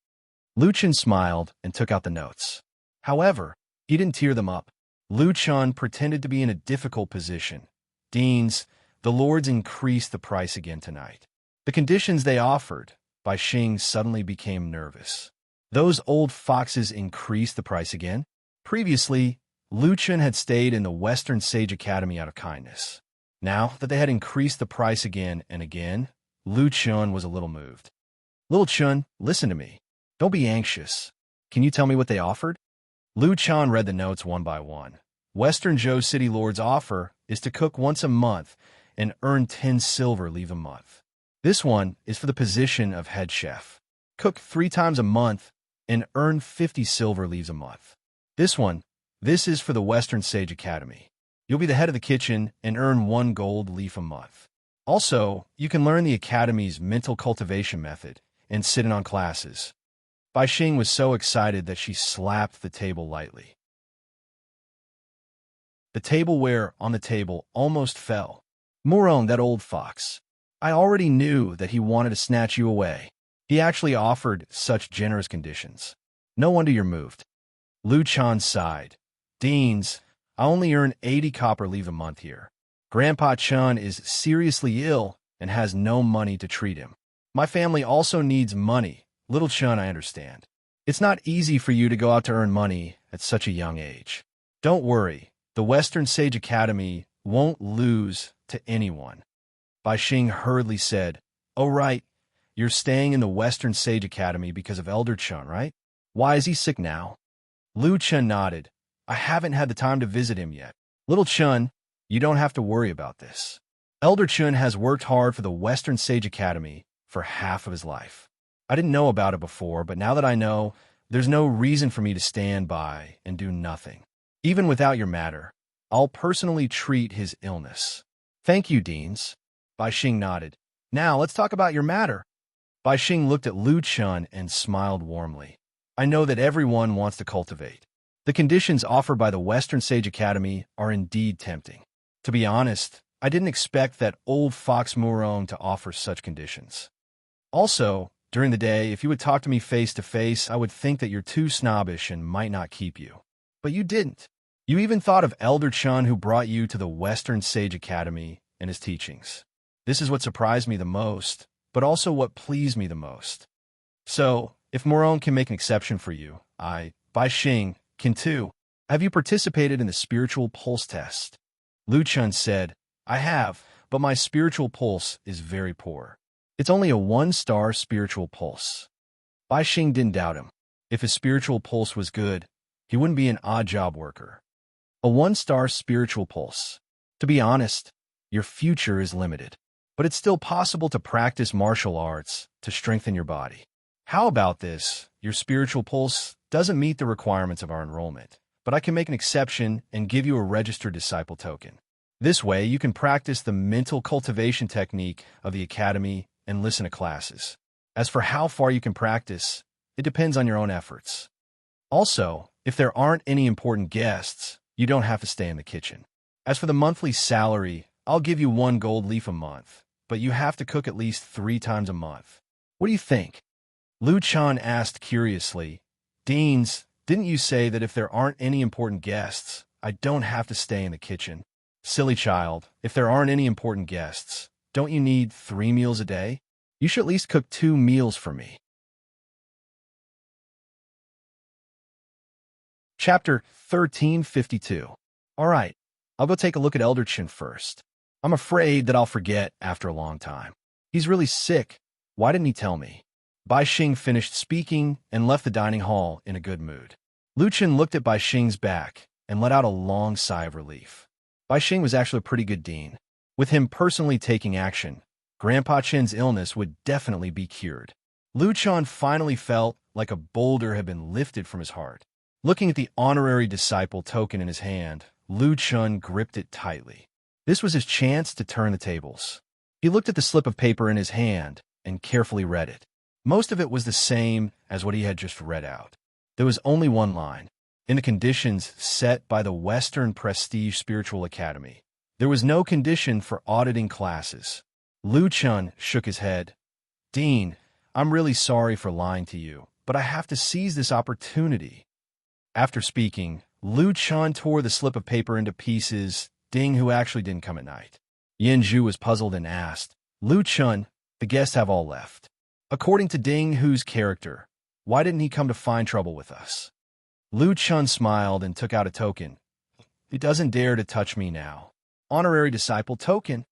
Lu Chun smiled and took out the notes. However, he didn't tear them up. Lu Chun pretended to be in a difficult position. "Deans, the lords increased the price again tonight. The conditions they offered." Bai Xing suddenly became nervous. "Those old foxes increased the price again? Previously, Lu Chun had stayed in the Western Sage Academy out of kindness. Now that they had increased the price again and again, Lu Chun was a little moved. Little Chun, listen to me. Don't be anxious. Can you tell me what they offered? Lu Chun read the notes one by one. Western Zhou City Lord's offer is to cook once a month and earn 10 silver leave a month. This one is for the position of head chef. Cook 3 times a month and earn 50 silver leaves a month. This is for the Western Sage Academy. You'll be the head of the kitchen and earn 1 gold leaf a month. Also, you can learn the Academy's mental cultivation method and sit in on classes. Bai Xing was so excited that she slapped the table lightly. The tableware on the table almost fell. Moron, that old fox. I already knew that he wanted to snatch you away. He actually offered such generous conditions. No wonder you're moved. Lu Chun sighed. Deans, I only earn 80 copper leave a month here. Grandpa Chun is seriously ill and has no money to treat him. My family also needs money. Little Chun, I understand. It's not easy for you to go out to earn money at such a young age. Don't worry, the Western Sage Academy won't lose to anyone. Bai Xing hurriedly said, Oh right, you're staying in the Western Sage Academy because of Elder Chun, right? Why is he sick now? Lu Chun nodded. I haven't had the time to visit him yet. Little Chun, you don't have to worry about this. Elder Chun has worked hard for the Western Sage Academy for half of his life. I didn't know about it before, but now that I know, there's no reason for me to stand by and do nothing. Even without your matter, I'll personally treat his illness. Thank you, Deans. Bai Xing nodded. Now, let's talk about your matter. Bai Xing looked at Lu Chun and smiled warmly. I know that everyone wants to cultivate. The conditions offered by the Western Sage Academy are indeed tempting. To be honest, I didn't expect that old fox Moron to offer such conditions. Also, during the day, if you would talk to me face to face, I would think that you're too snobbish and might not keep you. But you didn't. You even thought of Elder Chun, who brought you to the Western Sage Academy and his teachings. This is what surprised me the most, but also what pleased me the most. So, if Moron can make an exception for you, Bai Xing, can too. Have you participated in the spiritual pulse test? Lu Chun said, I have, but my spiritual pulse is very poor. It's only a 1-star spiritual pulse. Bai Xing didn't doubt him. If his spiritual pulse was good, he wouldn't be an odd job worker. A 1-star spiritual pulse. To be honest, your future is limited, but it's still possible to practice martial arts to strengthen your body. How about this? Your spiritual pulse doesn't meet the requirements of our enrollment, but I can make an exception and give you a registered disciple token. This way, you can practice the mental cultivation technique of the academy and listen to classes. As for how far you can practice, it depends on your own efforts. Also, if there aren't any important guests, you don't have to stay in the kitchen. As for the monthly salary, I'll give you 1 gold leaf a month, but you have to cook at least 3 times a month. What do you think? Lu Chun asked curiously, Deans, didn't you say that if there aren't any important guests, I don't have to stay in the kitchen? Silly child, if there aren't any important guests, don't you need 3 meals a day? You should at least cook 2 meals for me. Chapter 1352. All right, I'll go take a look at Elder Chun first. I'm afraid that I'll forget after a long time. He's really sick. Why didn't he tell me? Bai Xing finished speaking and left the dining hall in a good mood. Lu Chun looked at Bai Xing's back and let out a long sigh of relief. Bai Xing was actually a pretty good dean. With him personally taking action, Grandpa Chen's illness would definitely be cured. Lu Chun finally felt like a boulder had been lifted from his heart. Looking at the honorary disciple token in his hand, Lu Chun gripped it tightly. This was his chance to turn the tables. He looked at the slip of paper in his hand and carefully read it. Most of it was the same as what he had just read out. There was only one line. In the conditions set by the Western Prestige Spiritual Academy, there was no condition for auditing classes. Lu Chun shook his head. Dean, I'm really sorry for lying to you, but I have to seize this opportunity. After speaking, Lu Chun tore the slip of paper into pieces. Ding, who actually didn't come at night. Yin Zhu was puzzled and asked, Lu Chun, the guests have all left. According to Ding Hu's character, why didn't he come to find trouble with us? Lu Chun smiled and took out a token. He doesn't dare to touch me now. Honorary disciple token.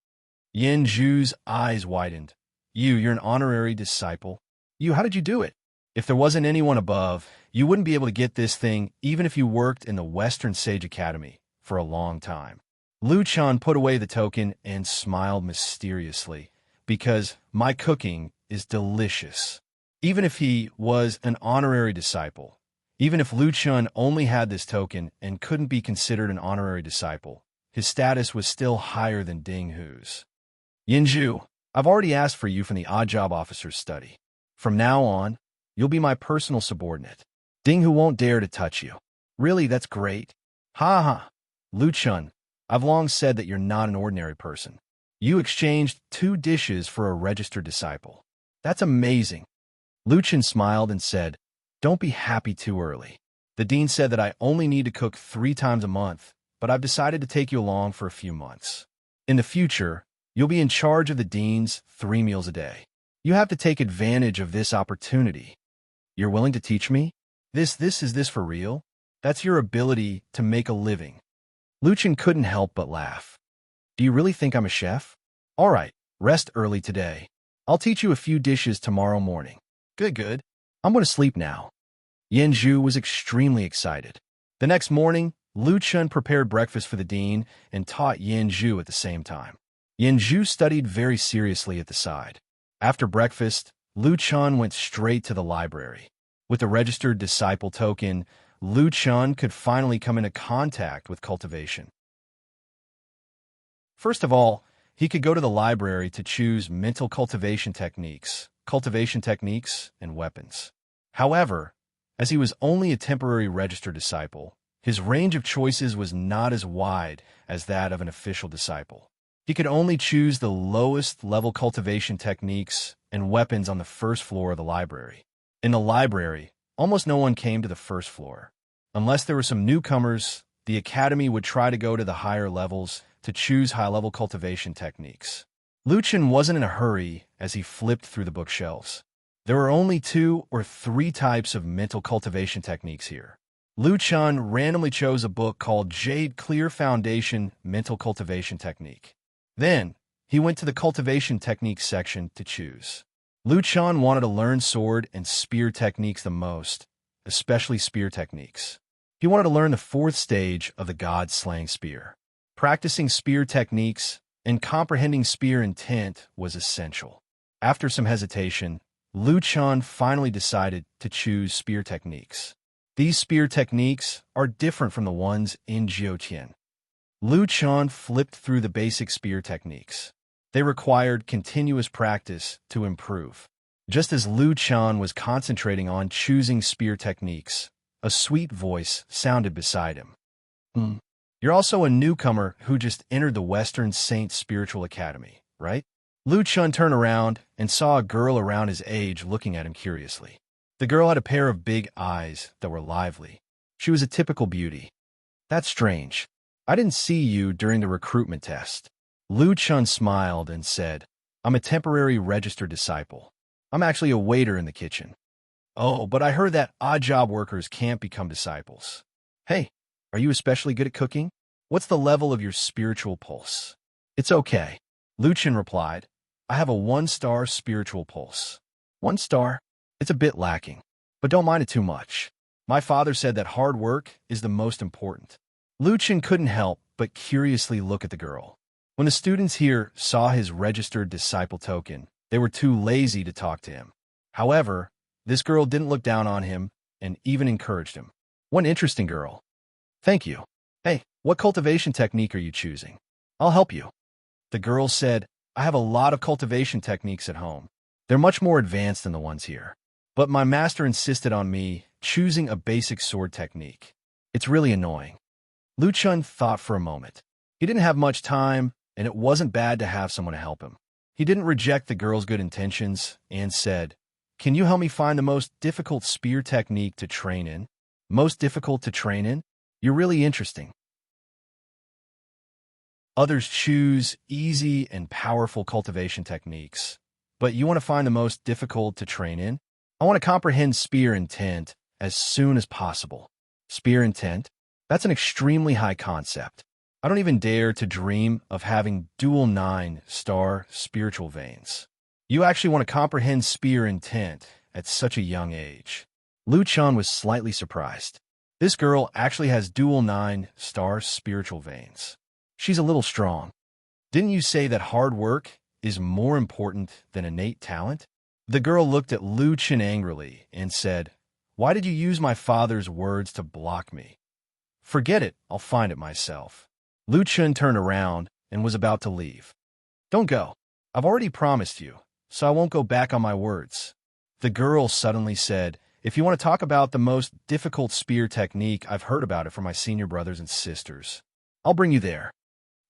Yin Zhu's eyes widened. You're an honorary disciple? How did you do it? If there wasn't anyone above, you wouldn't be able to get this thing even if you worked in the Western Sage Academy for a long time. Lu Chun put away the token and smiled mysteriously, because my cooking is delicious. Even if he was an honorary disciple, even if Lu Chun only had this token and couldn't be considered an honorary disciple, his status was still higher than Ding Hu's. Yinju, I've already asked for you from the odd job officer's study. From now on, you'll be my personal subordinate. Ding Hu won't dare to touch you. Really, that's great. Ha ha. Lu Chun, I've long said that you're not an ordinary person. You exchanged 2 dishes for a registered disciple. That's amazing. Lu Chun smiled and said, don't be happy too early. The dean said that I only need to cook 3 times a month, but I've decided to take you along for a few months. In the future, you'll be in charge of the dean's 3 meals a day. You have to take advantage of this opportunity. You're willing to teach me? Is this for real? That's your ability to make a living. Lu Chun couldn't help but laugh. Do you really think I'm a chef? All right, rest early today. I'll teach you a few dishes tomorrow morning. Good. I'm going to sleep now. Yin Zhu was extremely excited. The next morning, Lu Chun prepared breakfast for the dean and taught Yin Zhu at the same time. Yin Zhu studied very seriously at the side. After breakfast, Lu Chun went straight to the library. With the registered disciple token, Lu Chun could finally come into contact with cultivation. First of all, he could go to the library to choose mental cultivation techniques, and weapons. However, as he was only a temporary registered disciple, his range of choices was not as wide as that of an official disciple. He could only choose the lowest level cultivation techniques and weapons on the first floor of the library. In the library, almost no one came to the first floor. Unless there were some newcomers, the academy would try to go to the higher levels to choose high-level cultivation techniques. Lu Chun wasn't in a hurry as he flipped through the bookshelves. There were only 2 or 3 types of mental cultivation techniques here. Lu Chun randomly chose a book called Jade Clear Foundation Mental Cultivation Technique. Then, he went to the cultivation techniques section to choose. Lu Chun wanted to learn sword and spear techniques the most, especially spear techniques. He wanted to learn the 4th stage of the god-slaying spear. Practicing spear techniques and comprehending spear intent was essential. After some hesitation, Lu Chun finally decided to choose spear techniques. These spear techniques are different from the ones in Jiutian. Lu Chun flipped through the basic spear techniques. They required continuous practice to improve. Just as Lu Chun was concentrating on choosing spear techniques, a sweet voice sounded beside him. You're also a newcomer who just entered the Western Saint Spiritual Academy, right? Lu Chun turned around and saw a girl around his age looking at him curiously. The girl had a pair of big eyes that were lively. She was a typical beauty. That's strange. I didn't see you during the recruitment test. Lu Chun smiled and said, I'm a temporary registered disciple. I'm actually a waiter in the kitchen. Oh, but I heard that odd job workers can't become disciples. Hey, are you especially good at cooking? What's the level of your spiritual pulse? It's okay. Lu Chun replied, I have a 1-star spiritual pulse. 1 star? It's a bit lacking, but don't mind it too much. My father said that hard work is the most important. Lu Chun couldn't help but curiously look at the girl. When the students here saw his registered disciple token, they were too lazy to talk to him. However, this girl didn't look down on him and even encouraged him. What an interesting girl. Thank you. Hey, what cultivation technique are you choosing? I'll help you. The girl said, I have a lot of cultivation techniques at home. They're much more advanced than the ones here. But my master insisted on me choosing a basic sword technique. It's really annoying. Lu Chun thought for a moment. He didn't have much time, and it wasn't bad to have someone to help him. He didn't reject the girl's good intentions and said, Can you help me find the most difficult spear technique to train in? Most difficult to train in? You're really interesting. Others choose easy and powerful cultivation techniques, but you want to find the most difficult to train in? I want to comprehend spear intent as soon as possible. Spear intent? That's an extremely high concept. I don't even dare to dream of having dual 9-star spiritual veins. You actually want to comprehend spear intent at such a young age. Lu Chun was slightly surprised. This girl actually has dual 9-star spiritual veins. She's a little strong. Didn't you say that hard work is more important than innate talent? The girl looked at Lu Chun angrily and said, "Why did you use my father's words to block me?" "Forget it, I'll find it myself." Lu Chun turned around and was about to leave. "Don't go. I've already promised you, so I won't go back on my words." The girl suddenly said, "If you want to talk about the most difficult spear technique, I've heard about it from my senior brothers and sisters. I'll bring you there."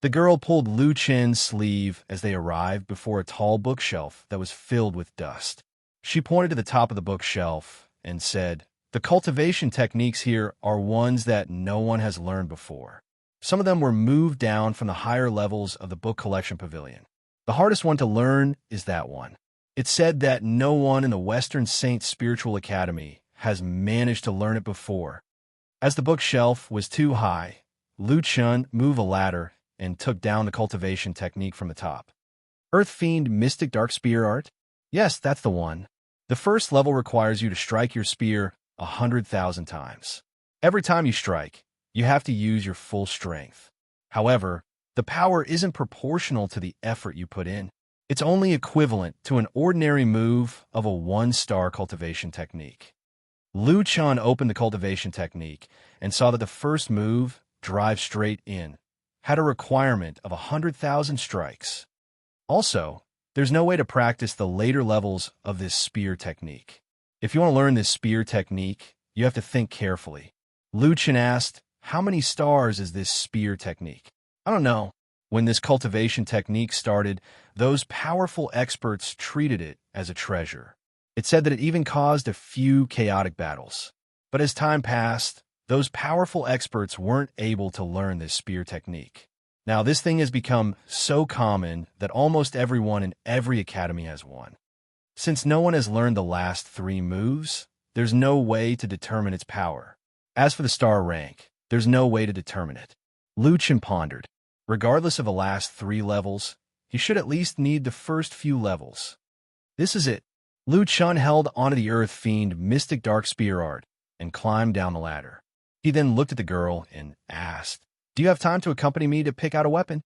The girl pulled Lu Chen's sleeve as they arrived before a tall bookshelf that was filled with dust. She pointed to the top of the bookshelf and said, "The cultivation techniques here are ones that no one has learned before. Some of them were moved down from the higher levels of the book collection pavilion. The hardest one to learn is that one. It's said that no one in the Western Saint Spiritual Academy has managed to learn it before." As the bookshelf was too high, Lu Chun moved a ladder and took down the cultivation technique from the top. "Earth Fiend Mystic Dark Spear Art? Yes, that's the one. The first level requires you to strike your spear 100,000 times. Every time you strike, you have to use your full strength. However, the power isn't proportional to the effort you put in. It's only equivalent to an ordinary move of a 1-star cultivation technique." Lu Chun opened the cultivation technique and saw that the first move, drive straight in, had a requirement of 100,000 strikes. Also, there's no way to practice the later levels of this spear technique. If you want to learn this spear technique, you have to think carefully. Lu Chun asked, "How many stars is this spear technique?" "I don't know." When this cultivation technique started, those powerful experts treated it as a treasure. It said that it even caused a few chaotic battles. But as time passed, those powerful experts weren't able to learn this spear technique. Now, this thing has become so common that almost everyone in every academy has one. Since no one has learned the last 3 moves, there's no way to determine its power. As for the star rank, there's no way to determine it. Lu Chun pondered. Regardless of the last 3 levels, he should at least need the first few levels. This is it. Lu Chun held onto the Earth Fiend Mystic Dark Spear Art and climbed down the ladder. He then looked at the girl and asked, "Do you have time to accompany me to pick out a weapon?"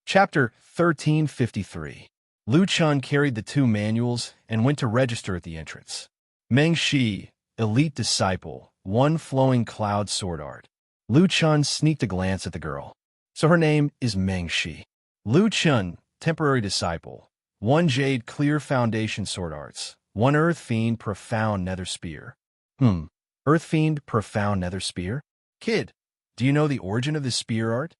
Chapter 1353. Lu Chun carried the 2 manuals and went to register at the entrance. Meng Shi, Elite Disciple, 1 Flowing Cloud Sword Art. Lu Chun sneaked a glance at the girl. So her name is Meng Shi. Lu Chun, Temporary Disciple, 1 Jade Clear Foundation Sword Arts, 1 Earth Fiend Profound Nether Spear. Earth Fiend Profound Nether Spear? Kid, do you know the origin of this spear art?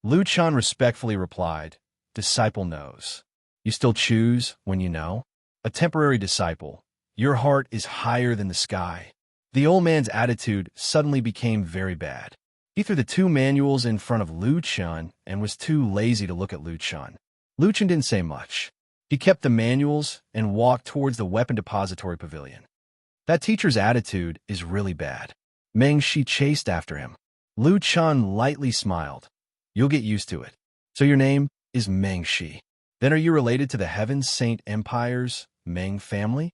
Lu Chun respectfully replied, "Disciple knows. You still choose when you know? A temporary disciple, your heart is higher than the sky." The old man's attitude suddenly became very bad. He threw the 2 manuals in front of Lu Chun and was too lazy to look at Lu Chun. Lu Chun didn't say much. He kept the manuals and walked towards the weapon depository pavilion. That teacher's attitude is really bad. Meng Shi chased after him. Lu Chun lightly smiled. "You'll get used to it. So your name is Meng Shi. Then are you related to the Heaven Saint Empire's Meng family?"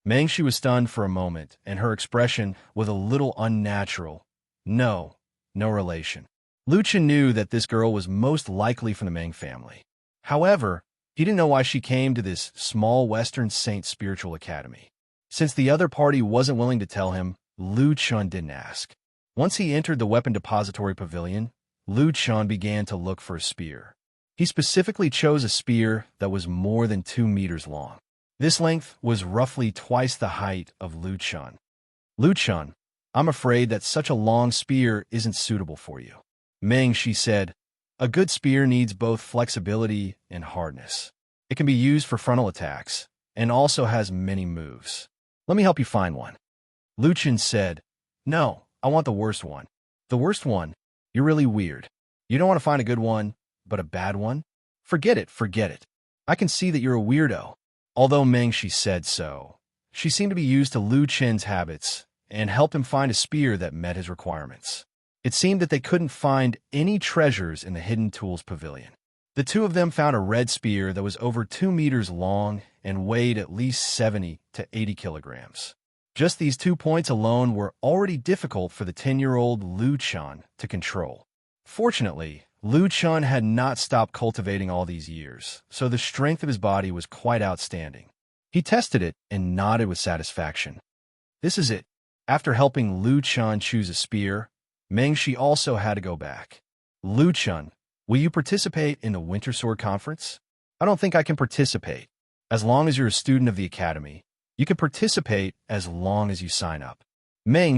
Meng Shi was stunned for a moment, and her expression was a little unnatural. No relation. Lu Chun knew that this girl was most likely from the Meng family. However, he didn't know why she came to this small Western Saint Spiritual Academy. Since the other party wasn't willing to tell him, Lu Chun didn't ask. Once he entered the weapon depository pavilion, Lu Chun began to look for a spear. He specifically chose a spear that was more than 2 meters long. This length was roughly twice the height of Lu Chun. "Lu Chun, I'm afraid that such a long spear isn't suitable for you." Meng Shi said, "A good spear needs both flexibility and hardness. It can be used for frontal attacks, and also has many moves. Let me help you find one." Lu Chun said, "No, I want the worst one." "The worst one? You're really weird. You don't want to find a good one, but a bad one? Forget it. I can see that you're a weirdo." Although Meng Shi said so, She seemed to be used to Lu Chen's habits and helped him find a spear that met his requirements. It seemed that they couldn't find any treasures in the Hidden Tools Pavilion. The two of them found a red spear that was over 2 meters long and weighed at least 70 to 80 kilograms. Just these 2 points alone were already difficult for the 10-year-old Lu Chen to control. Fortunately, Lu Chen had not stopped cultivating all these years, so the strength of his body was quite outstanding. He tested it and nodded with satisfaction. This is it. After helping Lu Chen choose a spear, Mengshi also had to go back. Lu Chen, will you participate in the Winter Sword Conference? I don't think I can participate. As long as you're a student of the academy, you can participate as long as you sign up.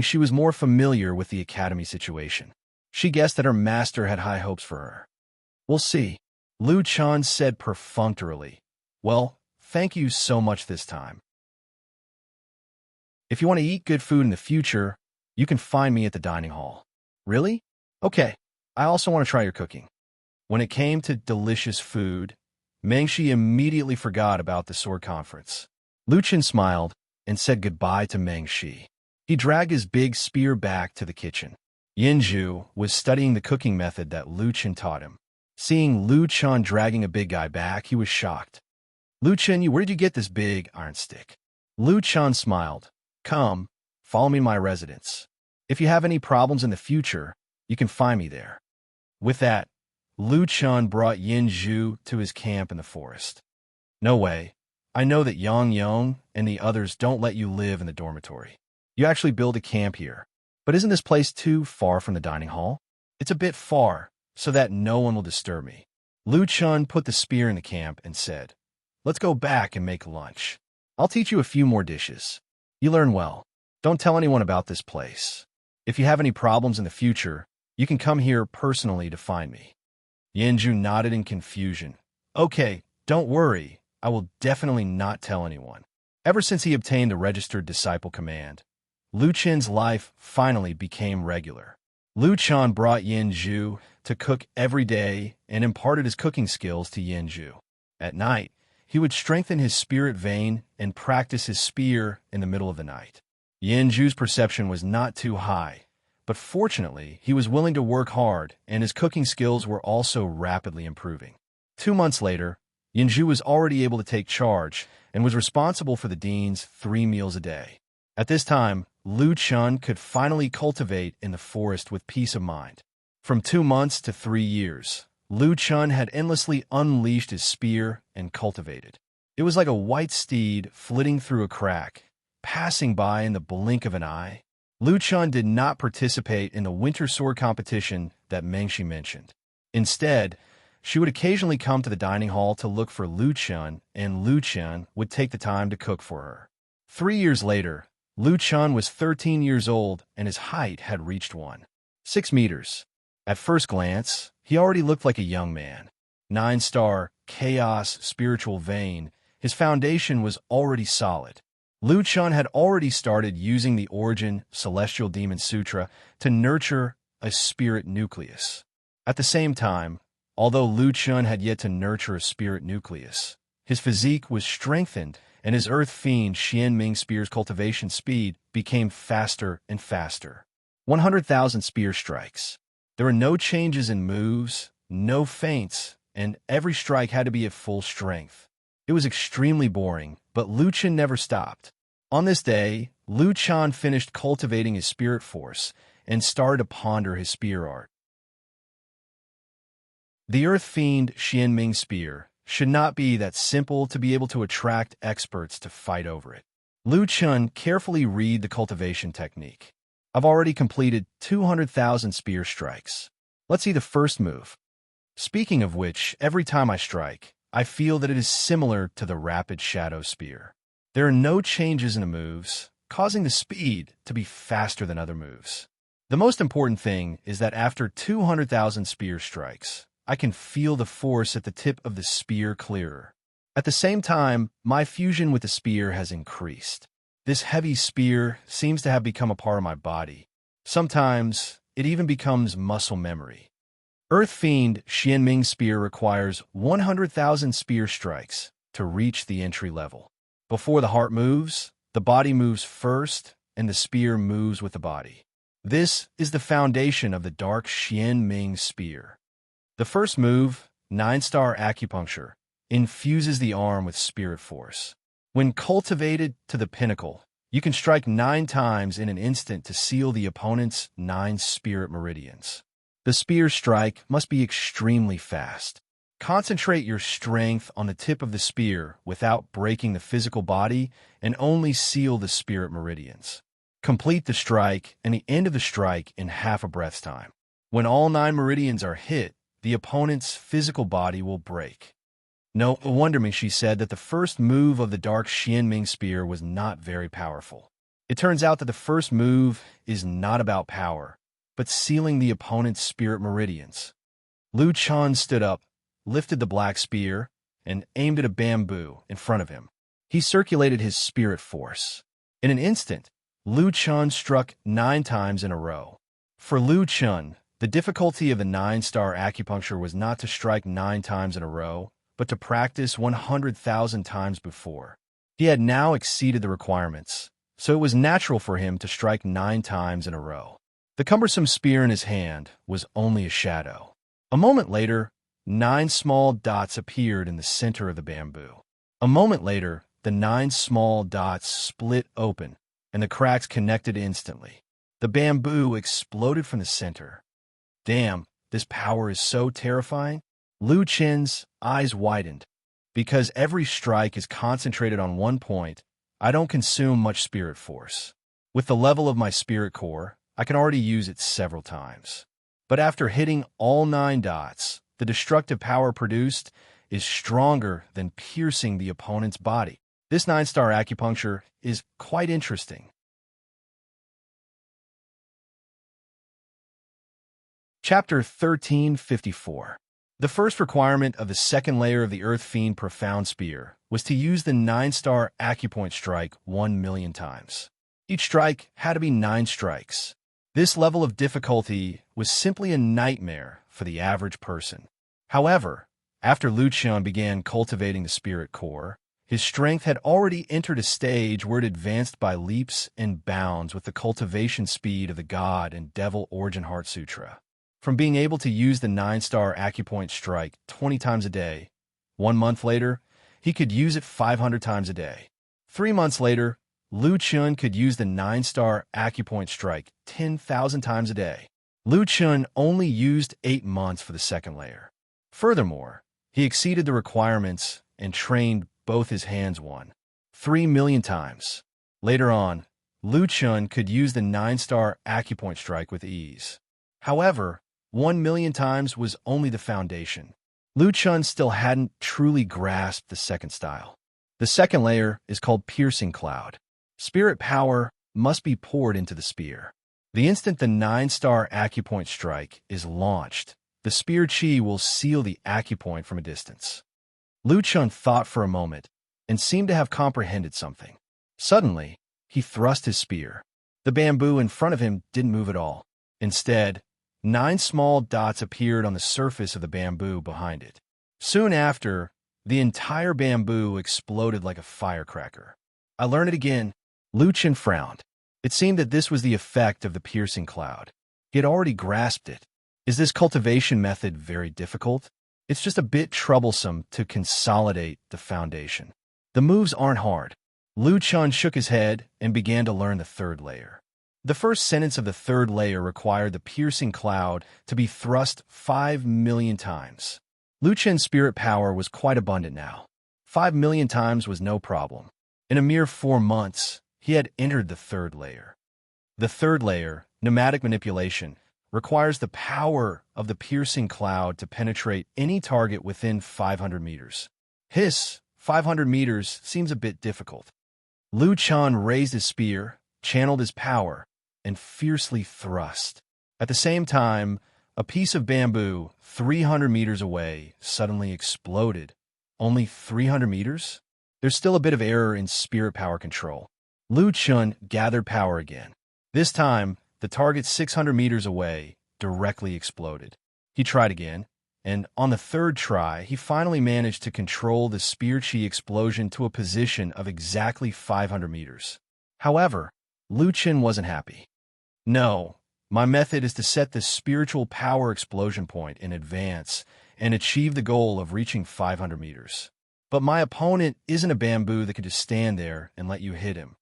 She was more familiar with the academy situation. She guessed that her master had high hopes for her. We'll see, Lu Chen said perfunctorily. Well, thank you so much this time. If you want to eat good food in the future, you can find me at the dining hall. Really? Okay, I also want to try your cooking. When it came to delicious food, Mengshi immediately forgot about the sword conference. Lu Chen smiled and said goodbye to Mengshi. He dragged his big spear back to the kitchen. Yinzhu was studying the cooking method that Lu Chen taught him. Seeing Lu Chen dragging a big guy back, he was shocked. Lu Chen, where did you get this big iron stick? Lu Chen smiled. Come, follow me to my residence. If you have any problems in the future, you can find me there. With that, Lu Chen brought Yinzhu to his camp in the forest. No way. I know that Yang Yong and the others don't let you live in the dormitory. You actually build a camp here. But isn't this place too far from the dining hall? It's a bit far, so that no one will disturb me. Lu Chen put the spear in the camp and said, Let's go back and make lunch. I'll teach you a few more dishes. You learn well. Don't tell anyone about this place. If you have any problems in the future, you can come here personally to find me. Yinzhu nodded in confusion. Okay, don't worry. I will definitely not tell anyone. Ever since he obtained the registered disciple command, Lu Chen's life finally became regular. Lu Chen brought Yinzhu to cook every day and imparted his cooking skills to Yinzhu. At night, he would strengthen his spirit vein and practice his spear in the middle of the night. Yinzhu's perception was not too high, but fortunately, he was willing to work hard, and his cooking skills were also rapidly improving. 2 months later, Yinzhu was already able to take charge and was responsible for the dean's 3 meals a day. At this time, Lu Chen could finally cultivate in the forest with peace of mind. From 2 months to 3 years, Lu Chen had endlessly unleashed his spear and cultivated. It was like a white steed flitting through a crack, passing by in the blink of an eye. Lu Chen did not participate in the winter sword competition that Mengshi mentioned. Instead, she would occasionally come to the dining hall to look for Lu Chen, and Lu Chen would take the time to cook for her. 3 years later, Lu Chen was 13 years old and his height had reached 1.6 meters. At first glance, he already looked like a young man. 9-star, chaos, spiritual vein, his foundation was already solid. Lu Chen had already started using the Origin Celestial Demon Sutra to nurture a spirit nucleus. At the same time, although Lu Chen had yet to nurture a spirit nucleus, his physique was strengthened and his earth fiend Xianming spear's cultivation speed became faster and faster. 100,000 spear strikes. There were no changes in moves, no feints, and every strike had to be at full strength. It was extremely boring, but Lu Chen never stopped. On this day, Lu Chen finished cultivating his spirit force and started to ponder his spear art. The earth fiend Xianming spear should not be that simple to be able to attract experts to fight over it. Lu Chen carefully read the cultivation technique. I've already completed 200,000 spear strikes. Let's see the first move. Speaking of which, every time I strike, I feel that it is similar to the rapid shadow spear. There are no changes in the moves, causing the speed to be faster than other moves. The most important thing is that after 200,000 spear strikes, I can feel the force at the tip of the spear clearer. At the same time, my fusion with the spear has increased. This heavy spear seems to have become a part of my body. Sometimes, it even becomes muscle memory. Earth Fiend Xianming spear requires 100,000 spear strikes to reach the entry level. Before the heart moves, The body moves first, and the spear moves with the body. This is the foundation of the dark Xian Ming spear. The first move, 9-star acupuncture, infuses the arm with spirit force. When cultivated to the pinnacle, you can strike 9 times in an instant to seal the opponent's 9 spirit meridians. The spear strike must be extremely fast. Concentrate your strength on the tip of the spear without breaking the physical body and only seal the spirit meridians. Complete the strike and the end of the strike in half a breath's time. When all 9 meridians are hit, the opponent's physical body will break. No wonder she said that the first move of the dark Xianming spear was not very powerful. It turns out that the first move is not about power, but sealing the opponent's spirit meridians. Lu Chan stood up, lifted the black spear, and aimed at a bamboo in front of him. He circulated his spirit force. In an instant, Lu Chan struck 9 times in a row. For Lu Chan, the difficulty of the 9-star acupuncture was not to strike 9 times in a row, but to practice 100,000 times before. He had now exceeded the requirements, so it was natural for him to strike 9 times in a row. The cumbersome spear in his hand was only a shadow. A moment later, 9 small dots appeared in the center of the bamboo. A moment later, the 9 small dots split open, and the cracks connected instantly. The bamboo exploded from the center. Damn, this power is so terrifying. Lu Chen's eyes widened. Because every strike is concentrated on one point, I don't consume much spirit force. With the level of my spirit core, I can already use it several times. But after hitting all 9 dots, the destructive power produced is stronger than piercing the opponent's body. This 9-star acupuncture is quite interesting. Chapter 1354. The first requirement of the second layer of the Earth Fiend Profound Spear was to use the 9-star acupoint strike 1,000,000 times. Each strike had to be 9 strikes. This level of difficulty was simply a nightmare for the average person. However, after Lu Qian began cultivating the spirit core, his strength had already entered a stage where it advanced by leaps and bounds with the cultivation speed of the God and Devil Origin Heart Sutra. From being able to use the 9-star acupoint strike 20 times a day, 1 month later, he could use it 500 times a day. 3 months later, Lu Qian could use the 9-star acupoint strike 10,000 times a day. Lu Qian only used 8 months for the second layer. Furthermore, he exceeded the requirements and trained both his hands 1.3 million times. Later on, Lu Qian could use the 9-star acupoint strike with ease. However, 1,000,000 times was only the foundation. Lu Qian still hadn't truly grasped the second style. The second layer is called Piercing Cloud. Spirit power must be poured into the spear. The instant the 9-star acupoint strike is launched, the spear chi will seal the acupoint from a distance. Lu Qian thought for a moment and seemed to have comprehended something. Suddenly, he thrust his spear. The bamboo in front of him didn't move at all. Instead, 9 small dots appeared on the surface of the bamboo behind it. Soon after, the entire bamboo exploded like a firecracker. I learned it again. Lu Qian frowned. It seemed that this was the effect of the piercing cloud. He had already grasped it. Is this cultivation method very difficult? It's just a bit troublesome to consolidate the foundation. The moves aren't hard. Lu Qian shook his head and began to learn the third layer. The first sentence of the third layer required the piercing cloud to be thrust 5,000,000 times. Lu Qian's spirit power was quite abundant now. 5,000,000 times was no problem. In a mere 4 months, he had entered the third layer. The third layer, pneumatic manipulation, requires the power of the piercing cloud to penetrate any target within 500 meters. 500 meters seems a bit difficult. Lu Qian raised his spear, channeled his power, and fiercely thrust. At the same time, a piece of bamboo 300 meters away suddenly exploded. Only 300 meters? There's still a bit of error in spirit power control. Lu Qian gathered power again. This time, the target 600 meters away directly exploded. He tried again, and on the third try, he finally managed to control the spear chi explosion to a position of exactly 500 meters. However, Lu Chen wasn't happy. No, my method is to set the spiritual power explosion point in advance and achieve the goal of reaching 500 meters. But my opponent isn't a bamboo that can just stand there and let you hit him.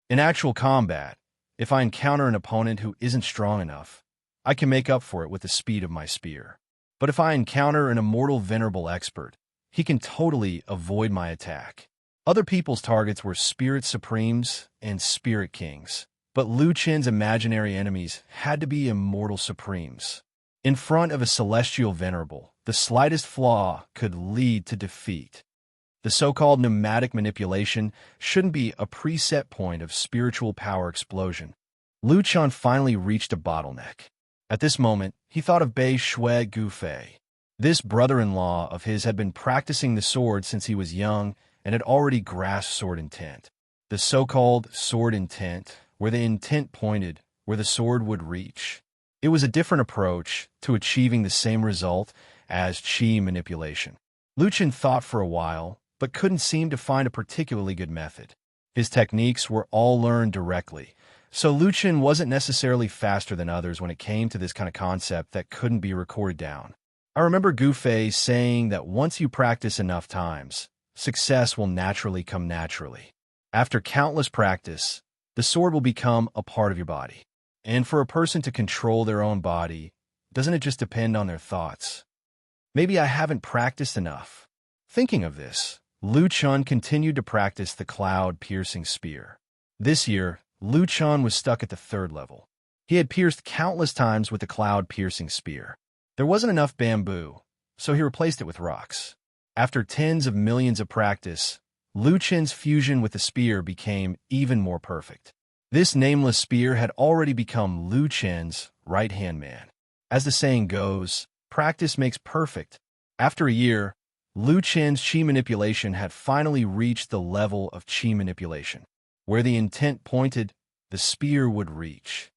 In actual combat, if I encounter an opponent who isn't strong enough, I can make up for it with the speed of my spear. But if I encounter an immortal venerable expert, he can totally avoid my attack. Other people's targets were Spirit Supremes and Spirit Kings, but Lu Chen's imaginary enemies had to be Immortal Supremes. In front of a Celestial Venerable, the slightest flaw could lead to defeat. The so-called pneumatic manipulation shouldn't be a preset point of spiritual power explosion. Lu Chen finally reached a bottleneck. At this moment, he thought of Bei Shui Gufei. This brother-in-law of his had been practicing the sword since he was young and had already grasped sword intent. The so-called sword intent, where the intent pointed where the sword would reach. It was a different approach to achieving the same result as qi manipulation. Lu Chen thought for a while, but couldn't seem to find a particularly good method. His techniques were all learned directly, so Lu Chen wasn't necessarily faster than others when it came to this kind of concept that couldn't be recorded down. I remember Gufei saying that once you practice enough times, success will naturally come naturally. After countless practice, the sword will become a part of your body. And for a person to control their own body, doesn't it just depend on their thoughts? Maybe I haven't practiced enough. Thinking of this, Lu Chen continued to practice the cloud-piercing spear. This year, Lu Chen was stuck at the 3rd level. He had pierced countless times with the cloud-piercing spear. There wasn't enough bamboo, so he replaced it with rocks. After tens of millions of practice, Lu Chen's fusion with the spear became even more perfect. This nameless spear had already become Lu Chen's right-hand man. As the saying goes, practice makes perfect. After a year, Lu Chen's qi manipulation had finally reached the level of qi manipulation. Where the intent pointed, the spear would reach.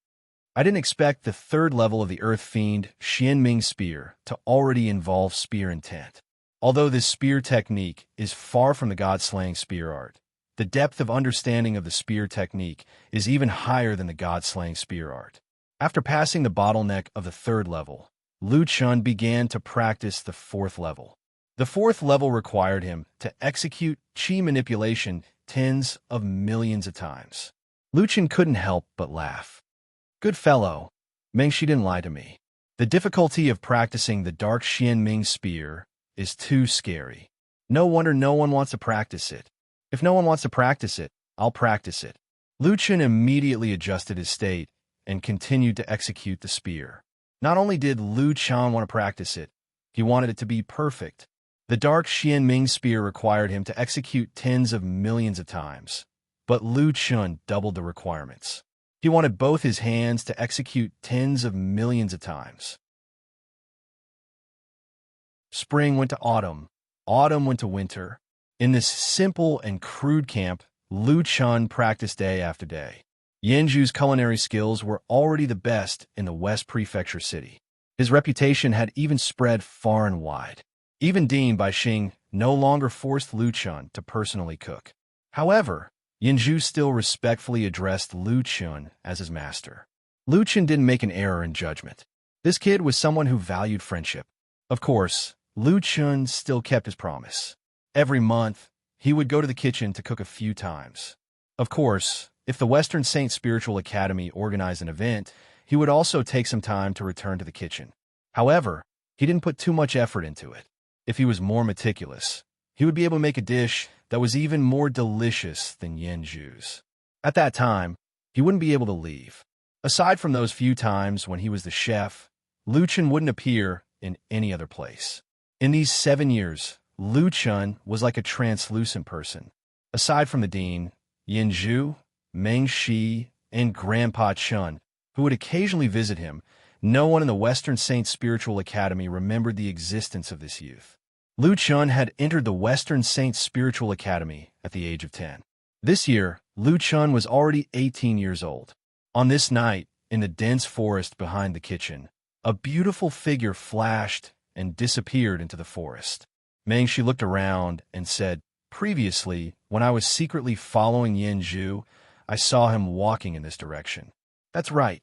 I didn't expect the 3rd level of the Earth Fiend Xianming spear to already involve spear intent. Although this spear technique is far from the god-slaying spear art, the depth of understanding of the spear technique is even higher than the god-slaying spear art. After passing the bottleneck of the 3rd level, Lu Chen began to practice the 4th level. The 4th level required him to execute qi manipulation tens of millions of times. Lu Chen couldn't help but laugh. Good fellow, Mengshi didn't lie to me. The difficulty of practicing the dark Xianming spear is too scary. No wonder no one wants to practice it. If no one wants to practice it, I'll practice it. Lu Chen immediately adjusted his state and continued to execute the spear. Not only did Lu Chen want to practice it, he wanted it to be perfect. The dark Xianming spear required him to execute tens of millions of times, but Lu Chen doubled the requirements. He wanted both his hands to execute tens of millions of times. Spring went to autumn. Autumn went to winter. In this simple and crude camp, Lu Chen practiced day after day. Yanzhu's culinary skills were already the best in the West Prefecture city. His reputation had even spread far and wide. Even Dean Baixing no longer forced Lu Chen to personally cook. However, Yanzhu still respectfully addressed Lu Chen as his master. Lu Chen didn't make an error in judgment. This kid was someone who valued friendship. Of course, Lu Chen still kept his promise. Every month, he would go to the kitchen to cook a few times. Of course, if the Western Saint Spiritual Academy organized an event, he would also take some time to return to the kitchen. However, he didn't put too much effort into it. If he was more meticulous, he would be able to make a dish that was even more delicious than Yanzhu's. At that time, he wouldn't be able to leave. Aside from those few times when he was the chef, Lu Chen wouldn't appear in any other place. In these 7 years, Lu Chen was like a translucent person. Aside from the dean, Yanzhu, Meng Shi, and Grandpa Chen, who would occasionally visit him, no one in the Western Saint Spiritual Academy remembered the existence of this youth. Lu Chen had entered the Western Saint Spiritual Academy at the age of 10. This year, Lu Chen was already 18 years old. On this night, in the dense forest behind the kitchen, a beautiful figure flashed and disappeared into the forest. Meng Shi looked around and said, Previously, when I was secretly following Yin Zhu, I saw him walking in this direction. That's right.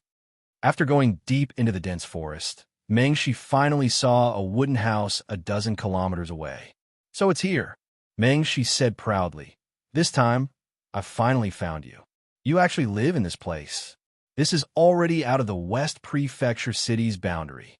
After going deep into the dense forest, Mengshi finally saw a wooden house a dozen kilometers away. So it's here, Mengshi said proudly. This time, I finally found you. You actually live in this place. This is already out of the West Prefecture city's boundary.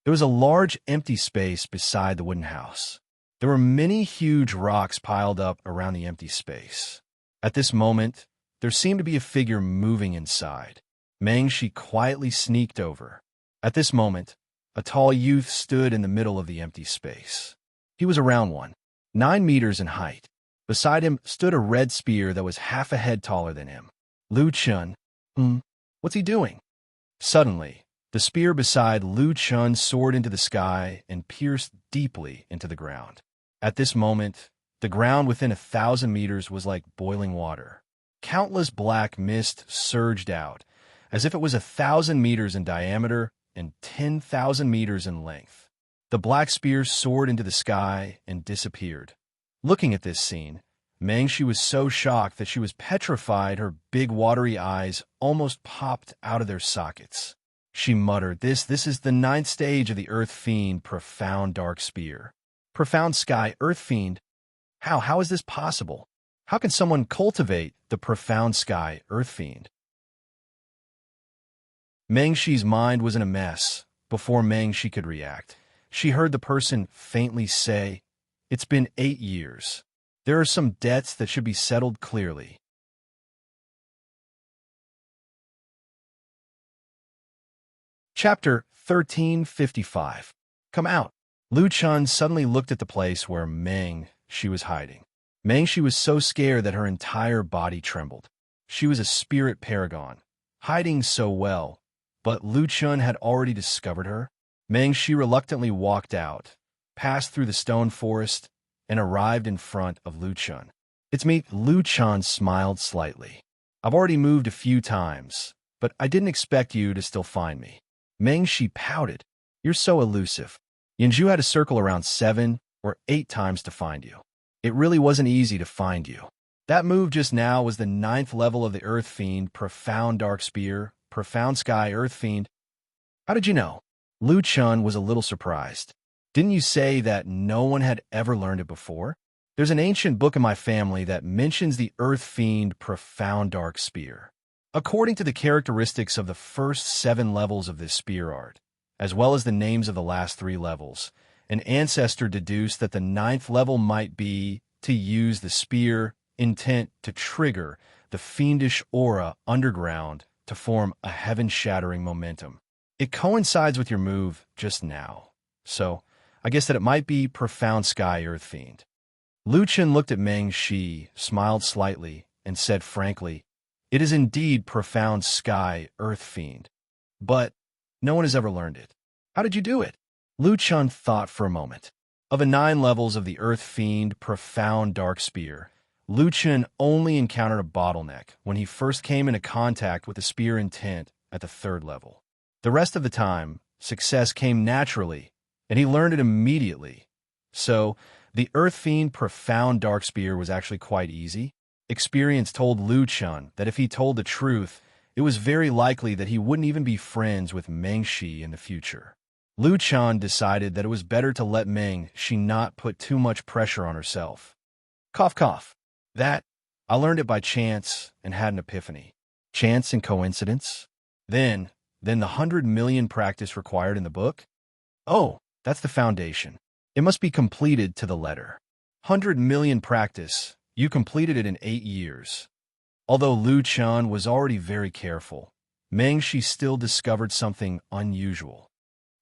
There was a large empty space beside the wooden house. There were many huge rocks piled up around the empty space. At this moment, there seemed to be a figure moving inside. Mengshi quietly sneaked over. At this moment, a tall youth stood in the middle of the empty space. He was around 9 meters in height. Beside him stood a red spear that was half a head taller than him. Lu Chun. What's he doing? Suddenly, the spear beside Lu Chun soared into the sky and pierced deeply into the ground. At this moment, the ground within 1,000 meters was like boiling water. Countless black mist surged out, as if it was 1,000 meters in diameter and 10,000 meters in length. The black spear soared into the sky and disappeared. Looking at this scene, Mengshi was so shocked that she was petrified. Her big watery eyes almost popped out of their sockets. She muttered, This is the 9th stage of the Earth Fiend Profound Dark Spear. Profound Sky Earth Fiend? How is this possible? How can someone cultivate the Profound Sky Earth Fiend? Mengshi's mind was in a mess. Before Mengshi could react, she heard the person faintly say, It's been 8 years. There are some debts that should be settled clearly. Chapter 1355. Come out. Lu Chun suddenly looked at the place where Mengshi was hiding. Mengshi was so scared that her entire body trembled. She was a spirit paragon, hiding so well, but Lu Chun had already discovered her. Mengshi reluctantly walked out, passed through the stone forest, and arrived in front of Lu Chun. It's me. Lu Chun smiled slightly. I've already moved a few times, but I didn't expect you to still find me. Mengshi pouted. You're so elusive. Yanju had to circle around 7 or 8 times to find you. It really wasn't easy to find you. That move just now was the 9th level of the Earth Fiend Profound Dark Spear, Profound Sky Earth Fiend. How did you know? Lu Chun was a little surprised. Didn't you say that no one had ever learned it before? There's an ancient book in my family that mentions the Earth Fiend Profound Dark Spear. According to the characteristics of the first 7 levels of this spear art, as well as the names of the last 3 levels, an ancestor deduced that the 9th level might be to use the spear intent to trigger the fiendish aura underground to form a heaven-shattering momentum. It coincides with your move just now, so I guess that it might be Profound Sky Earth Fiend. Lu Chun looked at Mengshi, smiled slightly, and said frankly, It is indeed Profound Sky Earth Fiend, but no one has ever learned it. How did you do it? Lu Chun thought for a moment. Of the 9 levels of the Earth Fiend Profound Dark Spear, Lu Chun only encountered a bottleneck when he first came into contact with the spear intent at the 3rd level. The rest of the time, success came naturally, and he learned it immediately. So, the Earth Fiend Profound Dark Spear was actually quite easy. Experience told Lu Chun that if he told the truth, it was very likely that he wouldn't even be friends with Mengshi in the future. Lu Chun decided that it was better to let Mengshi not put too much pressure on herself. Cough, cough. That, I learned it by chance and had an epiphany. Chance and coincidence? Then the 100 million practice required in the book? Oh, that's the foundation. It must be completed to the letter. 100 million practice, you completed it in 8 years. Although Lu Chun was already very careful, Mengshi still discovered something unusual.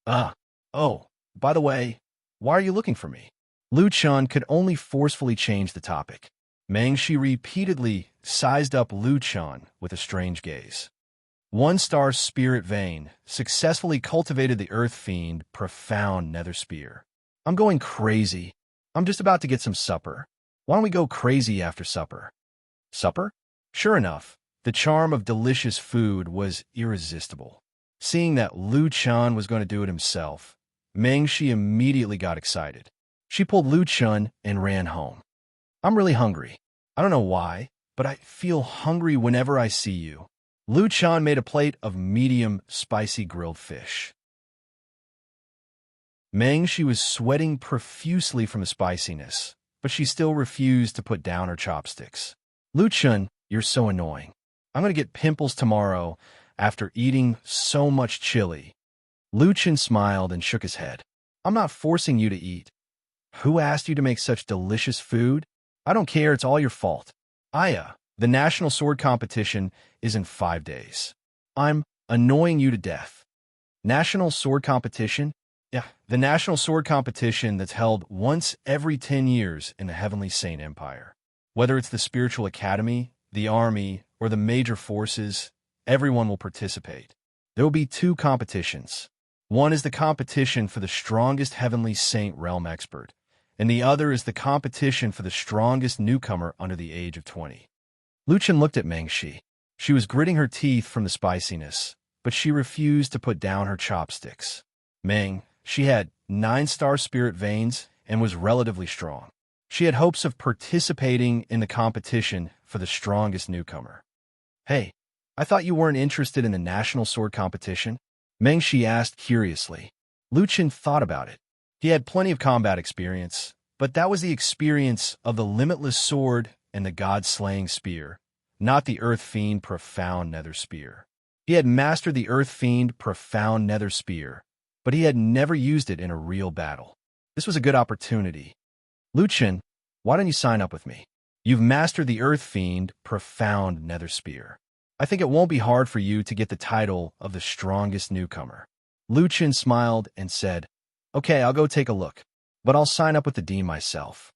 Oh, by the way, why are you looking for me? Lu Chun could only forcefully change the topic. Mengshi repeatedly sized up Lu Chun with a strange gaze. 1-star spirit vein successfully cultivated the Earth Fiend Profound Nether Spear. I'm going crazy. I'm just about to get some supper. Why don't we go crazy after supper? Supper? Sure enough, the charm of delicious food was irresistible. Seeing that Lu Chun was going to do it himself, Mengshi immediately got excited. She pulled Lu Chun and ran home. I'm really hungry. I don't know why, but I feel hungry whenever I see you. Lu Chan made a plate of medium, spicy grilled fish. She was sweating profusely from the spiciness, but she still refused to put down her chopsticks. Lu Chan, you're so annoying. I'm going to get pimples tomorrow after eating so much chili. Lu Chan smiled and shook his head. I'm not forcing you to eat. Who asked you to make such delicious food? I don't care, it's all your fault. The national sword competition is in 5 days. I'm annoying you to death. National sword competition? Yeah, the national sword competition that's held once every 10 years in the Heavenly Saint Empire. Whether it's the spiritual academy, the army, or the major forces, everyone will participate. There will be 2 competitions. One is the competition for the strongest Heavenly Saint realm expert, and the other is the competition for the strongest newcomer under the age of 20. Lu Chan looked at Shi. She was gritting her teeth from the spiciness, but she refused to put down her chopsticks. She had 9-star spirit veins and was relatively strong. She had hopes of participating in the competition for the strongest newcomer. Hey, I thought you weren't interested in the national sword competition? Shi asked curiously. Lu Chan thought about it. He had plenty of combat experience, but that was the experience of the limitless sword and the god-slaying spear, not the Earth Fiend profound nether spear. He had mastered the Earth Fiend profound nether spear, but he had never used it in a real battle. This was a good opportunity. Lu Chan, why don't you sign up with me? You've mastered the Earth Fiend profound nether spear. I think it won't be hard for you to get the title of the strongest newcomer. Lu Chan smiled and said, Okay, I'll go take a look, but I'll sign up with the dean myself.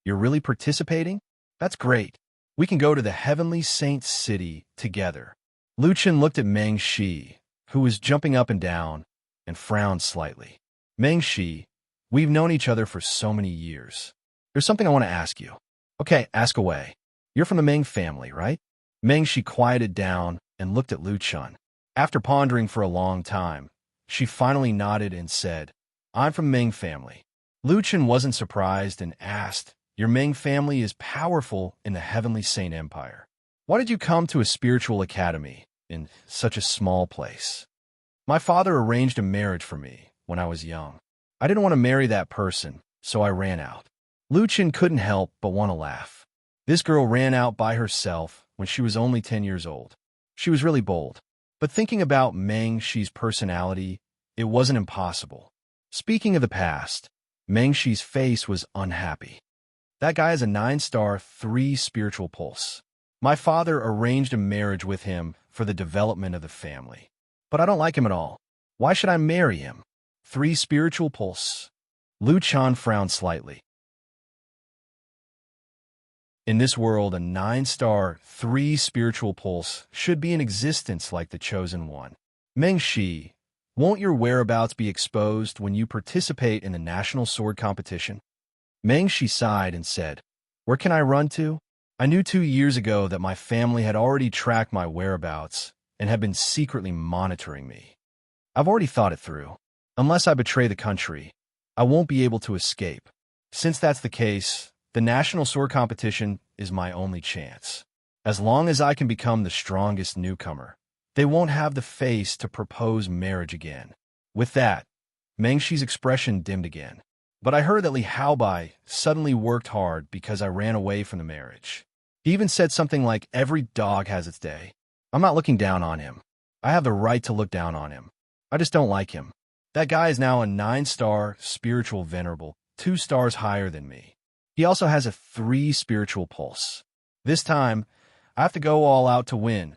You're really participating? That's great. We can go to the Heavenly Saint City together. Lu Chan looked at Shi, who was jumping up and down, and frowned slightly. Shi, we've known each other for so many years. There's something I want to ask you. Okay, ask away. You're from the Meng family, right? Shi quieted down and looked at Lu Chan. After pondering for a long time, she finally nodded and said, I'm from Meng family. Lu Chan wasn't surprised and asked, Your Meng family is powerful in the Heavenly Saint Empire. Why did you come to a spiritual academy in such a small place? My father arranged a marriage for me when I was young. I didn't want to marry that person, so I ran out. Lu Chan couldn't help but want to laugh. This girl ran out by herself when she was only 10 years old. She was really bold. But thinking about Shi's personality, it wasn't impossible. Speaking of the past, Shi's face was unhappy. That guy has a 9-star, 3 spiritual pulse. My father arranged a marriage with him for the development of the family. But I don't like him at all. Why should I marry him? 3 spiritual pulse. Lu Chan frowned slightly. In this world, a 9-star, 3 spiritual pulse should be in existence like the Chosen One. Shi, won't your whereabouts be exposed when you participate in the national sword competition? Shi sighed and said, Where can I run to? I knew 2 years ago that my family had already tracked my whereabouts and had been secretly monitoring me. I've already thought it through. Unless I betray the country, I won't be able to escape. Since that's the case, the national sword competition is my only chance. As long as I can become the strongest newcomer, they won't have the face to propose marriage again. With that, Shi's expression dimmed again. But I heard that Li Haobai suddenly worked hard because I ran away from the marriage. He even said something like, every dog has its day. I'm not looking down on him. I have the right to look down on him. I just don't like him. That guy is now a 9-star spiritual venerable, 2 stars higher than me. He also has a 3 spiritual pulse. This time, I have to go all out to win.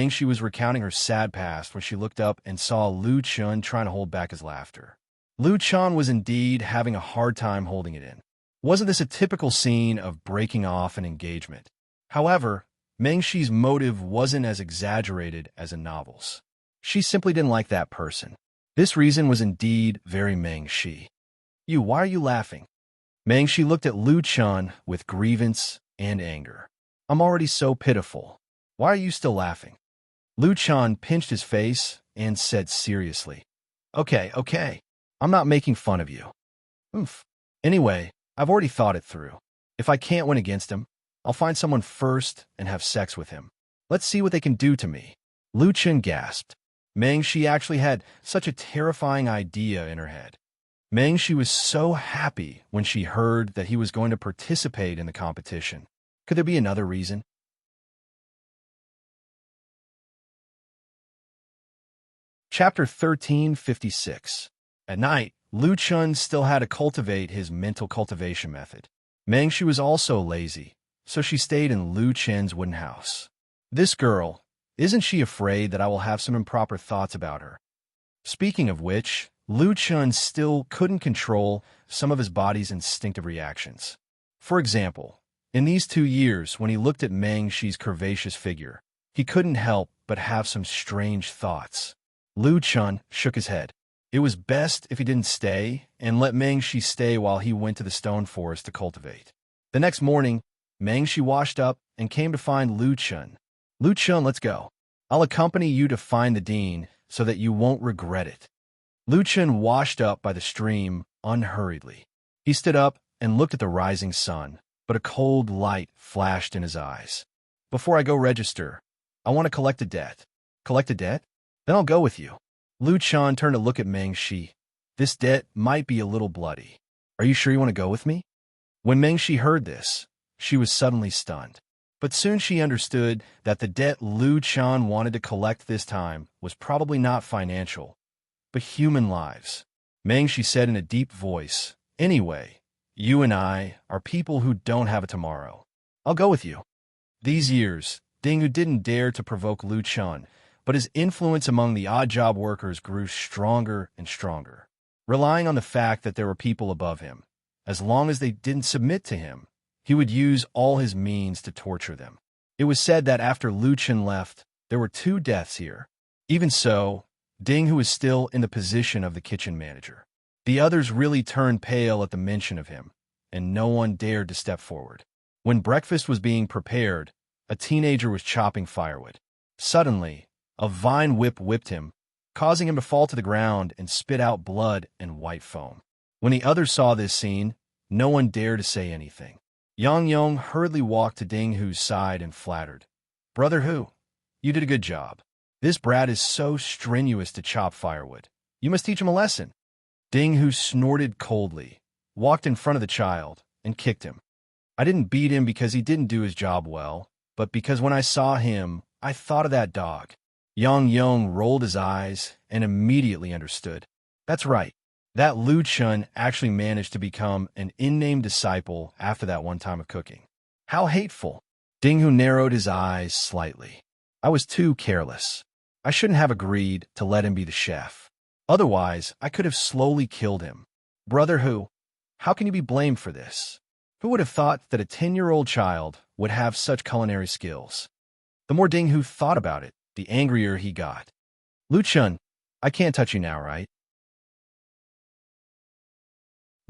Shi was recounting her sad past when she looked up and saw Lu Chan trying to hold back his laughter. Lu Chan was indeed having a hard time holding it in. Wasn't this a typical scene of breaking off an engagement? However, Shi's motive wasn't as exaggerated as in novels. She simply didn't like that person. This reason was indeed very Shi. Why are you laughing? Shi looked at Lu Chan with grievance and anger. I'm already so pitiful. Why are you still laughing? Lu Chan pinched his face and said seriously, Okay. I'm not making fun of you. Anyway, I've already thought it through. If I can't win against him, I'll find someone first and have sex with him. Let's see what they can do to me." Lu Chen gasped. Meng Shi actually had such a terrifying idea in her head. Meng Shi was so happy when she heard that he was going to participate in the competition. Could there be another reason? Chapter 1356. At night, Lu Chun still had to cultivate his mental cultivation method. Meng Shi was also lazy, so she stayed in Lu Chen's wooden house. This girl, isn't she afraid that I will have some improper thoughts about her? Speaking of which, Lu Chun still couldn't control some of his body's instinctive reactions. For example, in these 2 years when he looked at Meng Shi's curvaceous figure, he couldn't help but have some strange thoughts. Lu Chun shook his head. It was best if he didn't stay and let Meng Shi stay while he went to the stone forest to cultivate. The next morning, Meng Shi washed up and came to find Lu Chun. "Lu Chun, let's go. I'll accompany you to find the dean so that you won't regret it." Lu Chun washed up by the stream unhurriedly. He stood up and looked at the rising sun, but a cold light flashed in his eyes. "Before I go register, I want to collect a debt." "Collect a debt? Then I'll go with you." Lu Chun turned to look at Meng Shi. "This debt might be a little bloody. Are you sure you want to go with me?" When Meng Shi heard this, she was suddenly stunned. But soon she understood that the debt Lu Chun wanted to collect this time was probably not financial, but human lives. Meng Shi said in a deep voice, "Anyway, you and I are people who don't have a tomorrow. I'll go with you." These years, Ding Hu didn't dare to provoke Lu Chun, but his influence among the odd job workers grew stronger and stronger. Relying on the fact that there were people above him, as long as they didn't submit to him, he would use all his means to torture them. It was said that after Lu Chen left, there were 2 deaths here. Even so, Ding Hu was still in the position of the kitchen manager. The others really turned pale at the mention of him, and no one dared to step forward. When breakfast was being prepared, a teenager was chopping firewood. Suddenly, a vine whipped him, causing him to fall to the ground and spit out blood and white foam. When the others saw this scene, no one dared to say anything. Yang Yong hurriedly walked to Ding Hu's side and flattered. "Brother Hu, you did a good job. This brat is so strenuous to chop firewood. You must teach him a lesson." Ding Hu snorted coldly, walked in front of the child, and kicked him. "I didn't beat him because he didn't do his job well, but because when I saw him, I thought of that dog." Yang Yong rolled his eyes and immediately understood. That's right. That Lu Chun actually managed to become an in-name disciple after that one time of cooking. How hateful. Ding Hu narrowed his eyes slightly. I was too careless. I shouldn't have agreed to let him be the chef. Otherwise, I could have slowly killed him. Brother Hu, how can you be blamed for this? Who would have thought that a 10-year-old child would have such culinary skills? The more Ding Hu thought about it, the angrier he got. Lu Chun, I can't touch you now, right?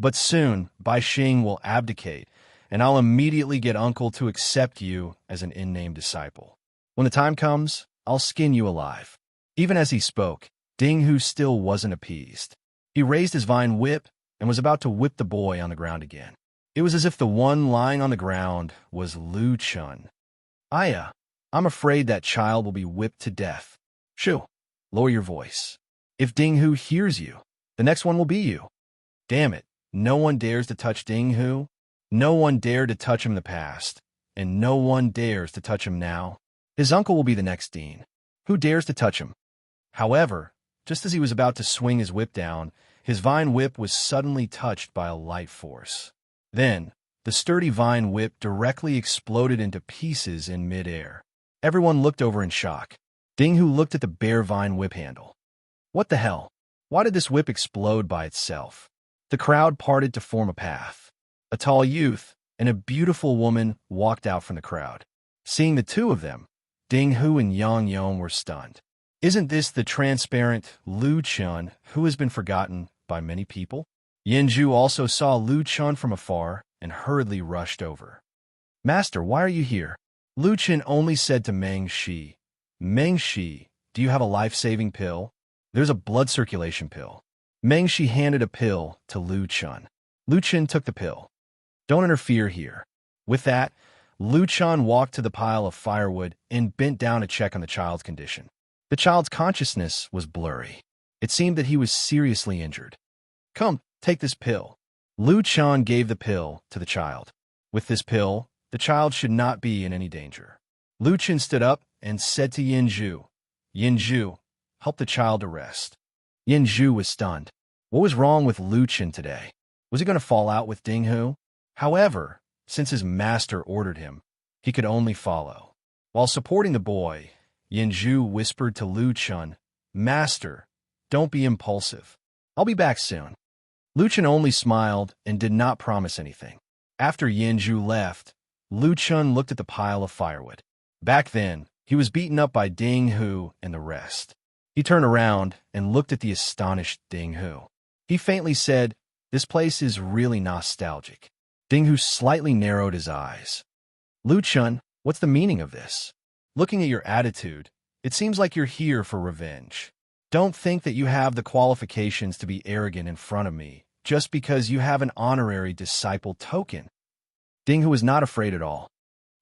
But soon, Bai Xing will abdicate, and I'll immediately get Uncle to accept you as an in-name disciple. When the time comes, I'll skin you alive." Even as he spoke, Ding Hu still wasn't appeased. He raised his vine whip and was about to whip the boy on the ground again. It was as if the one lying on the ground was Lu Chun. "Aya, I'm afraid that child will be whipped to death." "Shoo, lower your voice. If Ding Hu hears you, the next one will be you." Damn it. No one dares to touch Ding Hu. No one dared to touch him in the past, and no one dares to touch him now. His uncle will be the next dean. Who dares to touch him? However, just as he was about to swing his whip down, his vine whip was suddenly touched by a light force. Then, the sturdy vine whip directly exploded into pieces in midair. Everyone looked over in shock. Ding Hu looked at the bare vine whip handle. What the hell? Why did this whip explode by itself? The crowd parted to form a path. A tall youth and a beautiful woman walked out from the crowd. Seeing the 2 of them, Ding Hu and Yang Yong were stunned. Isn't this the transparent Lu Chun who has been forgotten by many people? Yin Zhu also saw Lu Chun from afar and hurriedly rushed over. "Master, why are you here?" Lu Chun only said to Meng Shi, "Meng Shi, do you have a life-saving pill? There's a blood circulation pill." Meng Shi handed a pill to Lu Chun. Lu Chun took the pill. "Don't interfere here. With that, Lu Chan walked to the pile of firewood and bent down to check on the child's condition. The child's consciousness was blurry. It seemed that he was seriously injured. "Come, take this pill." Lu Chan gave the pill to the child. With this pill, the child should not be in any danger. Lu Chan stood up and said to Yinzhu, "Yinzhu, help the child to rest." Yinzhu was stunned. What was wrong with Lu Chan today? Was he going to fall out with Ding Hu? However, since his master ordered him, he could only follow. While supporting the boy, Yinzhu whispered to Lu Chan, "Master, don't be impulsive. I'll be back soon." Lu Chan only smiled and did not promise anything. After Yinzhu left, Lu Chan looked at the pile of firewood. Back then, he was beaten up by Ding Hu and the rest. He turned around and looked at the astonished Ding Hu. He faintly said, "This place is really nostalgic." Ding Hu slightly narrowed his eyes. "Lu Chan, what's the meaning of this? Looking at your attitude, it seems like you're here for revenge. Don't think that you have the qualifications to be arrogant in front of me just because you have an honorary disciple token." Ding Hu was not afraid at all.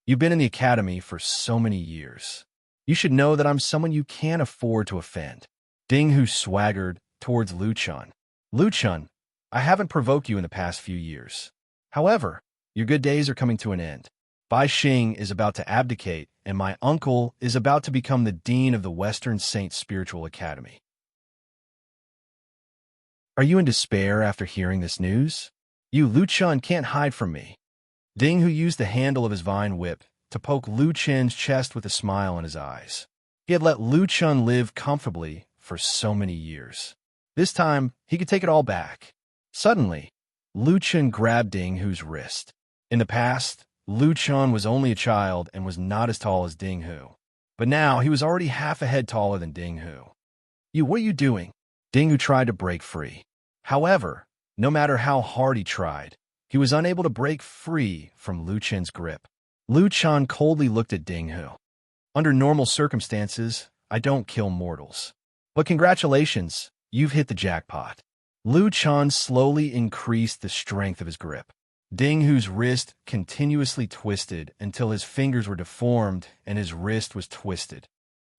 "You've been in the academy for so many years. You should know that I'm someone you can't afford to offend." Ding Hu swaggered towards Lu Chan. "Lu Chan, I haven't provoked you in the past few years. However, your good days are coming to an end. Bai Xing is about to abdicate, and my uncle is about to become the dean of the Western Saints Spiritual Academy. Are you in despair after hearing this news? You, Lu Chan, can't hide from me." Ding Hu used the handle of his vine whip to poke Lu Chan's chest with a smile in his eyes. He had let Lu Chan live comfortably for so many years. This time, he could take it all back. Suddenly, Lu Chan grabbed Ding Hu's wrist. In the past, Lu Chan was only a child and was not as tall as Ding Hu. But now, he was already half a head taller than Ding Hu. "You, what are you doing?" Ding Hu tried to break free. However, no matter how hard he tried, he was unable to break free from Lu Chan's grip. Lu Chan coldly looked at Ding Hu. "Under normal circumstances, I don't kill mortals. But congratulations, you've hit the jackpot." Lu Chan slowly increased the strength of his grip. Ding Hu's wrist continuously twisted until his fingers were deformed and his wrist was twisted.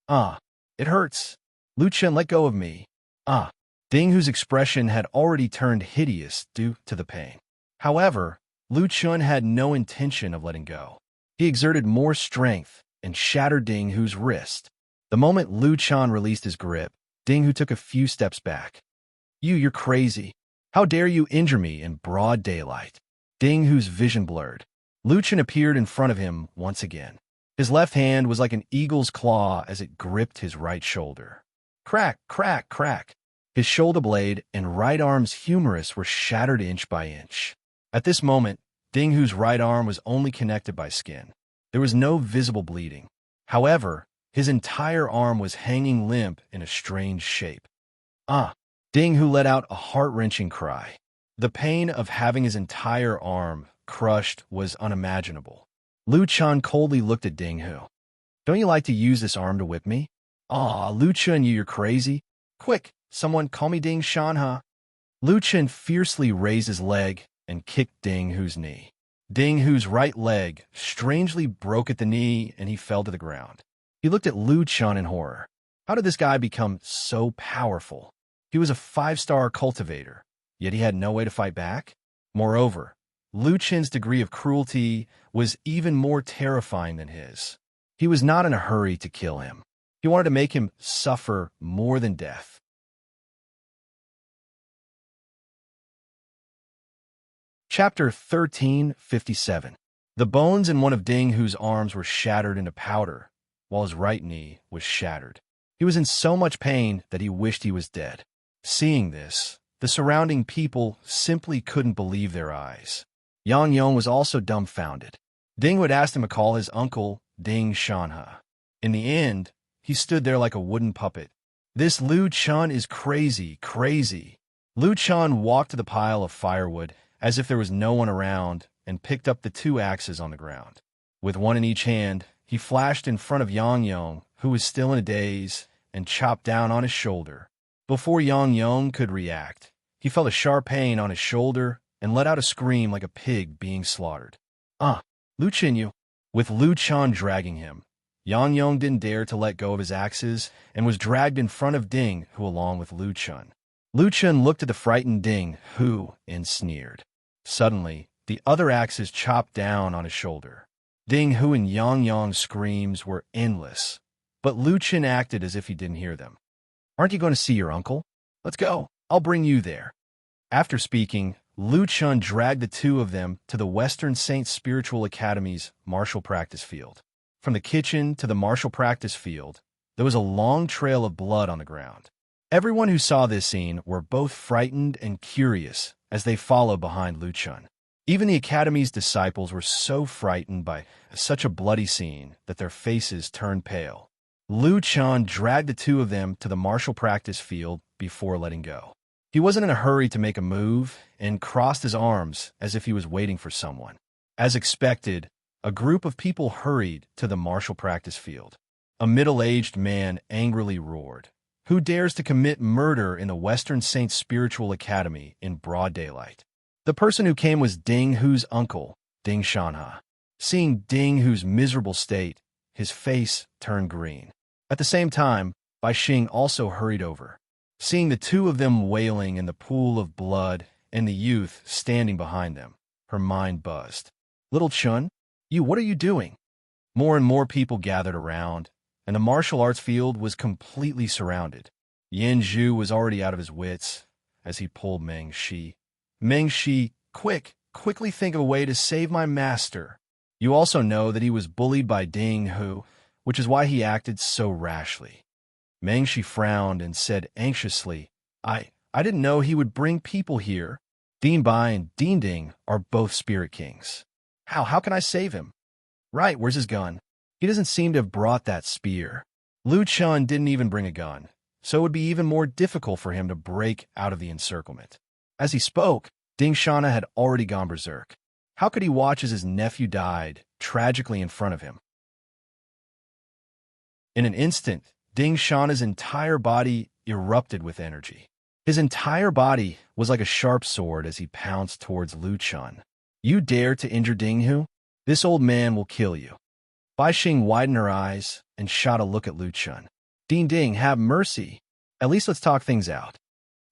"Ah, it hurts. Lu Chan, let go of me. Ah." Ding Hu's expression had already turned hideous due to the pain. However, Lu Chan had no intention of letting go. He exerted more strength and shattered Ding Hu's wrist. The moment Lu Chan released his grip, Ding Hu took a few steps back. You're crazy. How dare you injure me in broad daylight?" Ding Hu's vision blurred. Lu Chan appeared in front of him once again. His left hand was like an eagle's claw as it gripped his right shoulder. Crack, crack, crack. His shoulder blade and right arm's humerus were shattered inch by inch. At this moment, Ding Hu's right arm was only connected by skin. There was no visible bleeding. However, his entire arm was hanging limp in a strange shape. "Ah!" Ding Hu let out a heart-wrenching cry. The pain of having his entire arm crushed was unimaginable. Lu Chan coldly looked at Ding Hu. "Don't you like to use this arm to whip me?" "Aw, Lu Chan, you're crazy. Quick, someone call me Ding Shan, huh?" Lu Chan fiercely raised his leg and kicked Ding Hu's knee. Ding Hu's right leg strangely broke at the knee and he fell to the ground. He looked at Lu Chan in horror. How did this guy become so powerful? He was a 5-star cultivator, yet he had no way to fight back? Moreover, Lu Chan's degree of cruelty was even more terrifying than his. He was not in a hurry to kill him. He wanted to make him suffer more than death. Chapter 1357. The bones in one of Ding Hu's arms were shattered into powder, while his right knee was shattered. He was in so much pain that he wished he was dead. Seeing this, the surrounding people simply couldn't believe their eyes. Yang Yong was also dumbfounded. Ding would ask him to call his uncle Ding Shanha. In the end, he stood there like a wooden puppet. "This Lu Chan is crazy, crazy." Lu Chan walked to the pile of firewood as if there was no one around and picked up the 2 axes on the ground. With one in each hand, he flashed in front of Yang Yong, who was still in a daze, and chopped down on his shoulder. Before Yang Yong could react, he felt a sharp pain on his shoulder and let out a scream like a pig being slaughtered. "Ah!" Lu Chenyu, with Lu Chan dragging him. Yang Yong didn't dare to let go of his axes and was dragged in front of Ding Hu along with Lu Chun. Lu Chun looked at the frightened Ding Hu and sneered. Suddenly, the other axes chopped down on his shoulder. Ding Hu and Yang Yong's screams were endless, but Lu Chun acted as if he didn't hear them. "Aren't you going to see your uncle? Let's go. I'll bring you there." After speaking, Lu Chun dragged the two of them to the Western Saint Spiritual Academy's martial practice field. From the kitchen to the martial practice field, there was a long trail of blood on the ground. Everyone who saw this scene were both frightened and curious as they followed behind Lu Chun. Even the Academy's disciples were so frightened by such a bloody scene that their faces turned pale. Lu Chun dragged the two of them to the martial practice field before letting go. He wasn't in a hurry to make a move and crossed his arms as if he was waiting for someone. As expected, a group of people hurried to the martial practice field. A middle-aged man angrily roared, "Who dares to commit murder in the Western Saint Spiritual Academy in broad daylight?" The person who came was Ding Hu's uncle, Ding Shanha. Seeing Ding Hu's miserable state, his face turned green. At the same time, Bai Xing also hurried over. Seeing the two of them wailing in the pool of blood and the youth standing behind them, her mind buzzed. "Little Chun, what are you doing?" More and more people gathered around, and the martial arts field was completely surrounded. Yin Zhu was already out of his wits as he pulled Meng Shi. "Meng Shi, quickly think of a way to save my master." You also know that he was bullied by Ding Hu, which is why he acted so rashly. Meng Shi frowned and said anxiously, I didn't know he would bring people here. Ding Bai and Ding Ding are both spirit kings. How can I save him? Right, where's his gun? He doesn't seem to have brought that spear. Lu Chun didn't even bring a gun, so it would be even more difficult for him to break out of the encirclement. As he spoke, Ding Shana had already gone berserk. How could he watch as his nephew died tragically in front of him? In an instant, Ding Shana's entire body erupted with energy. His entire body was like a sharp sword as he pounced towards Lu Chun. "You dare to injure Ding Hu? This old man will kill you." Bai Xing widened her eyes and shot a look at Lu Chun. "Ding Ding, have mercy. At least let's talk things out."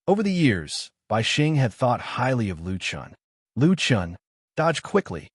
Over the years, Bai Xing had thought highly of Lu Chun. "Lu Chun, dodge quickly."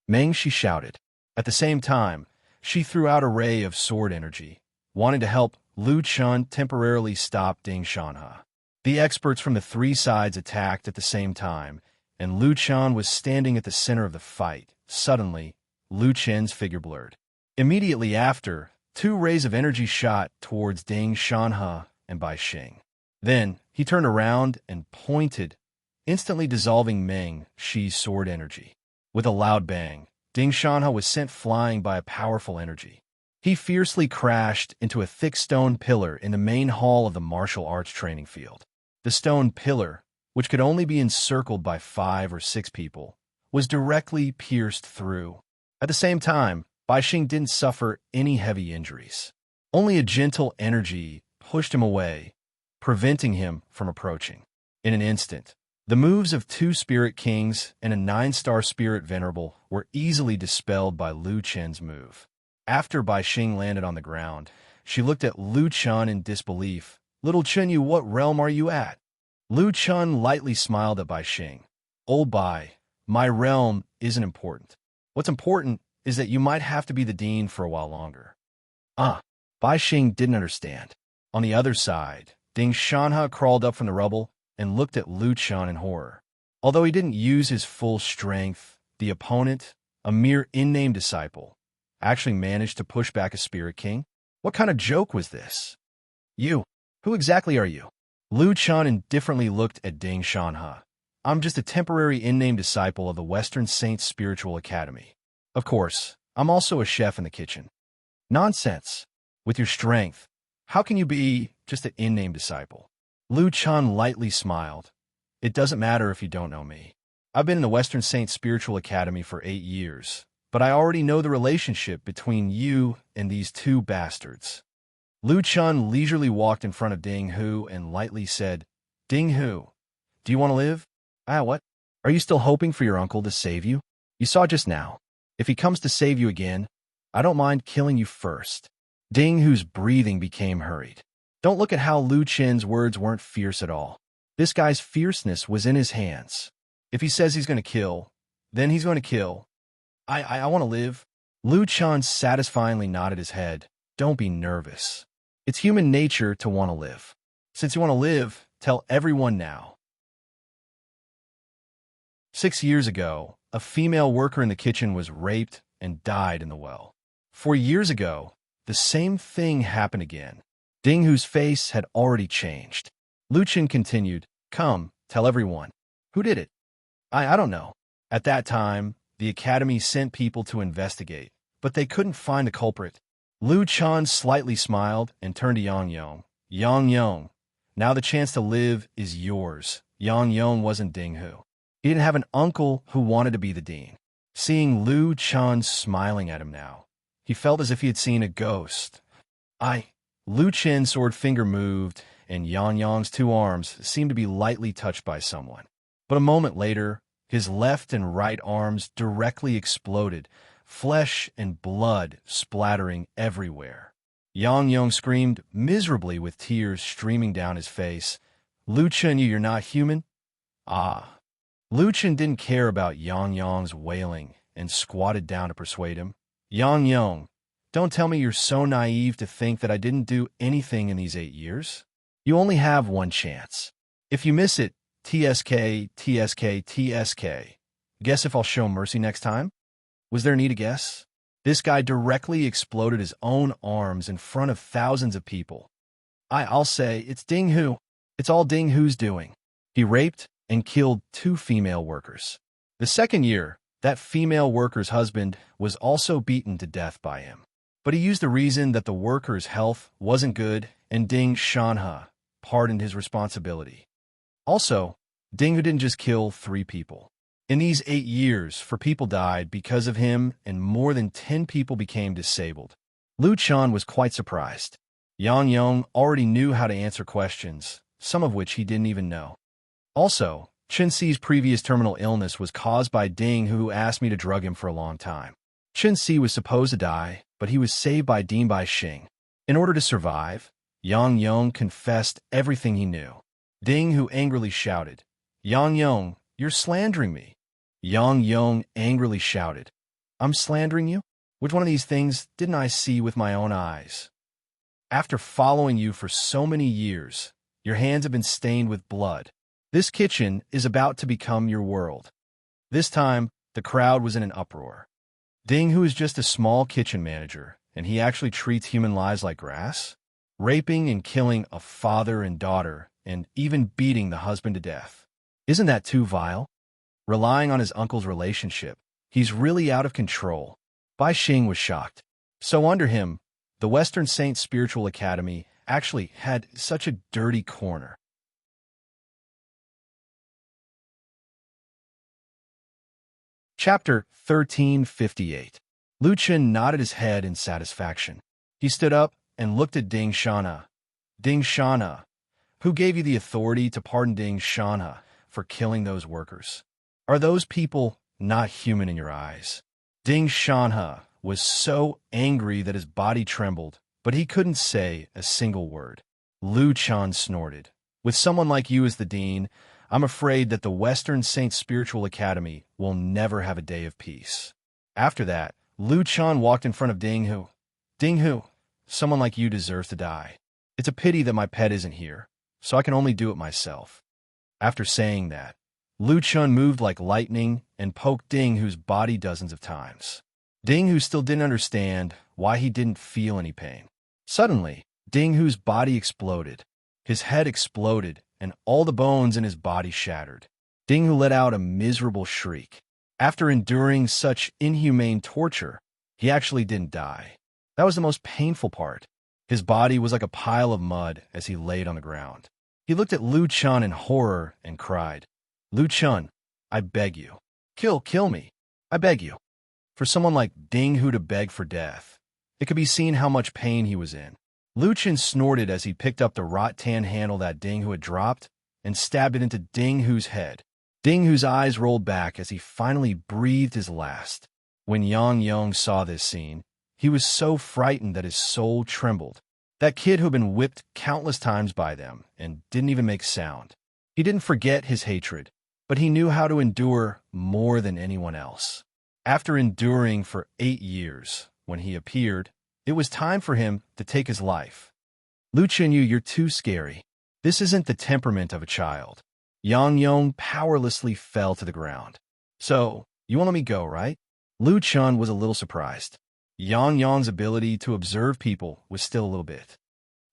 Meng Shi shouted. At the same time, she threw out a ray of sword energy, wanting to help Lu Chun temporarily stop Ding Shanha. The experts from the three sides attacked at the same time, and Lu Chun was standing at the center of the fight. Suddenly, Lu Chen's figure blurred. Immediately after, two rays of energy shot towards Ding Shanha and Bai Xing. Then, he turned around and pointed, instantly dissolving Meng Shi's sword energy. With a loud bang, Ding Shanha was sent flying by a powerful energy. He fiercely crashed into a thick stone pillar in the main hall of the martial arts training field. The stone pillar, which could only be encircled by 5 or 6 people, was directly pierced through. At the same time, Bai Xing didn't suffer any heavy injuries. Only a gentle energy pushed him away, preventing him from approaching. In an instant, the moves of 2 spirit kings and a 9-star spirit venerable were easily dispelled by Lu Chen's move. After Bai Xing landed on the ground, she looked at Lu Chun in disbelief. "Little Chun, what realm are you at?" Lu Chun lightly smiled at Bai Xing. "Old Bai, my realm isn't important. What's important is that you might have to be the dean for a while longer." Bai Xing didn't understand. On the other side, Ding Shanha crawled up from the rubble and looked at Lu Chun in horror. Although he didn't use his full strength, the opponent, a mere in-name disciple, actually managed to push back a spirit king. What kind of joke was this? Who exactly are you? Lu Chun indifferently looked at Ding Shanha. "I'm just a temporary in-name disciple of the Western Saint Spiritual Academy. Of course, I'm also a chef in the kitchen." "Nonsense. With your strength, how can you be just an in-name disciple?" Lu Chun lightly smiled. "It doesn't matter if you don't know me. I've been in the Western Saint Spiritual Academy for 8 years, but I already know the relationship between you and these 2 bastards." Lu Chun leisurely walked in front of Ding Hu and lightly said, "Ding Hu, do you want to live?" What? Are you still hoping for your uncle to save you? You saw just now. If he comes to save you again, I don't mind killing you first. Ding Hu's breathing became hurried. Don't look at how Lu Chen's words weren't fierce at all. This guy's fierceness was in his hands. If he says he's going to kill, then he's going to kill. I want to live. Lu Chen satisfyingly nodded his head. Don't be nervous. It's human nature to want to live. Since you want to live, tell everyone now. 6 years ago, a female worker in the kitchen was raped and died in the well. 4 years ago, the same thing happened again. Ding Hu's face had already changed. Lu Chen continued, come, tell everyone. Who did it? I don't know. At that time, the academy sent people to investigate, but they couldn't find the culprit. Lu Chen slightly smiled and turned to Yang Yong. Yang Yong, now the chance to live is yours. Yang Yong wasn't Ding Hu. He didn't have an uncle who wanted to be the dean. Seeing Lu Chen smiling at him now, he felt as if he had seen a ghost. Lu Chen's sword finger moved, and Yang Yong's 2 arms seemed to be lightly touched by someone. But a moment later, his left and right arms directly exploded, flesh and blood splattering everywhere. Yang Yong screamed miserably with tears streaming down his face. Lu Chen, you're not human? Lu Chen didn't care about Yang Yong's wailing and squatted down to persuade him. Yang Yong, don't tell me you're so naive to think that I didn't do anything in these 8 years. You only have one chance. If you miss it, TSK, TSK, TSK. Guess if I'll show mercy next time? Was there need to guess? This guy directly exploded his own arms in front of thousands of people. I'll say, it's Ding Hu. It's all Ding Hu's doing. He raped and killed 2 female workers. The second year, that female worker's husband was also beaten to death by him. But he used the reason that the worker's health wasn't good, and Ding Shanhe pardoned his responsibility. Also, Ding Hu didn't just kill 3 people. In these 8 years, 4 people died because of him, and more than 10 people became disabled. Lu Chen was quite surprised. Yang Yong already knew how to answer questions, some of which he didn't even know. Also, Chen Xi's previous terminal illness was caused by Ding Hu, who asked me to drug him for a long time. Chen Xi was supposed to die, but he was saved by Ding Baixing. In order to survive, Yang Yong confessed everything he knew. Ding Hu angrily shouted, Yang Yong, you're slandering me. Yang Yong angrily shouted, I'm slandering you? Which one of these things didn't I see with my own eyes? After following you for so many years, your hands have been stained with blood. This kitchen is about to become your world. This time, the crowd was in an uproar. Ding Hu is just a small kitchen manager, and he actually treats human lives like grass, raping and killing a father and daughter, and even beating the husband to death. Isn't that too vile? Relying on his uncle's relationship, he's really out of control. Baixing was shocked. So under him, the Western Saint Spiritual Academy actually had such a dirty corner. Chapter 1358. Lu Chen nodded his head in satisfaction. He stood up and looked at Ding Shanhe. Ding Shanhe, who gave you the authority to pardon Ding Shanhe for killing those workers? Are those people not human in your eyes? Ding Shanhe was so angry that his body trembled, but he couldn't say a single word. Lu Chen snorted. With someone like you as the dean, I'm afraid that the Western Saint Spiritual Academy will never have a day of peace. After that, Lu Chen walked in front of Ding Hu. Ding Hu, someone like you deserves to die. It's a pity that my pet isn't here, so I can only do it myself. After saying that, Lu Chen moved like lightning and poked Ding Hu's body dozens of times. Ding Hu still didn't understand why he didn't feel any pain. Suddenly, Ding Hu's body exploded. His head exploded, and all the bones in his body shattered. Ding Hu let out a miserable shriek. After enduring such inhumane torture, he actually didn't die. That was the most painful part. His body was like a pile of mud as he laid on the ground. He looked at Lu Chen in horror and cried, Lu Chen, I beg you. Kill me. I beg you. For someone like Ding Hu to beg for death, it could be seen how much pain he was in. Lu Chen snorted as he picked up the rattan handle that Ding Hu had dropped and stabbed it into Ding Hu's head. Ding Hu's eyes rolled back as he finally breathed his last. When Yang Yong saw this scene, he was so frightened that his soul trembled. That kid who had been whipped countless times by them and didn't even make sound. He didn't forget his hatred, but he knew how to endure more than anyone else. After enduring for 8 years, when he appeared, it was time for him to take his life. Lu Chenyu, you're too scary. This isn't the temperament of a child. Yang Yong powerlessly fell to the ground. So, you won't let me go, right? Lu Chun was a little surprised. Yang Yong's ability to observe people was still a little bit.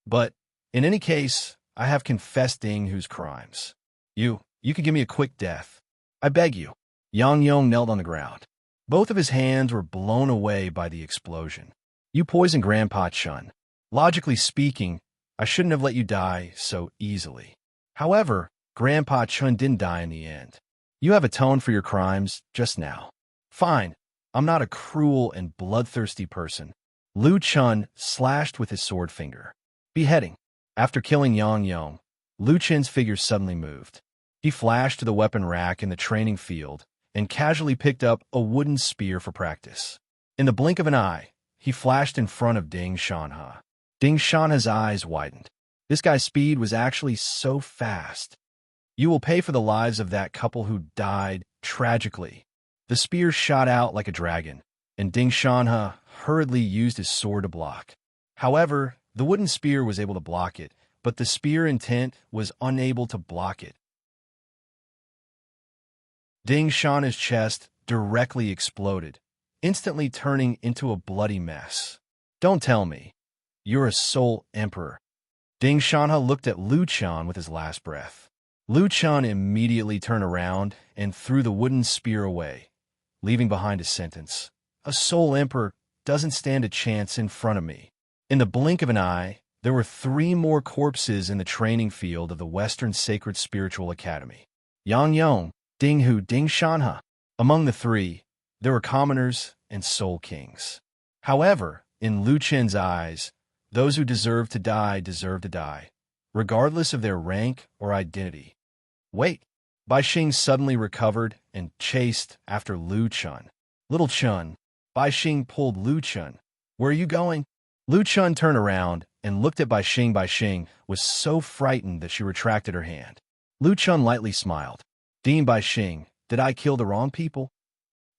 But, in any case, I have confessed Ding Hu's crimes. You could give me a quick death. I beg you. Yang Yong knelt on the ground. Both of his hands were blown away by the explosion. You poisoned Grandpa Chun. Logically speaking, I shouldn't have let you die so easily. However, Grandpa Chun didn't die in the end. You have atoned for your crimes just now. Fine. I'm not a cruel and bloodthirsty person. Lu Chun slashed with his sword finger. Beheading. After killing Yang Yong, Lu Chen's figure suddenly moved. He flashed to the weapon rack in the training field and casually picked up a wooden spear for practice. In the blink of an eye, he flashed in front of Ding Shanha. Ding Shanha's eyes widened. This guy's speed was actually so fast. You will pay for the lives of that couple who died tragically. The spear shot out like a dragon, and Ding Shanha hurriedly used his sword to block. However, the wooden spear was able to block it, but the spear intent was unable to block it. Ding Shanha's chest directly exploded, instantly turning into a bloody mess. Don't tell me. You're a Soul Emperor. Ding Shanha looked at Lu Chan with his last breath. Lu Chan immediately turned around and threw the wooden spear away, leaving behind a sentence. A Soul Emperor doesn't stand a chance in front of me. In the blink of an eye, there were 3 more corpses in the training field of the Western Sacred Spiritual Academy. Yang Yong, Ding Hu, Ding Shanha. Among the 3, there were commoners and soul kings. However, in Lu Chen's eyes, those who deserve to die, regardless of their rank or identity. Wait! Bai Xing suddenly recovered and chased after Lu Chun. Little Chun. Bai Xing pulled Lu Chun. Where are you going? Lu Chun turned around and looked at Bai Xing. Bai Xing was so frightened that she retracted her hand. Lu Chun lightly smiled. Dean Bai Xing, did I kill the wrong people?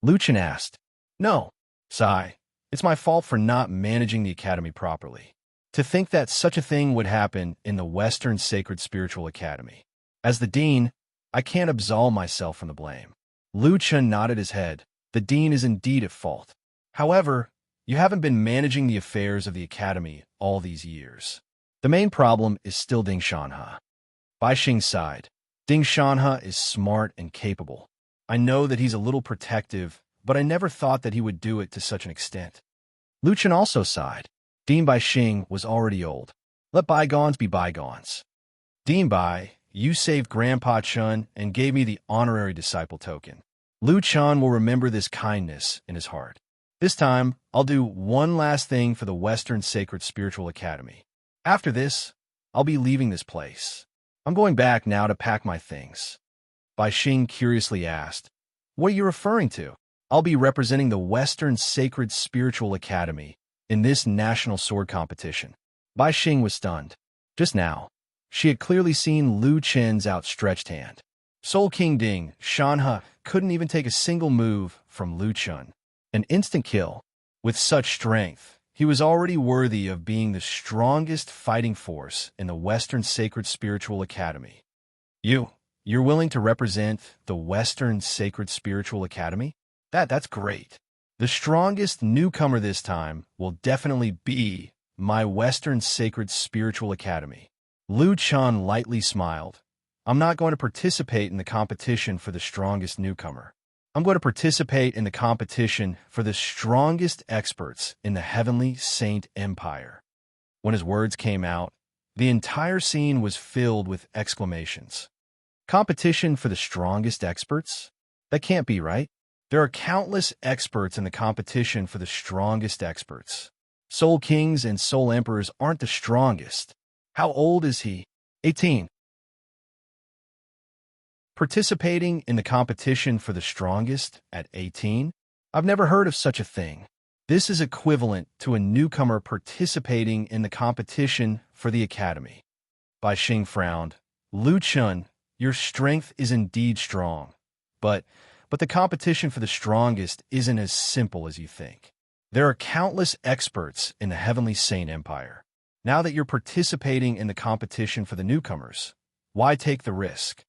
Lu Chun asked. No, Sai. It's my fault for not managing the academy properly. To think that such a thing would happen in the Western Sacred Spiritual Academy. As the dean, I can't absolve myself from the blame. Lu Chun nodded his head. The dean is indeed at fault. However, you haven't been managing the affairs of the academy all these years. The main problem is still Ding Shanha. Bai Xing sighed. Ding Shanha is smart and capable. I know that he's a little protective, but I never thought that he would do it to such an extent. Lu Chun also sighed. Dean Bai Xing was already old. Let bygones be bygones. Dean Bai, you saved Grandpa Chun and gave me the honorary disciple token. Lu Chun will remember this kindness in his heart. This time, I'll do one last thing for the Western Sacred Spiritual Academy. After this, I'll be leaving this place. I'm going back now to pack my things. Bai Xing curiously asked, what are you referring to? I'll be representing the Western Sacred Spiritual Academy in this national sword competition. Bai Xing was stunned. Just now, she had clearly seen Lu Chen's outstretched hand. Soul King Ding Shanha couldn't even take a single move from Lu Chun. An instant kill. With such strength, he was already worthy of being the strongest fighting force in the Western Sacred Spiritual Academy. You're willing to represent the Western Sacred Spiritual Academy? That's great. The strongest newcomer this time will definitely be my Western Sacred Spiritual Academy. Lu Chun lightly smiled. I'm not going to participate in the competition for the strongest newcomer. I'm going to participate in the competition for the strongest experts in the Heavenly Saint Empire. When his words came out, the entire scene was filled with exclamations. Competition for the strongest experts? That can't be right. There are countless experts in the competition for the strongest experts. Soul Kings and Soul Emperors aren't the strongest. How old is he? 18. Participating in the competition for the strongest at 18? I've never heard of such a thing. This is equivalent to a newcomer participating in the competition for the academy. Bai Xing frowned. Lu Chun, your strength is indeed strong, but the competition for the strongest isn't as simple as you think. There are countless experts in the Heavenly Saint Empire. Now that you're participating in the competition for the newcomers, why take the risk?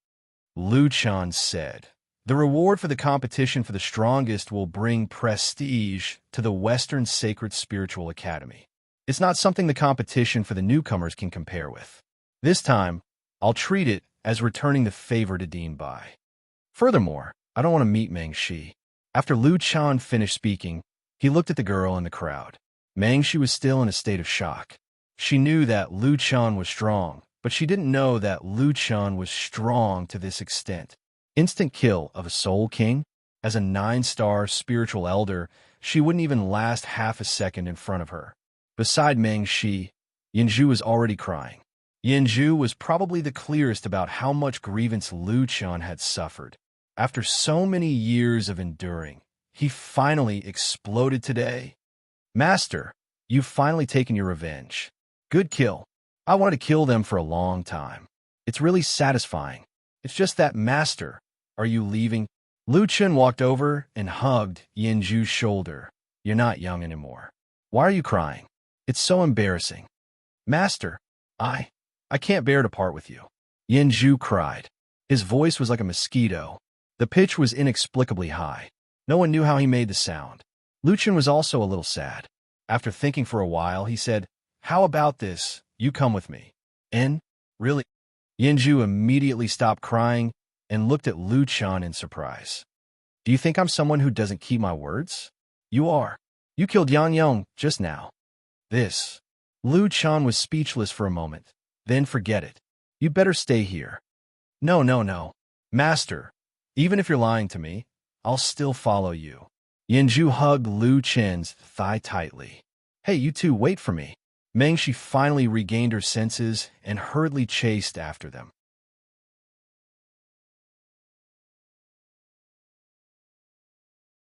Lu Chun said. The reward for the competition for the strongest will bring prestige to the Western Sacred Spiritual Academy. It's not something the competition for the newcomers can compare with. This time, I'll treat it as returning the favor to Dean Bai. Furthermore, I don't want to meet Meng Shi. After Lu Chun finished speaking, he looked at the girl in the crowd. Meng Shi was still in a state of shock. She knew that Lu Chun was strong, but she didn't know that Lu Chun was strong to this extent. Instant kill of a Soul King? As a 9-star spiritual elder, she wouldn't even last half a second in front of her. Beside Meng Shi, Yanzhu was already crying. Yanzhu was probably the clearest about how much grievance Lu Chun had suffered. After so many years of enduring, he finally exploded today. Master, you've finally taken your revenge. Good kill. I wanted to kill them for a long time. It's really satisfying. It's just that, Master, are you leaving? Lu Chun walked over and hugged Yanzhu's shoulder. You're not young anymore. Why are you crying? It's so embarrassing. Master, I can't bear to part with you. Yanzhu cried. His voice was like a mosquito. The pitch was inexplicably high. No one knew how he made the sound. Lu Chun was also a little sad. After thinking for a while, he said, How about this? You come with me. And? Really? Yanzhu immediately stopped crying and looked at Lu Chun in surprise. Do you think I'm someone who doesn't keep my words? You are. You killed Yang Yong just now. This. Lu Chun was speechless for a moment. Then forget it. You better stay here. No. Master, even if you're lying to me, I'll still follow you. Yanzhu hugged Lu Chun's thigh tightly. Hey, you two, wait for me. Meng Shi finally regained her senses and hurriedly chased after them.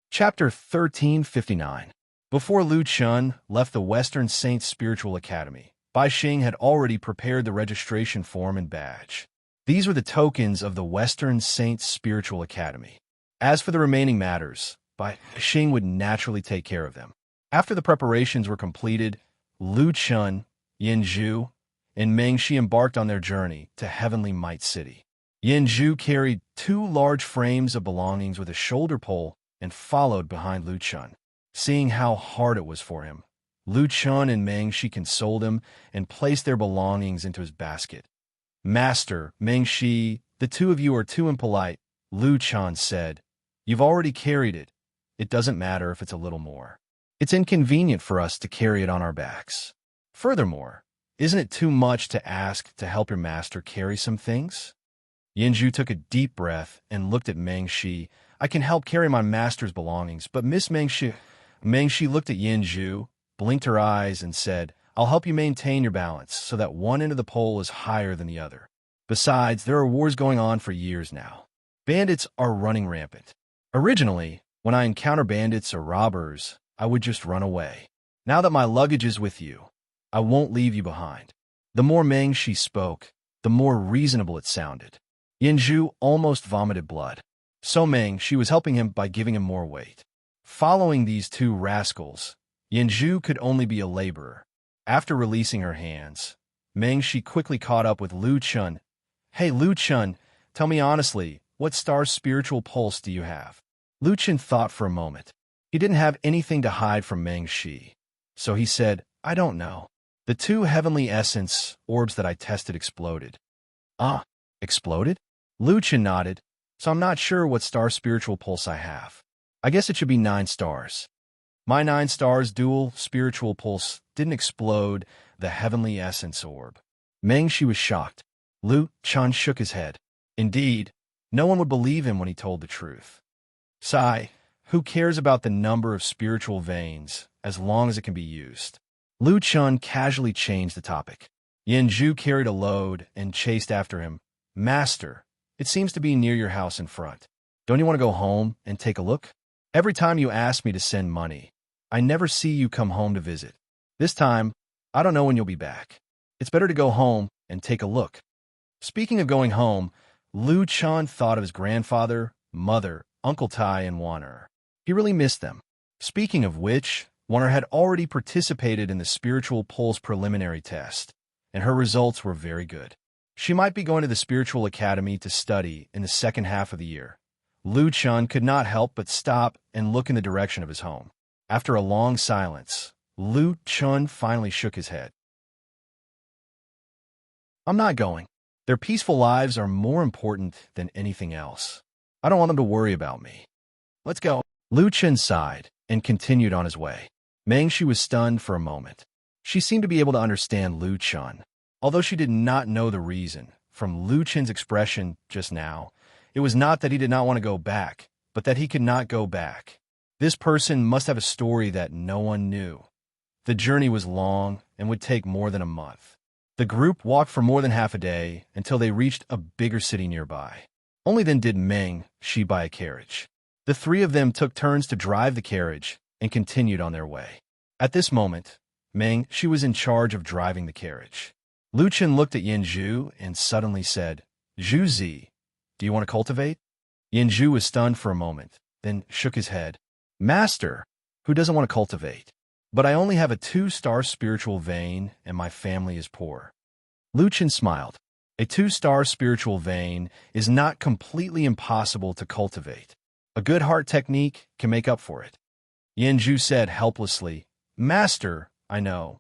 Chapter 1359. Before Lu Chun left the Western Saints Spiritual Academy, Bai Xing had already prepared the registration form and badge. These were the tokens of the Western Saints Spiritual Academy. As for the remaining matters, Bai Xing would naturally take care of them. After the preparations were completed, Lu Chun, Yanzhu, and Meng Shi embarked on their journey to Heavenly Might City. Yanzhu carried 2 large frames of belongings with a shoulder pole and followed behind Lu Chun. Seeing how hard it was for him, Lu Chun and Meng Shi consoled him and placed their belongings into his basket. Master, Meng Shi, the two of you are too impolite, Lu Chun said. You've already carried it. It doesn't matter if it's a little more. It's inconvenient for us to carry it on our backs. Furthermore, isn't it too much to ask to help your master carry some things? Yanzhu took a deep breath and looked at Meng Shi. I can help carry my master's belongings, but Miss Meng Shi... Meng Shi looked at Yanzhu, blinked her eyes, and said, I'll help you maintain your balance so that one end of the pole is higher than the other. Besides, there are wars going on for years now. Bandits are running rampant. Originally, when I encounter bandits or robbers, I would just run away. Now that my luggage is with you, I won't leave you behind. The more Meng Shi spoke, the more reasonable it sounded. Yanzhu almost vomited blood. So Meng Shi was helping him by giving him more weight. Following these 2 rascals, Yanzhu could only be a laborer. After releasing her hands, Meng Shi quickly caught up with Lu Chun. Hey, Lu Chun, tell me honestly, what star's spiritual pulse do you have? Lu Chun thought for a moment. He didn't have anything to hide from Meng Shi, so he said, I don't know. The 2 heavenly essence orbs that I tested exploded. Exploded? Lu Chun nodded. So I'm not sure what star spiritual pulse I have. I guess it should be 9 stars. My 9 stars dual spiritual pulse didn't explode the heavenly essence orb. Meng Shi was shocked. Lu Chun shook his head. Indeed, no one would believe him when he told the truth. Sigh, who cares about the number of spiritual veins as long as it can be used? Lu Chun casually changed the topic. Yanzhu carried a load and chased after him. Master, it seems to be near your house in front. Don't you want to go home and take a look? Every time you ask me to send money, I never see you come home to visit. This time, I don't know when you'll be back. It's better to go home and take a look." Speaking of going home, Lu Chun thought of his grandfather, mother, Uncle Tai, and Wanner. He really missed them. Speaking of which, Wanner had already participated in the spiritual pulse preliminary test, and her results were very good. She might be going to the spiritual academy to study in the second half of the year. Lu Chun could not help but stop and look in the direction of his home. After a long silence, Lu Chun finally shook his head. "I'm not going. Their peaceful lives are more important than anything else. I don't want them to worry about me. Let's go." Lu Chun sighed and continued on his way. Mengshi was stunned for a moment. She seemed to be able to understand Lu Chun. Although she did not know the reason, from Lu Chun's expression just now, it was not that he did not want to go back, but that he could not go back. This person must have a story that no one knew. The journey was long and would take more than a month. The group walked for more than half a day until they reached a bigger city nearby. Only then did Meng-Shi buy a carriage. The three of them took turns to drive the carriage and continued on their way. At this moment, Meng-Shi was in charge of driving the carriage. Lu Chun looked at Yanzhu and suddenly said, "Zhu Zi, do you want to cultivate?" Yanzhu was stunned for a moment, then shook his head. "Master, who doesn't want to cultivate? But I only have a 2-star spiritual vein, and my family is poor." Lu Chun smiled. A 2-star spiritual vein is not completely impossible to cultivate. A good heart technique can make up for it. Yanzhu said helplessly, "Master, I know,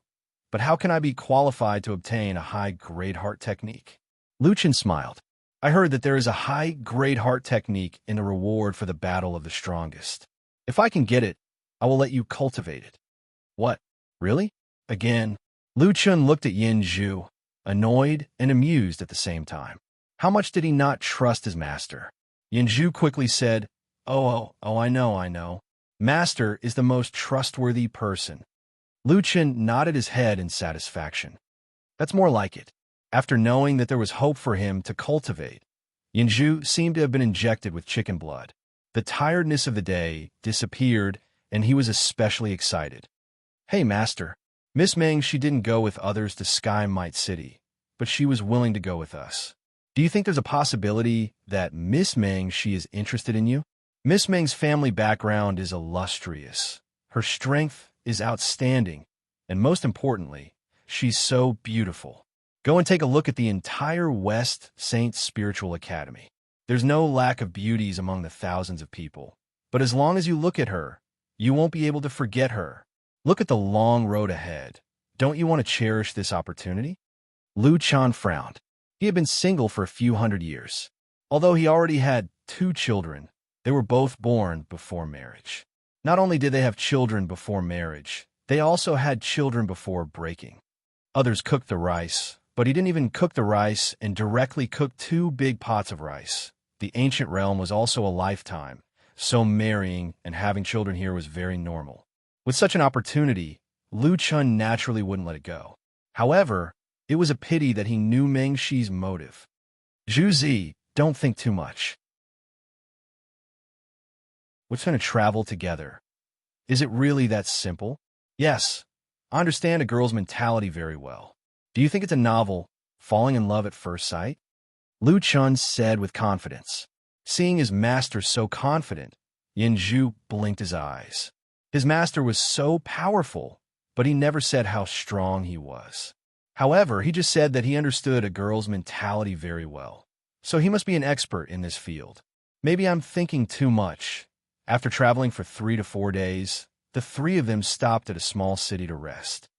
but how can I be qualified to obtain a high-grade heart technique?" Lu Chun smiled. "I heard that there is a high-grade heart technique in the reward for the battle of the strongest. If I can get it, I will let you cultivate it." "What? Really?" Again, Lu Chun looked at Yanzhu, annoyed and amused at the same time. How much did he not trust his master? Yanzhu quickly said, Oh, I know. Master is the most trustworthy person." Lu Chun nodded his head in satisfaction. "That's more like it." After knowing that there was hope for him to cultivate, Yanzhu seemed to have been injected with chicken blood. The tiredness of the day disappeared, and he was especially excited. "Hey, Master. Miss Meng, she didn't go with others to Sky Might City, but she was willing to go with us. Do you think there's a possibility that Miss Meng, she is interested in you?" Miss Meng's family background is illustrious. Her strength is outstanding, and most importantly, she's so beautiful. Go and take a look at the entire West Saint Spiritual Academy. There's no lack of beauties among the thousands of people, but as long as you look at her, you won't be able to forget her. Look at the long road ahead. Don't you want to cherish this opportunity? Lu Chun frowned. He had been single for a few hundred years. Although he already had 2 children, they were both born before marriage. Not only did they have children before marriage, they also had children before breaking. Others cooked the rice, but he didn't even cook the rice and directly cooked 2 big pots of rice. The ancient realm was also a lifetime, so marrying and having children here was very normal. With such an opportunity, Lu Chun naturally wouldn't let it go. However, it was a pity that he knew Meng-Shi's motive. "Zhu Zi, don't think too much. We're going to travel together. Is it really that simple?" "Yes, I understand a girl's mentality very well. Do you think it's a novel, Falling in Love at First Sight?" Lu Chun said with confidence. Seeing his master so confident, Yanzhu blinked his eyes. His master was so powerful, but he never said how strong he was. However, he just said that he understood a girl's mentality very well. So he must be an expert in this field. Maybe I'm thinking too much. After traveling for 3 to 4 days, the 3 of them stopped at a small city to rest.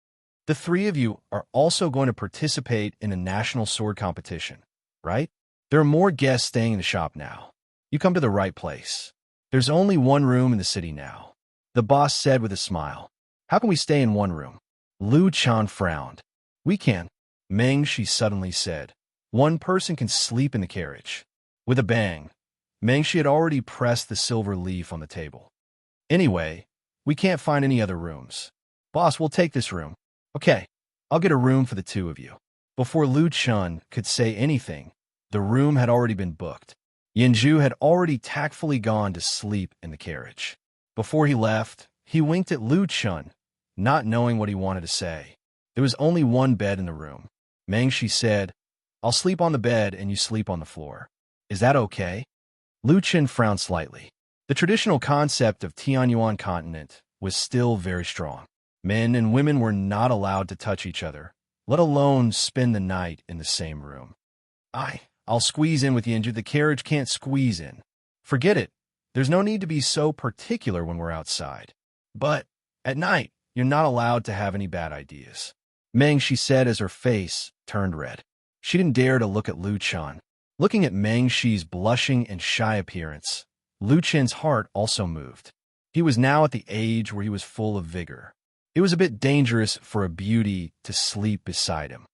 "The 3 of you are also going to participate in a national sword competition, right? There are more guests staying in the shop now. You come to the right place. There's only 1 room in the city now," the boss said with a smile. "How can we stay in 1 room?" Lu Chun frowned. "We can." Meng-Shi suddenly said. "1 person can sleep in the carriage." With a bang, Meng-Shi had already pressed the silver leaf on the table. "Anyway, we can't find any other rooms. Boss, we'll take this room." "Okay, I'll get a room for the 2 of you." Before Lu Chun could say anything, the room had already been booked. Yanzhu had already tactfully gone to sleep in the carriage. Before he left, he winked at Lu Chun, not knowing what he wanted to say. There was only one bed in the room. Mengshi said, "I'll sleep on the bed and you sleep on the floor. Is that okay?" Lu Chun frowned slightly. The traditional concept of Tianyuan continent was still very strong. Men and women were not allowed to touch each other, let alone spend the night in the same room. I'll squeeze in with you, and the carriage can't squeeze in. Forget it. There's no need to be so particular when we're outside. But at night, you're not allowed to have any bad ideas. Meng, she said as her face turned red. She didn't dare to look at Lu Chan. Looking at Meng Shi's blushing and shy appearance, Lu Chen's heart also moved. He was now at the age where he was full of vigor. It was a bit dangerous for a beauty to sleep beside him.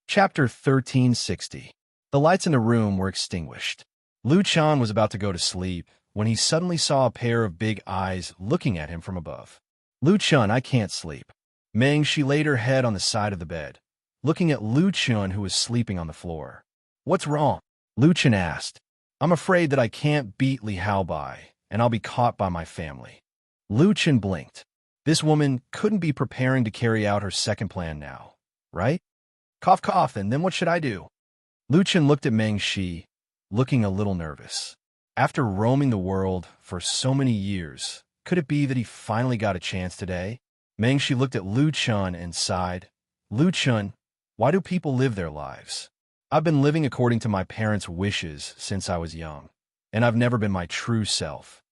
Chapter 1360. The lights in the room were extinguished. Lu Chan was about to go to sleep when he suddenly saw a pair of big eyes looking at him from above. "Lu Chun, I can't sleep." Meng, she laid her head on the side of the bed, looking at Lu Chun, who was sleeping on the floor. "What's wrong?" Lu Chun asked. "I'm afraid that I can't beat Li Haobai, and I'll be caught by my family." Lu Chun blinked. This woman couldn't be preparing to carry out her second plan now, right? Cough, cough, and then what should I do? Lu Chun looked at Meng Shi, looking a little nervous. After roaming the world for so many years, could it be that he finally got a chance today? Meng Shi looked at Lu Chun and sighed. "Lu Chun, why do people live their lives? I've been living according to my parents' wishes since I was young, and I've never been my true self.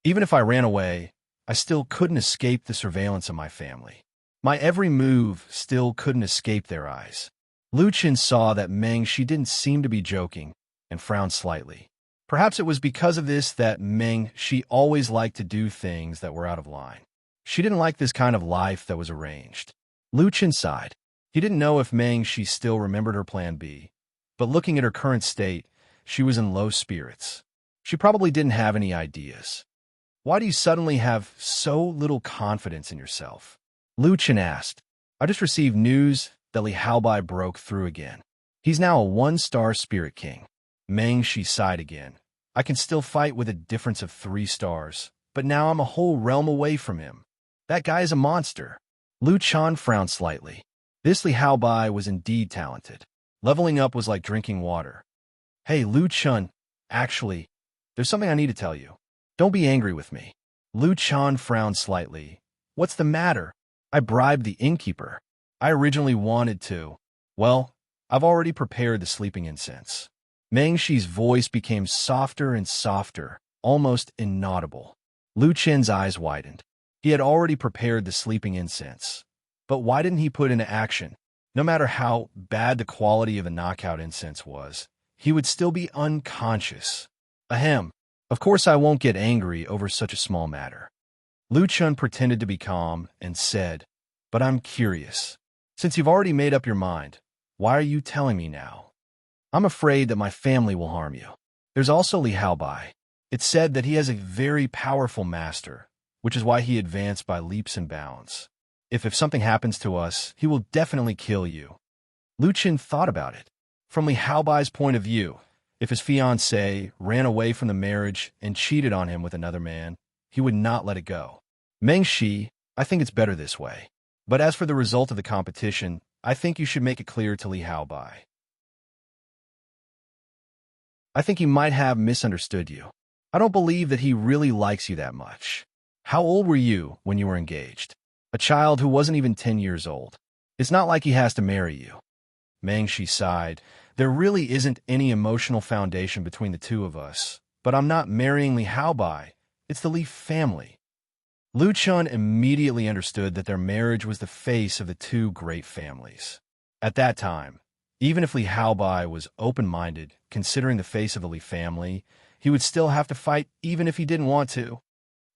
Even if I ran away, I still couldn't escape the surveillance of my family. My every move still couldn't escape their eyes." Lu Chun saw that Meng Shi didn't seem to be joking and frowned slightly. Perhaps it was because of this that Meng Shi always liked to do things that were out of line. She didn't like this kind of life that was arranged. Lu Chun sighed. He didn't know if Meng Shi still remembered her plan B, but looking at her current state, she was in low spirits. She probably didn't have any ideas. "Why do you suddenly have so little confidence in yourself?" Lu Chun asked. "I just received news that Li Haobai broke through again. He's now a one-star spirit king." Meng Shi sighed again. "I can still fight with a difference of 3 stars, but now I'm a whole realm away from him. That guy is a monster." Lu Chan frowned slightly. This Li Haobai was indeed talented. Leveling up was like drinking water. "Hey, Lu Chun, actually, there's something I need to tell you. Don't be angry with me." Lu Chan frowned slightly. "What's the matter?" "I bribed the innkeeper. I originally wanted to. Well, I've already prepared the sleeping incense." Meng Shi's voice became softer and softer, almost inaudible. Lu Chen's eyes widened. He had already prepared the sleeping incense. But why didn't he put into action? No matter how bad the quality of the knockout incense was, he would still be unconscious. Ahem. Of course I won't get angry over such a small matter. Lu Chun pretended to be calm and said, "But I'm curious. Since you've already made up your mind, why are you telling me now?" "I'm afraid that my family will harm you. There's also Li Haobai. It's said that he has a very powerful master, which is why he advanced by leaps and bounds. If something happens to us, he will definitely kill you." Lu Chun thought about it. From Li Haobai's point of view, if his fiancée ran away from the marriage and cheated on him with another man, he would not let it go. "Meng Shi, I think it's better this way. But as for the result of the competition, I think you should make it clear to Li Haobai. I think he might have misunderstood you. I don't believe that he really likes you that much. How old were you when you were engaged? A child who wasn't even 10 years old. It's not like he has to marry you." Meng Shi sighed. "There really isn't any emotional foundation between the two of us, but I'm not marrying Li Haobai. It's the Li family." Lu Chun immediately understood that their marriage was the face of the two great families. At that time, even if Li Haobai was open-minded, considering the face of the Li family, he would still have to fight even if he didn't want to.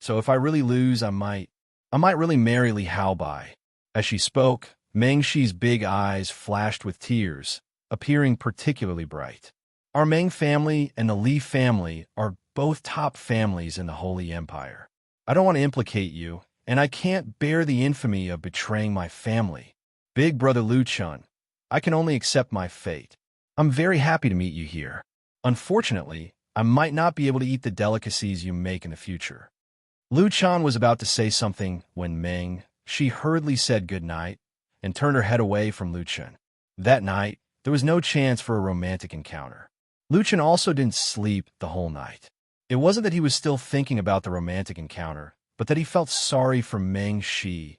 "So if I really lose, I might really marry Li Haobai." As she spoke, Meng Shi's big eyes flashed with tears, appearing particularly bright. "Our Meng family and the Li family are both top families in the Holy Empire. I don't want to implicate you, and I can't bear the infamy of betraying my family. Big brother Lu Chun, I can only accept my fate. I'm very happy to meet you here. Unfortunately, I might not be able to eat the delicacies you make in the future. Lu Chan was about to say something when she hurriedly said good night and turned her head away from Lu Chen. That night, there was no chance for a romantic encounter. Lu Chen also didn't sleep the whole night. It wasn't that he was still thinking about the romantic encounter, but that he felt sorry for Shi,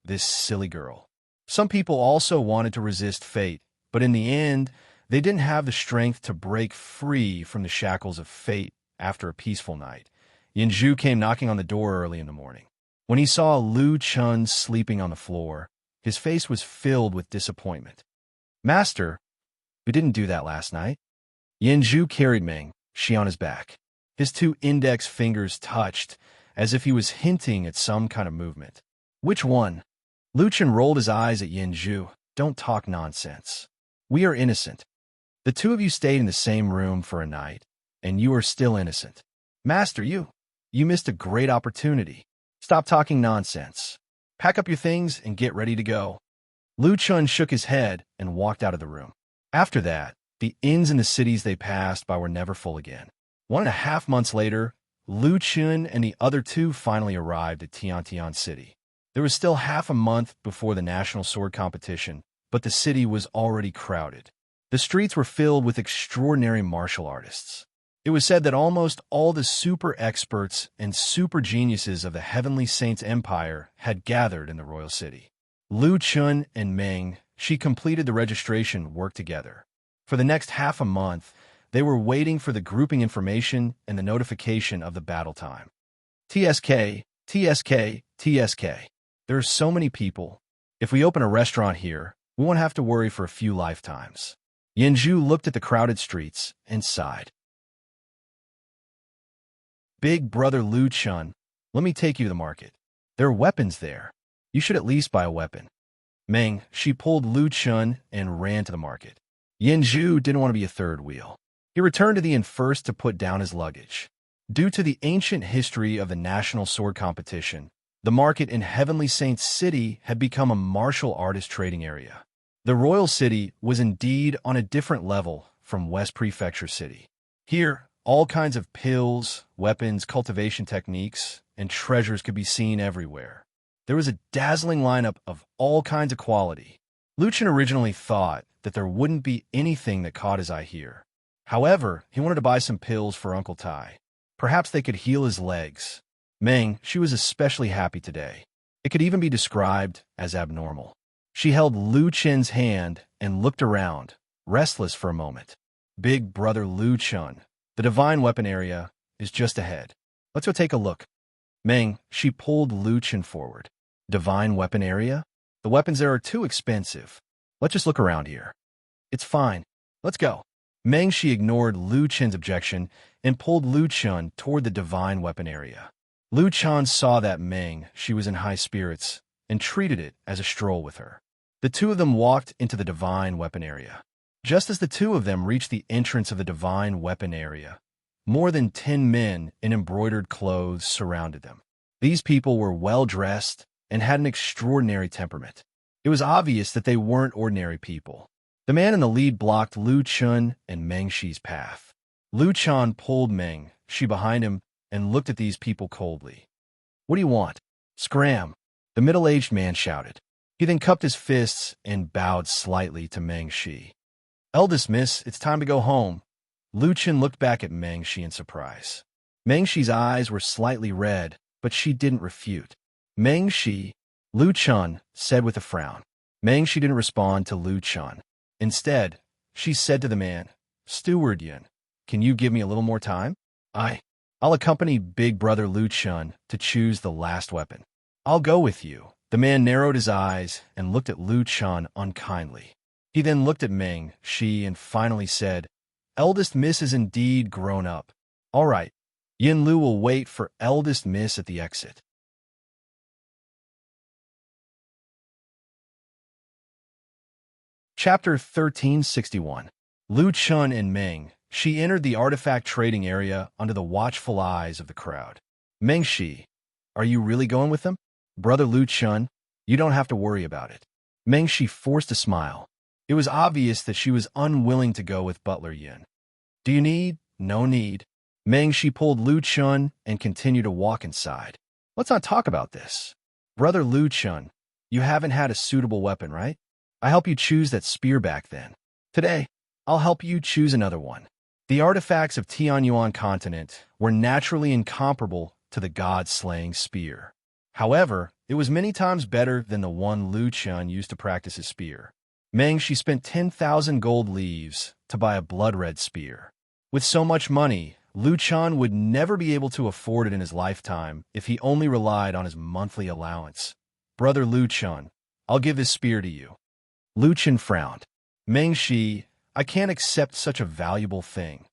this silly girl. Some people also wanted to resist fate, but in the end, they didn't have the strength to break free from the shackles of fate after a peaceful night. Yanju came knocking on the door early in the morning. When he saw Lu Chun sleeping on the floor, his face was filled with disappointment. "Master, you didn't do that last night." Yanju carried Shi on his back. His 2 index fingers touched, as if he was hinting at some kind of movement. "Which one?" Lu Chen rolled his eyes at Yanju. "Don't talk nonsense. We are innocent. The 2 of you stayed in the same room for a night, and you are still innocent. Master, you missed a great opportunity. Stop talking nonsense. Pack up your things and get ready to go." Lu Chun shook his head and walked out of the room. After that, the inns in the cities they passed by were never full again. 1.5 months later, Lu Chun and the other 2 finally arrived at Tiantian City. There was still half a month before the national sword competition, but the city was already crowded. The streets were filled with extraordinary martial artists. It was said that almost all the super experts and super geniuses of the Heavenly Saints Empire had gathered in the royal city. Lu Chun and Shi completed the registration work together. For the next half a month, they were waiting for the grouping information and the notification of the battle time. TSK, TSK, TSK. There are so many people. If we open a restaurant here, we won't have to worry for a few lifetimes. Yanju looked at the crowded streets and sighed. "Big brother Lu Chun, let me take you to the market. There are weapons there. You should at least buy a weapon." She pulled Lu Chun and ran to the market. Yanju didn't want to be a third wheel. He returned to the inn first to put down his luggage. Due to the ancient history of the national sword competition, the market in Heavenly Saints City had become a martial artist trading area. The royal city was indeed on a different level from West Prefecture City. Here, all kinds of pills, weapons, cultivation techniques, and treasures could be seen everywhere. There was a dazzling lineup of all kinds of quality. Lu Chen originally thought that there wouldn't be anything that caught his eye here. However, he wanted to buy some pills for Uncle Tai. Perhaps they could heal his legs. She was especially happy today. It could even be described as abnormal. She held Lu Chen's hand and looked around, restless for a moment. "Big brother Lu Chun, the divine weapon area is just ahead. Let's go take a look." She pulled Lu Chen forward. "Divine weapon area? The weapons there are too expensive. Let's just look around here." "It's fine. Let's go." She ignored Lu Chen's objection and pulled Lu Chun toward the divine weapon area. Lu Chan saw that she was in high spirits and treated it as a stroll with her. The 2 of them walked into the divine weapon area. Just as the 2 of them reached the entrance of the divine weapon area, more than 10 men in embroidered clothes surrounded them. These people were well-dressed and had an extraordinary temperament. It was obvious that they weren't ordinary people. The man in the lead blocked Lu Chun and Shi's path. Lu Chan pulled Shi behind him and looked at these people coldly. "What do you want?" "Scram!" the middle-aged man shouted. He then cupped his fists and bowed slightly to Shi. "Eldest miss, it's time to go home." Lu Chen looked back at Shi in surprise. Shi's eyes were slightly red, but she didn't refute. "Shi," Lu Chun said with a frown. Shi didn't respond to Lu Chun. Instead, she said to the man, "Steward Yun, can you give me a little more time? I'll accompany big brother Lu Chun to choose the last weapon." "I'll go with you." The man narrowed his eyes and looked at Lu Chun unkindly. He then looked at Shi and finally said, "Eldest miss is indeed grown up. All right, Yin Lu will wait for eldest miss at the exit." Chapter 1361. Lu Chun and Shi entered the artifact trading area under the watchful eyes of the crowd. "Shi, are you really going with them?" "Brother Lu Chun, you don't have to worry about it." Shi forced a smile. It was obvious that she was unwilling to go with Butler Yin. Do you need? No need. Meng Shi pulled Lu Chun and continued to walk inside. Let's not talk about this. Brother Lu Chun, you haven't had a suitable weapon, right? I help you choose that spear back then. Today, I'll help you choose another one. The artifacts of Tianyuan continent were naturally incomparable to the god-slaying spear. However, it was many times better than the one Lu Chun used to practice his spear. Meng Shi spent 10,000 gold leaves to buy a blood-red spear. With so much money, Lu Chun would never be able to afford it in his lifetime if he only relied on his monthly allowance. Brother Lu Chun, I'll give this spear to you. Lu Chun frowned. Meng Shi, I can't accept such a valuable thing.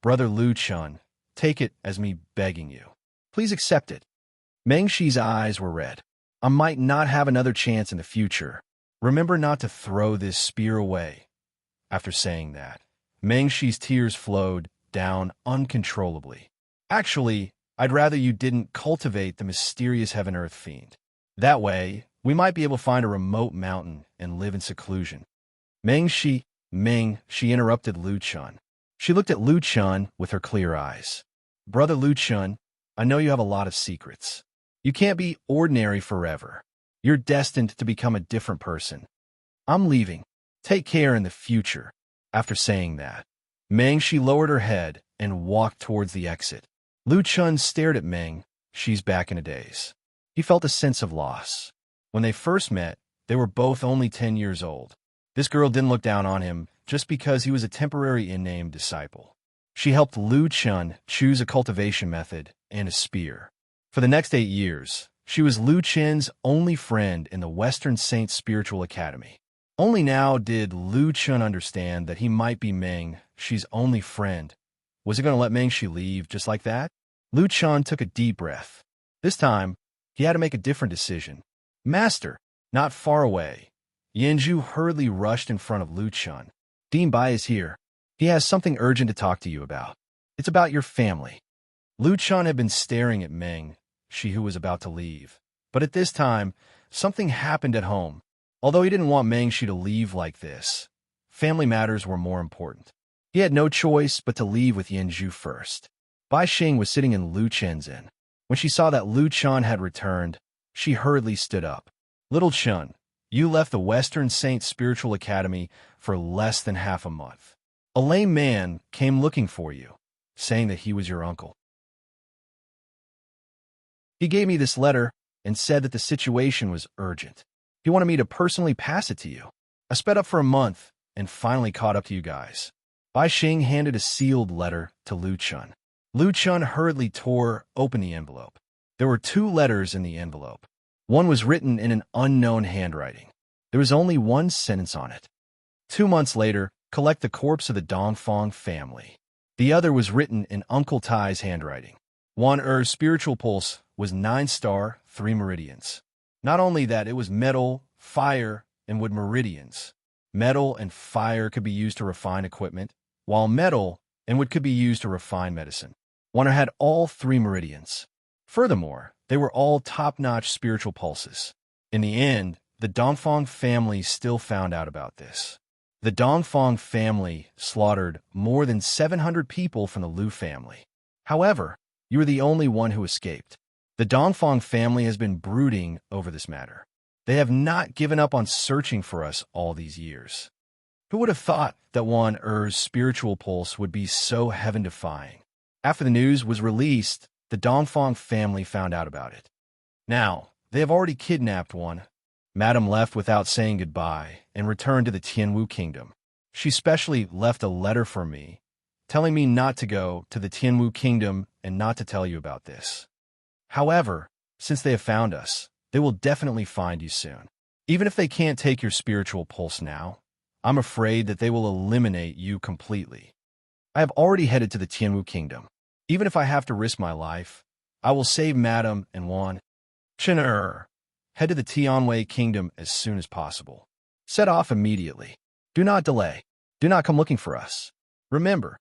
Brother Lu Chun, take it as me begging you. Please accept it. Meng Shi's eyes were red. I might not have another chance in the future. Remember not to throw this spear away. After saying that, Meng Shi's tears flowed down uncontrollably. Actually, I'd rather you didn't cultivate the mysterious heaven-earth fiend. That way, we might be able to find a remote mountain and live in seclusion. Meng Shi interrupted Lu Chun. She looked at Lu Chun with her clear eyes. Brother Lu Chun, I know you have a lot of secrets. You can't be ordinary forever. You're destined to become a different person. I'm leaving. Take care in the future. After saying that, Meng Shi lowered her head and walked towards the exit. Lu Chun stared at Meng Shi's back in a daze. He felt a sense of loss. When they first met, they were both only 10 years old. This girl didn't look down on him just because he was a temporary in-name disciple. She helped Lu Chun choose a cultivation method and a spear. For the next 8 years, she was Lu Chun's only friend in the Western Saint Spiritual Academy. Only now did Lu Chun understand that he might be Meng Shi's only friend. Was he going to let Meng Shi leave just like that? Lu Chun took a deep breath. This time, he had to make a different decision. Master, not far away. Yanju hurriedly rushed in front of Lu Chun. Dean Bai is here. He has something urgent to talk to you about. It's about your family. Lu Chun had been staring at Meng Shi, who was about to leave. But at this time, something happened at home. Although he didn't want Meng Shi to leave like this, family matters were more important. He had no choice but to leave with Yanju first. Bai Xing was sitting in Lu Chun's inn. When she saw that Lu Chun had returned, she hurriedly stood up. Little Chun, you left the Western Saint Spiritual Academy for less than half a month. A lame man came looking for you, saying that he was your uncle. He gave me this letter and said that the situation was urgent. He wanted me to personally pass it to you. I sped up for a month and finally caught up to you guys. Bai Xing handed a sealed letter to Lu Chun. Lu Chun hurriedly tore open the envelope. There were 2 letters in the envelope. One was written in an unknown handwriting. There was only one sentence on it. 2 months later, collect the corpse of the Dongfang family. The other was written in Uncle Tai's handwriting. Wan Er's spiritual pulse was 9 star, 3 meridians. Not only that, it was metal, fire, and wood meridians. Metal and fire could be used to refine equipment, while metal and wood could be used to refine medicine. Wan Er had all 3 meridians. Furthermore, they were all top-notch spiritual pulses. In the end, the Dongfang family still found out about this. The Dongfang family slaughtered more than 700 people from the Lu family. However, you were the only one who escaped. The Dongfang family has been brooding over this matter. They have not given up on searching for us all these years. Who would have thought that Wan Er's spiritual pulse would be so heaven-defying? After the news was released, the Dongfang family found out about it. Now, they have already kidnapped one. Madame left without saying goodbye and returned to the Tianwu kingdom. She specially left a letter for me, telling me not to go to the Tianwu kingdom and not to tell you about this. However, since they have found us, they will definitely find you soon. Even if they can't take your spiritual pulse now, I'm afraid that they will eliminate you completely. I have already headed to the Tianwu kingdom. Even if I have to risk my life, I will save Madame and Wan. Chen Er, head to the Tianwei kingdom as soon as possible. Set off immediately. Do not delay. Do not come looking for us. Remember,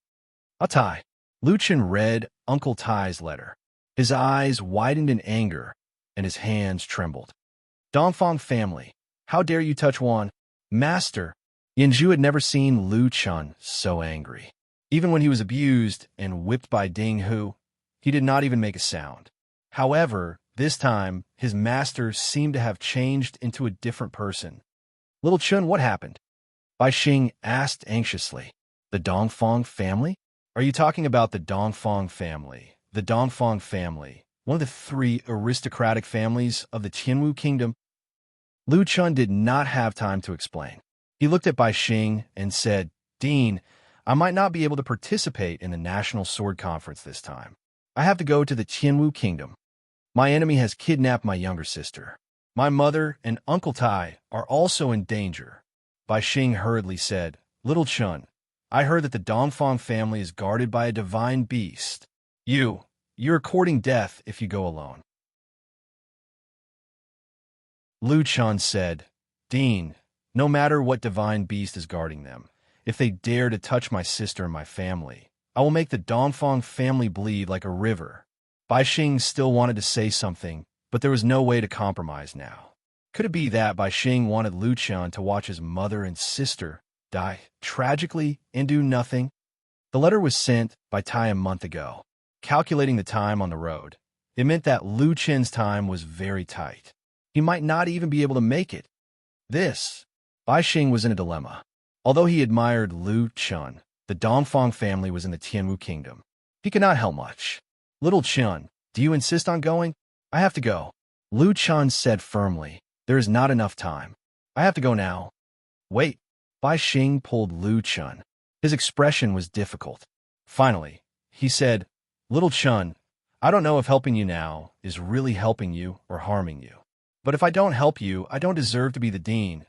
Atai. Lu Chen read Uncle Tai's letter. His eyes widened in anger, and his hands trembled. Dongfang family, how dare you touch Wan? Master, Yanju had never seen Lu Chun so angry. Even when he was abused and whipped by Ding Hu, he did not even make a sound. However, this time, his master seemed to have changed into a different person. Little Chun, what happened? Bai Xing asked anxiously. The Dongfang family? Are you talking about the Dongfang family? The Dongfang family, one of the 3 aristocratic families of the Qianwu kingdom? Lu Chun did not have time to explain. He looked at Bai Xing and said, Dean, I might not be able to participate in the National Sword Conference this time. I have to go to the Qianwu kingdom. My enemy has kidnapped my younger sister. My mother and Uncle Tai are also in danger. Bai Xing hurriedly said, Little Chun, I heard that the Dongfang family is guarded by a divine beast. You're courting death if you go alone. Lu Chun said, Dean, no matter what divine beast is guarding them, if they dare to touch my sister and my family, I will make the Dongfang family bleed like a river. Bai Xing still wanted to say something, but there was no way to compromise now. Could it be that Bai Xing wanted Lu Chun to watch his mother and sister die tragically and do nothing? The letter was sent by Tai a month ago. Calculating the time on the road, it meant that Lu Chen's time was very tight. He might not even be able to make it. Bai Xing was in a dilemma. Although he admired Lu Chun, the Dongfang family was in the Tianwu kingdom. He could not help much. Little Chun, do you insist on going? I have to go. Lu Chun said firmly, there is not enough time. I have to go now. Wait. Bai Xing pulled Lu Chun. His expression was difficult. Finally, he said, Little Chun, I don't know if helping you now is really helping you or harming you. But if I don't help you, I don't deserve to be the dean.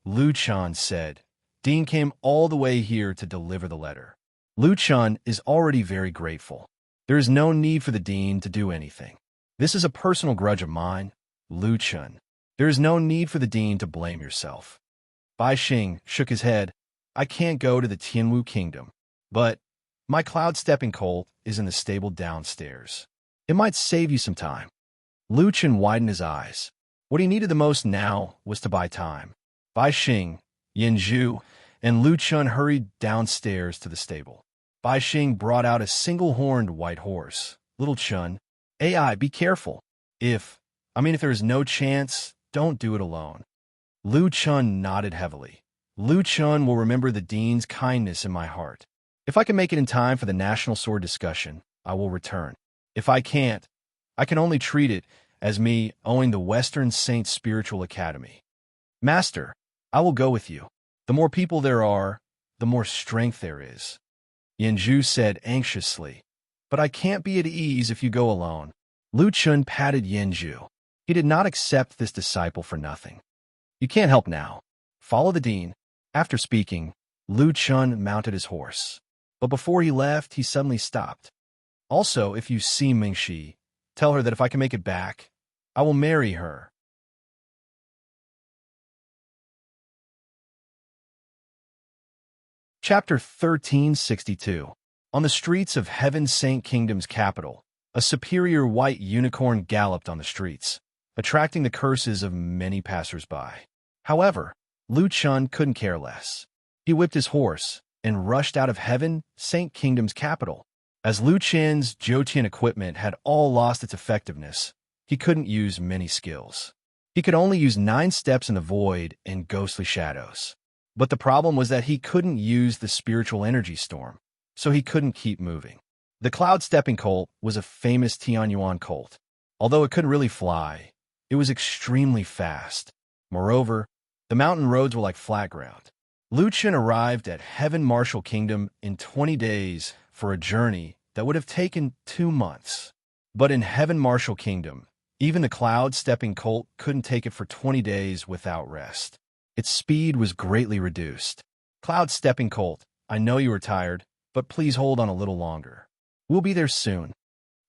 Lu Chun said, Dean came all the way here to deliver the letter. Lu Chun is already very grateful. There is no need for the dean to do anything. This is a personal grudge of mine, Lu Chun. There is no need for the dean to blame yourself. Bai Xing shook his head. I can't go to the Tianwu kingdom, but my cloud-stepping colt is in the stable downstairs. It might save you some time. Lu Chun widened his eyes. What he needed the most now was to buy time. Bai Xing, Yin Zhu, and Lu Chun hurried downstairs to the stable. Bai Xing brought out a single-horned white horse. Little Chun, AI, be careful. If there is no chance, don't do it alone. Lu Chun nodded heavily. Lu Chun will remember the dean's kindness in my heart. If I can make it in time for the national sword discussion, I will return. If I can't, I can only treat it as me owing the Western Saint Spiritual Academy. Master, I will go with you. The more people there are, the more strength there is. Yanju said anxiously, but I can't be at ease if you go alone. Lu Chun patted Yanju. He did not accept this disciple for nothing. You can't help now. Follow the dean. After speaking, Lu Chun mounted his horse. But before he left, he suddenly stopped. Also, if you see Mingxi, tell her that if I can make it back, I will marry her. Chapter 1362. On the streets of Heaven Saint Kingdom's capital, a superior white unicorn galloped on the streets, attracting the curses of many passers-by. However, Lu Chun couldn't care less. He whipped his horse and rushed out of Heaven Saint Kingdom's capital. As Lu Chen's Jotian equipment had all lost its effectiveness, he couldn't use many skills. He could only use 9 steps in the void and ghostly shadows. But the problem was that he couldn't use the spiritual energy storm, so he couldn't keep moving. The cloud-stepping colt was a famous Tianyuan colt. Although it couldn't really fly, it was extremely fast. Moreover, the mountain roads were like flat ground. Lu Chun arrived at Heaven Martial Kingdom in 20 days for a journey that would have taken 2 months. But in Heaven Martial Kingdom, even the cloud-stepping colt couldn't take it for 20 days without rest. Its speed was greatly reduced. Cloud-stepping colt, I know you are tired, but please hold on a little longer. We'll be there soon.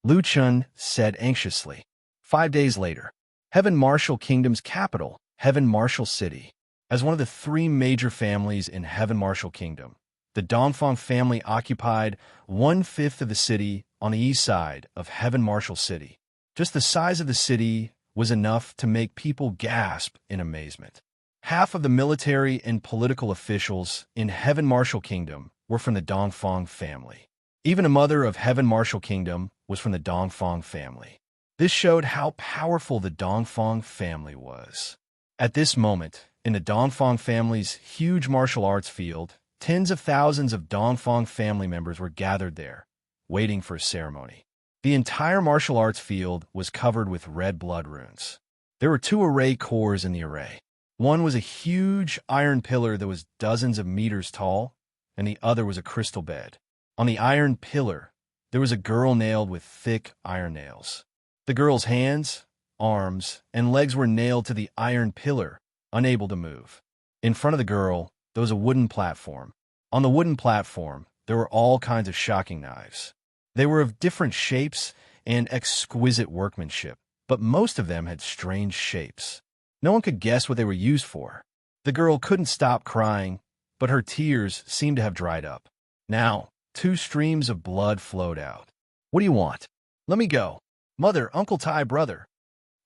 Lu Chun said anxiously. 5 days later, Heaven Martial Kingdom's capital, Heaven Martial City. As one of the 3 major families in Heaven Martial Kingdom, the Dongfang family occupied 1/5 of the city on the east side of Heaven Martial City. Just the size of the city was enough to make people gasp in amazement. Half of the military and political officials in Heaven Martial Kingdom were from the Dongfang family. Even a mother of Heaven Martial Kingdom was from the Dongfang family. This showed how powerful the Dongfang family was. At this moment, in the Dongfang family's huge martial arts field, tens of thousands of Dongfang family members were gathered there, waiting for a ceremony. The entire martial arts field was covered with red blood runes. There were two array cores in the array. One was a huge iron pillar that was dozens of meters tall, and the other was a crystal bed. On the iron pillar, there was a girl nailed with thick iron nails. The girl's hands, arms, and legs were nailed to the iron pillar, unable to move. In front of the girl, there was a wooden platform. On the wooden platform, there were all kinds of shocking knives. They were of different shapes and exquisite workmanship, but most of them had strange shapes. No one could guess what they were used for. The girl couldn't stop crying, but her tears seemed to have dried up. Now, two streams of blood flowed out. "What do you want?" "Let me go. Mother, Uncle Tai, brother."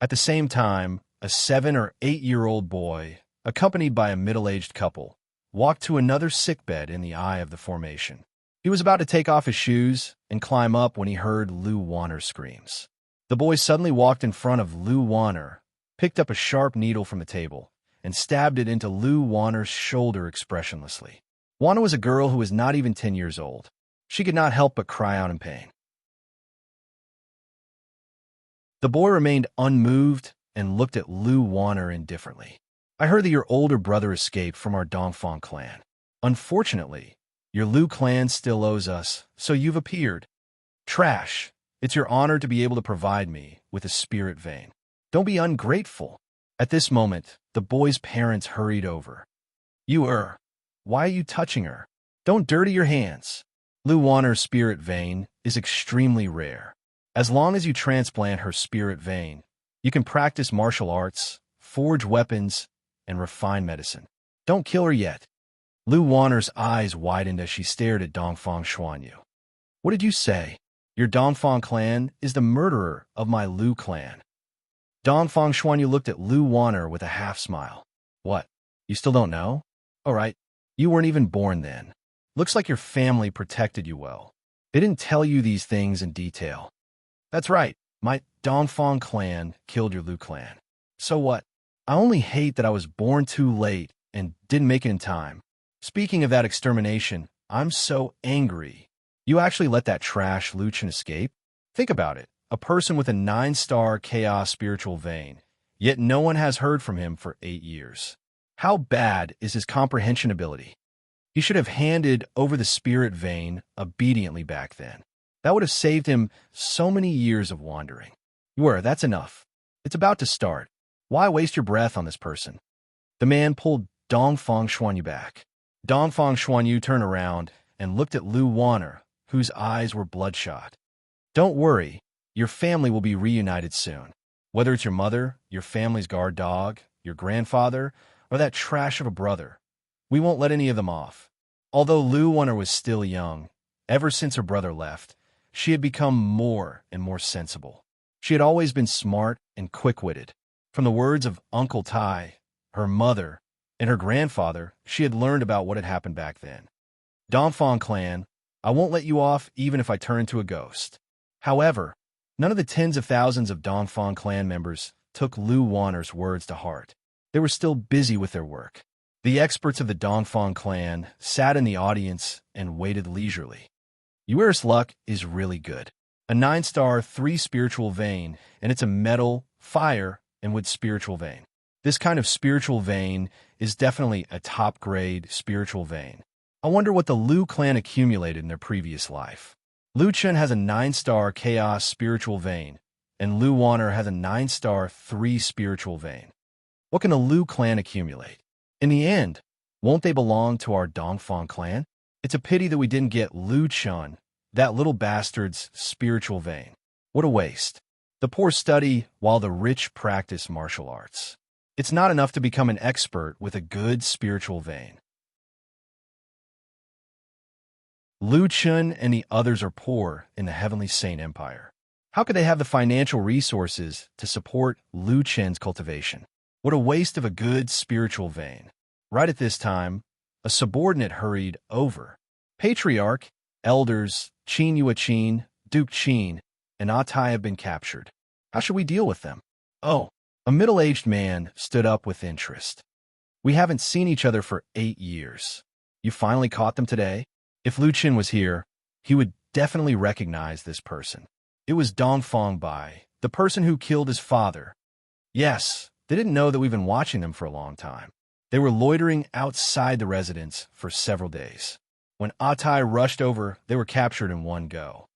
At the same time, a 7 or 8-year-old boy, accompanied by a middle-aged couple, walked to another sickbed in the eye of the formation. He was about to take off his shoes and climb up when he heard Lu Wanner's screams. The boy suddenly walked in front of Lu Wanner, picked up a sharp needle from the table, and stabbed it into Lu Wanner's shoulder expressionlessly. Wanner was a girl who was not even 10 years old. She could not help but cry out in pain. The boy remained unmoved and looked at Lu Wanner indifferently. "I heard that your older brother escaped from our Dongfang clan. Unfortunately, your Lu clan still owes us, so you've appeared. Trash. It's your honor to be able to provide me with a spirit vein. Don't be ungrateful." At this moment, the boy's parents hurried over. Why are you touching her? Don't dirty your hands. Lu Wanner's spirit vein is extremely rare. As long as you transplant her spirit vein, you can practice martial arts, forge weapons, and refine medicine. Don't kill her yet. Lu Wanner's eyes widened as she stared at Dongfang Xuanyu. "What did you say? Your Dongfang clan is the murderer of my Lu clan." Dongfang Xuanyu looked at Lu Wanner with a half-smile. "What? You still don't know? All right, you weren't even born then. Looks like your family protected you well. They didn't tell you these things in detail." "That's right. My Dongfang clan killed your Lu clan. So what? I only hate that I was born too late and didn't make it in time. Speaking of that extermination, I'm so angry. You actually let that trash Lu Chen escape? Think about it. A person with a 9-star chaos spiritual vein, yet no one has heard from him for 8 years. How bad is his comprehension ability? He should have handed over the spirit vein obediently back then. That would have saved him so many years of wandering. That's enough. It's about to start. Why waste your breath on this person?" The man pulled Dongfang Xuanyu back. Dongfang Xuanyu turned around and looked at Lu Wanner, whose eyes were bloodshot. "Don't worry. Your family will be reunited soon. Whether it's your mother, your family's guard dog, your grandfather, or that trash of a brother, we won't let any of them off." Although Lu Wanner was still young, ever since her brother left, she had become more and more sensible. She had always been smart and quick-witted. From the words of Uncle Tai, her mother, and her grandfather, she had learned about what had happened back then. "Dongfang clan, I won't let you off even if I turn into a ghost." However, none of the tens of thousands of Dongfang clan members took Lu Wanner's words to heart. They were still busy with their work. The experts of the Dongfang clan sat in the audience and waited leisurely. Yuer's luck is really good. A 9-star 3 spiritual vein, and it's a metal, fire, and wood spiritual vein. This kind of spiritual vein is definitely a top-grade spiritual vein. I wonder what the Lu clan accumulated in their previous life. Lu Chen has a 9-star chaos spiritual vein, and Lu Wanner has a 9-star 3 spiritual vein. What can the Lu clan accumulate? In the end, won't they belong to our Dongfang clan? It's a pity that we didn't get Lu Chen, that little bastard's spiritual vein. What a waste. The poor study while the rich practice martial arts. It's not enough to become an expert with a good spiritual vein. Lu Chen and the others are poor in the Heavenly Saint Empire. How could they have the financial resources to support Lu Chen's cultivation? What a waste of a good spiritual vein. Right at this time, a subordinate hurried over. Patriarch, elders, Qin Yuaqin, Duke Qin, and Atai have been captured. How should we deal with them? Oh, a middle-aged man stood up with interest. We haven't seen each other for 8 years. You finally caught them today? If Lu Qin was here, he would definitely recognize this person. It was Dongfang Bai, the person who killed his father. Yes, they didn't know that we've been watching them for a long time. They were loitering outside the residence for several days. When Atai rushed over, they were captured in one go.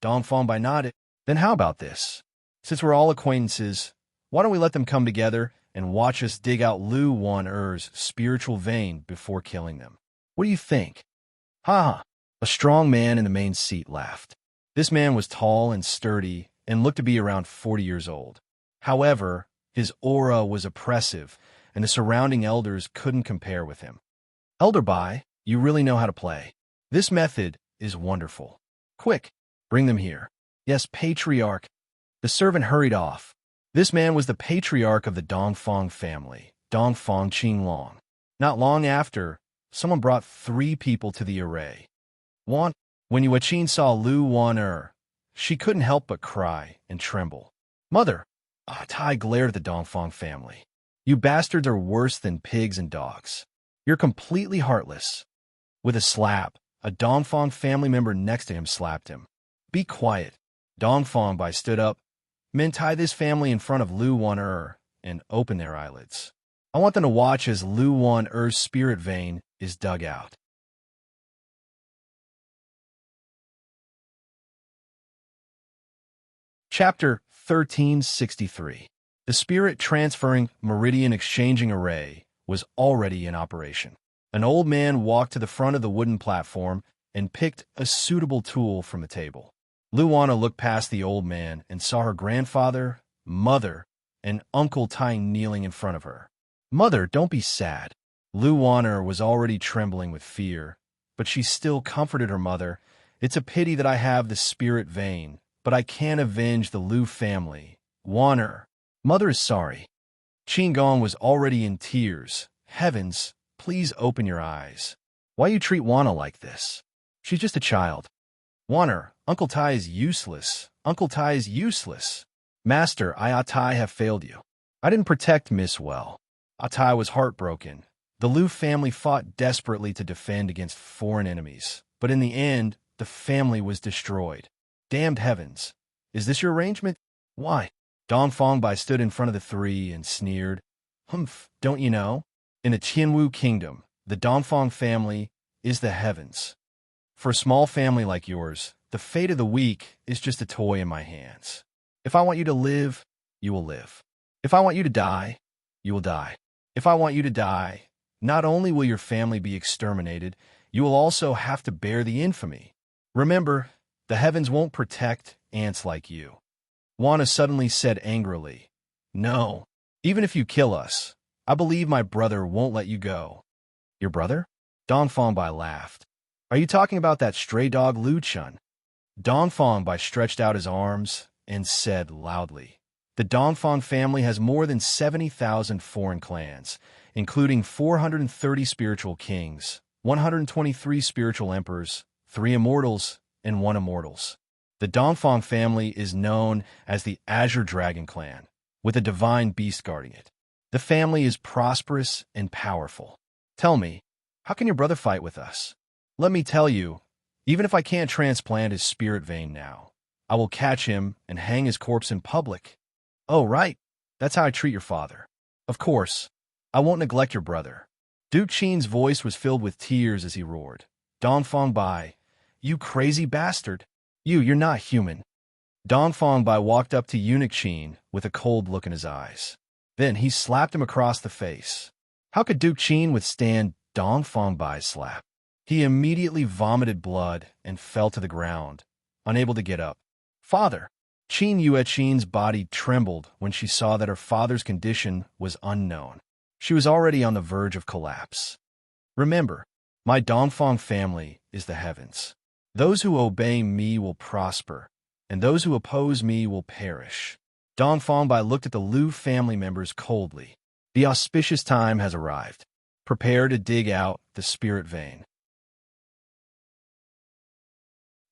Dongfang Bai nodded. Then how about this? Since we're all acquaintances, why don't we let them come together and watch us dig out Lu Wan-er's spiritual vein before killing them? What do you think? Ha! A strong man in the main seat laughed. This man was tall and sturdy and looked to be around 40 years old. However, his aura was oppressive, and the surrounding elders couldn't compare with him. Elder Bai, you really know how to play. This method is wonderful. Quick, bring them here. Yes, Patriarch. The servant hurried off. This man was the patriarch of the Dongfang family, Dongfang Qinglong. Not long after, someone brought 3 people to the array. When Yuaqin saw Lu Wan-er, she couldn't help but cry and tremble. Mother! Tai glared at the Dongfang family. You bastards are worse than pigs and dogs. You're completely heartless. With a slap, a Dongfang family member next to him slapped him. Be quiet. Dongfang Bai stood up. Men, tie this family in front of Lu Wan-er and open their eyelids. I want them to watch as Lu Wan-er's spirit vein is dug out. Chapter 1363. The spirit transferring meridian exchanging array was already in operation. An old man walked to the front of the wooden platform and picked a suitable tool from a table. Luana looked past the old man and saw her grandfather, mother, and Uncle Tai kneeling in front of her. Mother, don't be sad. Luana was already trembling with fear, but she still comforted her mother. It's a pity that I have the spirit vein, but I can't avenge the Lu family. Waner. Mother is sorry. Qingong was already in tears. Heavens, please open your eyes. Why you treat Wana like this? She's just a child. Waner, Uncle Tai is useless. Uncle Tai is useless. Master, Atai have failed you. I didn't protect Miss well. Atai was heartbroken. The Lu family fought desperately to defend against foreign enemies, but in the end, the family was destroyed. Damned heavens. Is this your arrangement? Why? Dongfang Bai stood in front of the 3 and sneered. Humph, don't you know? In the Qianwu kingdom, the Dongfang family is the heavens. For a small family like yours, the fate of the weak is just a toy in my hands. If I want you to live, you will live. If I want you to die, you will die. If I want you to die, not only will your family be exterminated, you will also have to bear the infamy. Remember, the heavens won't protect ants like you. Wana suddenly said angrily, No, even if you kill us, I believe my brother won't let you go. Your brother? Dongfang Bai laughed. Are you talking about that stray dog Lu Chun? Dongfang Bai stretched out his arms and said loudly, The Dongfang family has more than 70,000 foreign clans, including 430 spiritual kings, 123 spiritual emperors, 3 immortals, and 1 immortals. The Dongfang family is known as the Azure Dragon Clan, with a divine beast guarding it. The family is prosperous and powerful. Tell me, how can your brother fight with us? Let me tell you, even if I can't transplant his spirit vein now, I will catch him and hang his corpse in public. Oh, right. That's how I treat your father. Of course, I won't neglect your brother. Duke Qin's voice was filled with tears as he roared. Dongfang Bai, you crazy bastard. You're not human. Dongfang Bai walked up to Eunuch Qin with a cold look in his eyes. Then he slapped him across the face. How could Duke Qin withstand Dongfang Bai's slap? He immediately vomited blood and fell to the ground, unable to get up. Father! Qin Yuaqin's body trembled when she saw that her father's condition was unknown. She was already on the verge of collapse. Remember, my Dongfang family is the heavens. Those who obey me will prosper, and those who oppose me will perish. Dongfang Bai looked at the Lu family members coldly. The auspicious time has arrived. Prepare to dig out the spirit vein.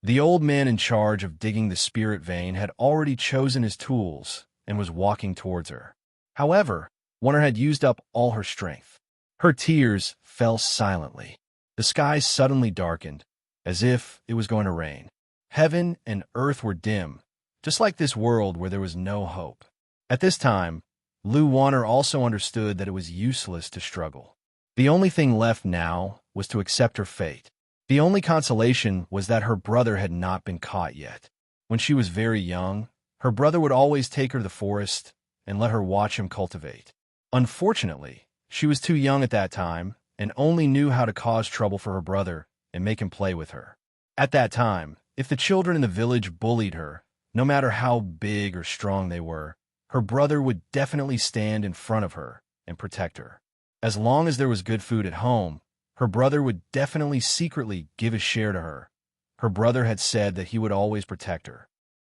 The old man in charge of digging the spirit vein had already chosen his tools and was walking towards her. However, Warner had used up all her strength. Her tears fell silently. The sky suddenly darkened, as if it was going to rain. Heaven and earth were dim, just like this world where there was no hope. At this time, Lou Warner also understood that it was useless to struggle. The only thing left now was to accept her fate. The only consolation was that her brother had not been caught yet. When she was very young, her brother would always take her to the forest and let her watch him cultivate. Unfortunately, she was too young at that time and only knew how to cause trouble for her brother and make him play with her. At that time, if the children in the village bullied her, no matter how big or strong they were, her brother would definitely stand in front of her and protect her. As long as there was good food at home, her brother would definitely secretly give his share to her. Her brother had said that he would always protect her.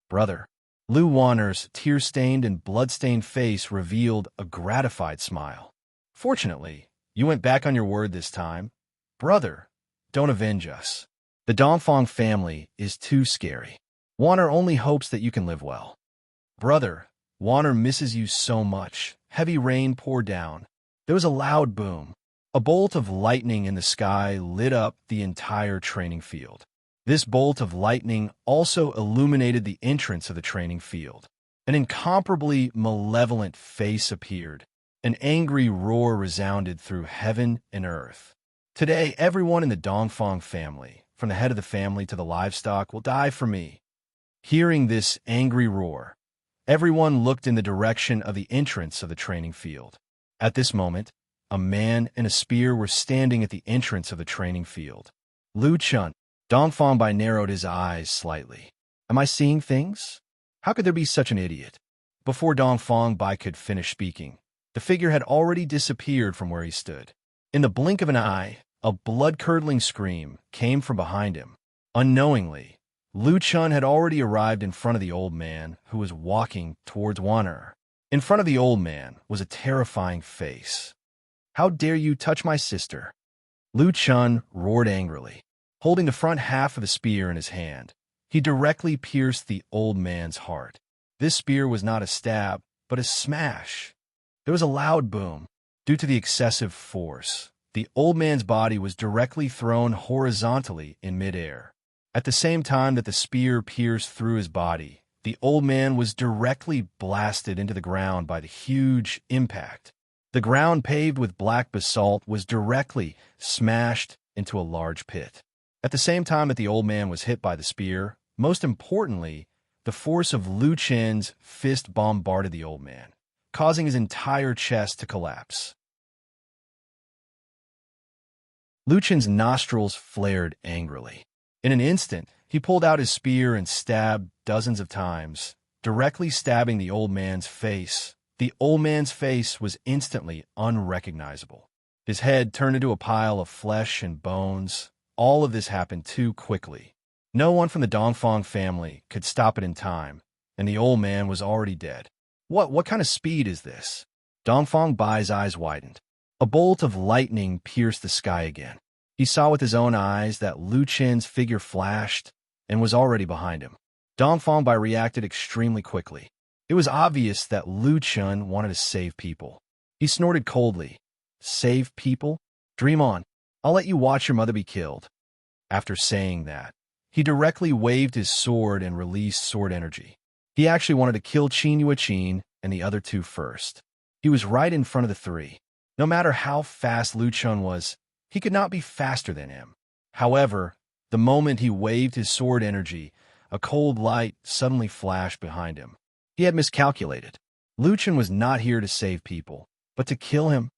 Brother. Lou Warner's tear-stained and blood-stained face revealed a gratified smile. Fortunately, you went back on your word this time. Brother, don't avenge us. The Dongfang family is too scary. Warner only hopes that you can live well. Brother, Warner misses you so much. Heavy rain poured down. There was a loud boom. A bolt of lightning in the sky lit up the entire training field. This bolt of lightning also illuminated the entrance of the training field. An incomparably malevolent face appeared. An angry roar resounded through heaven and earth. Today, everyone in the Dongfang family, from the head of the family to the livestock, will die for me. Hearing this angry roar, everyone looked in the direction of the entrance of the training field. At this moment, a man and a spear were standing at the entrance of the training field. Lu Chun. Dongfang Bai narrowed his eyes slightly. Am I seeing things? How could there be such an idiot? Before Dongfang Bai could finish speaking, the figure had already disappeared from where he stood. In the blink of an eye, a blood-curdling scream came from behind him. Unknowingly, Lu Chun had already arrived in front of the old man who was walking towards Warner. In front of the old man was a terrifying face. How dare you touch my sister? Lu Chun roared angrily. Holding the front half of the spear in his hand, he directly pierced the old man's heart. This spear was not a stab, but a smash. There was a loud boom. Due to the excessive force, the old man's body was directly thrown horizontally in midair. At the same time that the spear pierced through his body, the old man was directly blasted into the ground by the huge impact. The ground paved with black basalt was directly smashed into a large pit. At the same time that the old man was hit by the spear, most importantly, the force of Lu Chen's fist bombarded the old man, causing his entire chest to collapse. Lu Chen's nostrils flared angrily. In an instant, he pulled out his spear and stabbed dozens of times, directly stabbing the old man's face. The old man's face was instantly unrecognizable. His head turned into a pile of flesh and bones. All of this happened too quickly. No one from the Dongfang family could stop it in time, and the old man was already dead. What kind of speed is this? Dongfang Bai's eyes widened. A bolt of lightning pierced the sky again. He saw with his own eyes that Lu Chen's figure flashed and was already behind him. Dongfang Bai reacted extremely quickly. It was obvious that Lu Chen wanted to save people. He snorted coldly. Save people? Dream on. I'll let you watch your mother be killed. After saying that, he directly waved his sword and released sword energy. He actually wanted to kill Qin Yueqin and the other two first. He was right in front of the three. No matter how fast Lu Chun was, he could not be faster than him. However, the moment he waved his sword energy, a cold light suddenly flashed behind him. He had miscalculated. Lu Chun was not here to save people, but to kill him.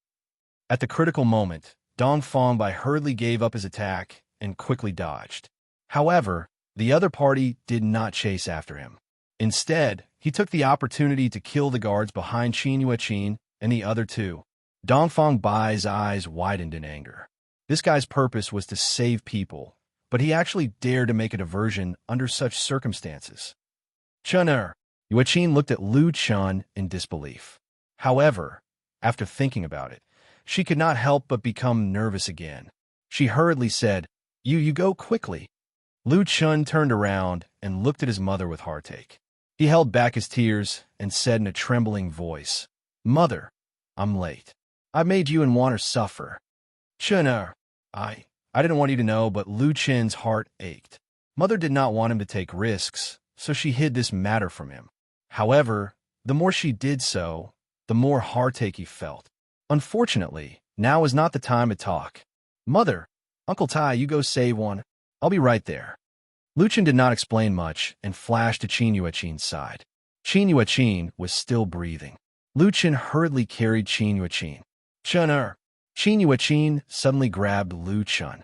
At the critical moment, Dongfang Bai hurriedly gave up his attack and quickly dodged. However, the other party did not chase after him. Instead, he took the opportunity to kill the guards behind Qin Yueqin and the other two. Dongfang Bai's eyes widened in anger. This guy's purpose was to save people, but he actually dared to make a diversion under such circumstances. Chun'er! Yueqin looked at Lu Chun in disbelief. However, after thinking about it, she could not help but become nervous again. She hurriedly said, You go quickly. Lu Chun turned around and looked at his mother with heartache. He held back his tears and said in a trembling voice, "Mother, I'm late. I made you and Wanner suffer. Chun, I didn't want you to know, but Lu Chen's heart ached. Mother did not want him to take risks, so she hid this matter from him. However, the more she did so, the more heartache he felt. Unfortunately, now is not the time to talk. Mother, Uncle Tai, you go save one. I'll be right there." Lu Chen did not explain much and flashed to Qin Yuechin's side. Qin Yuechin was still breathing. Lu Chen hurriedly carried Qin Yuechin. "Chun-er." Qin Yuechin suddenly grabbed Lu Chen.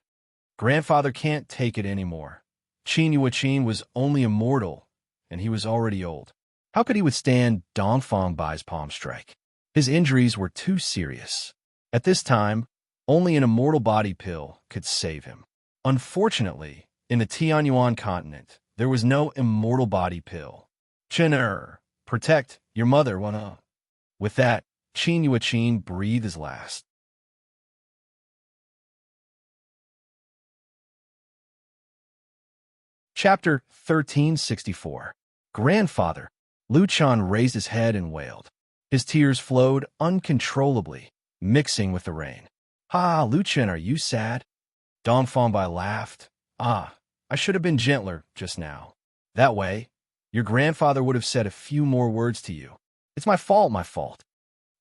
"Grandfather can't take it anymore." Qin Yuechin was only a mortal, and he was already old. How could he withstand Dongfang Bai's palm strike? His injuries were too serious. At this time, only an immortal body pill could save him. Unfortunately, in the Tianyuan continent, there was no immortal body pill. "Chen-er, protect your mother, wanna." With that, Qin Yuechin breathed his last. Chapter 1364. Grandfather. Lu Chen raised his head and wailed. His tears flowed uncontrollably, mixing with the rain. "Ha, Lu Chen, are you sad?" Dongfang Bai laughed. "Ah, I should have been gentler just now. That way, your grandfather would have said a few more words to you. It's my fault, my fault."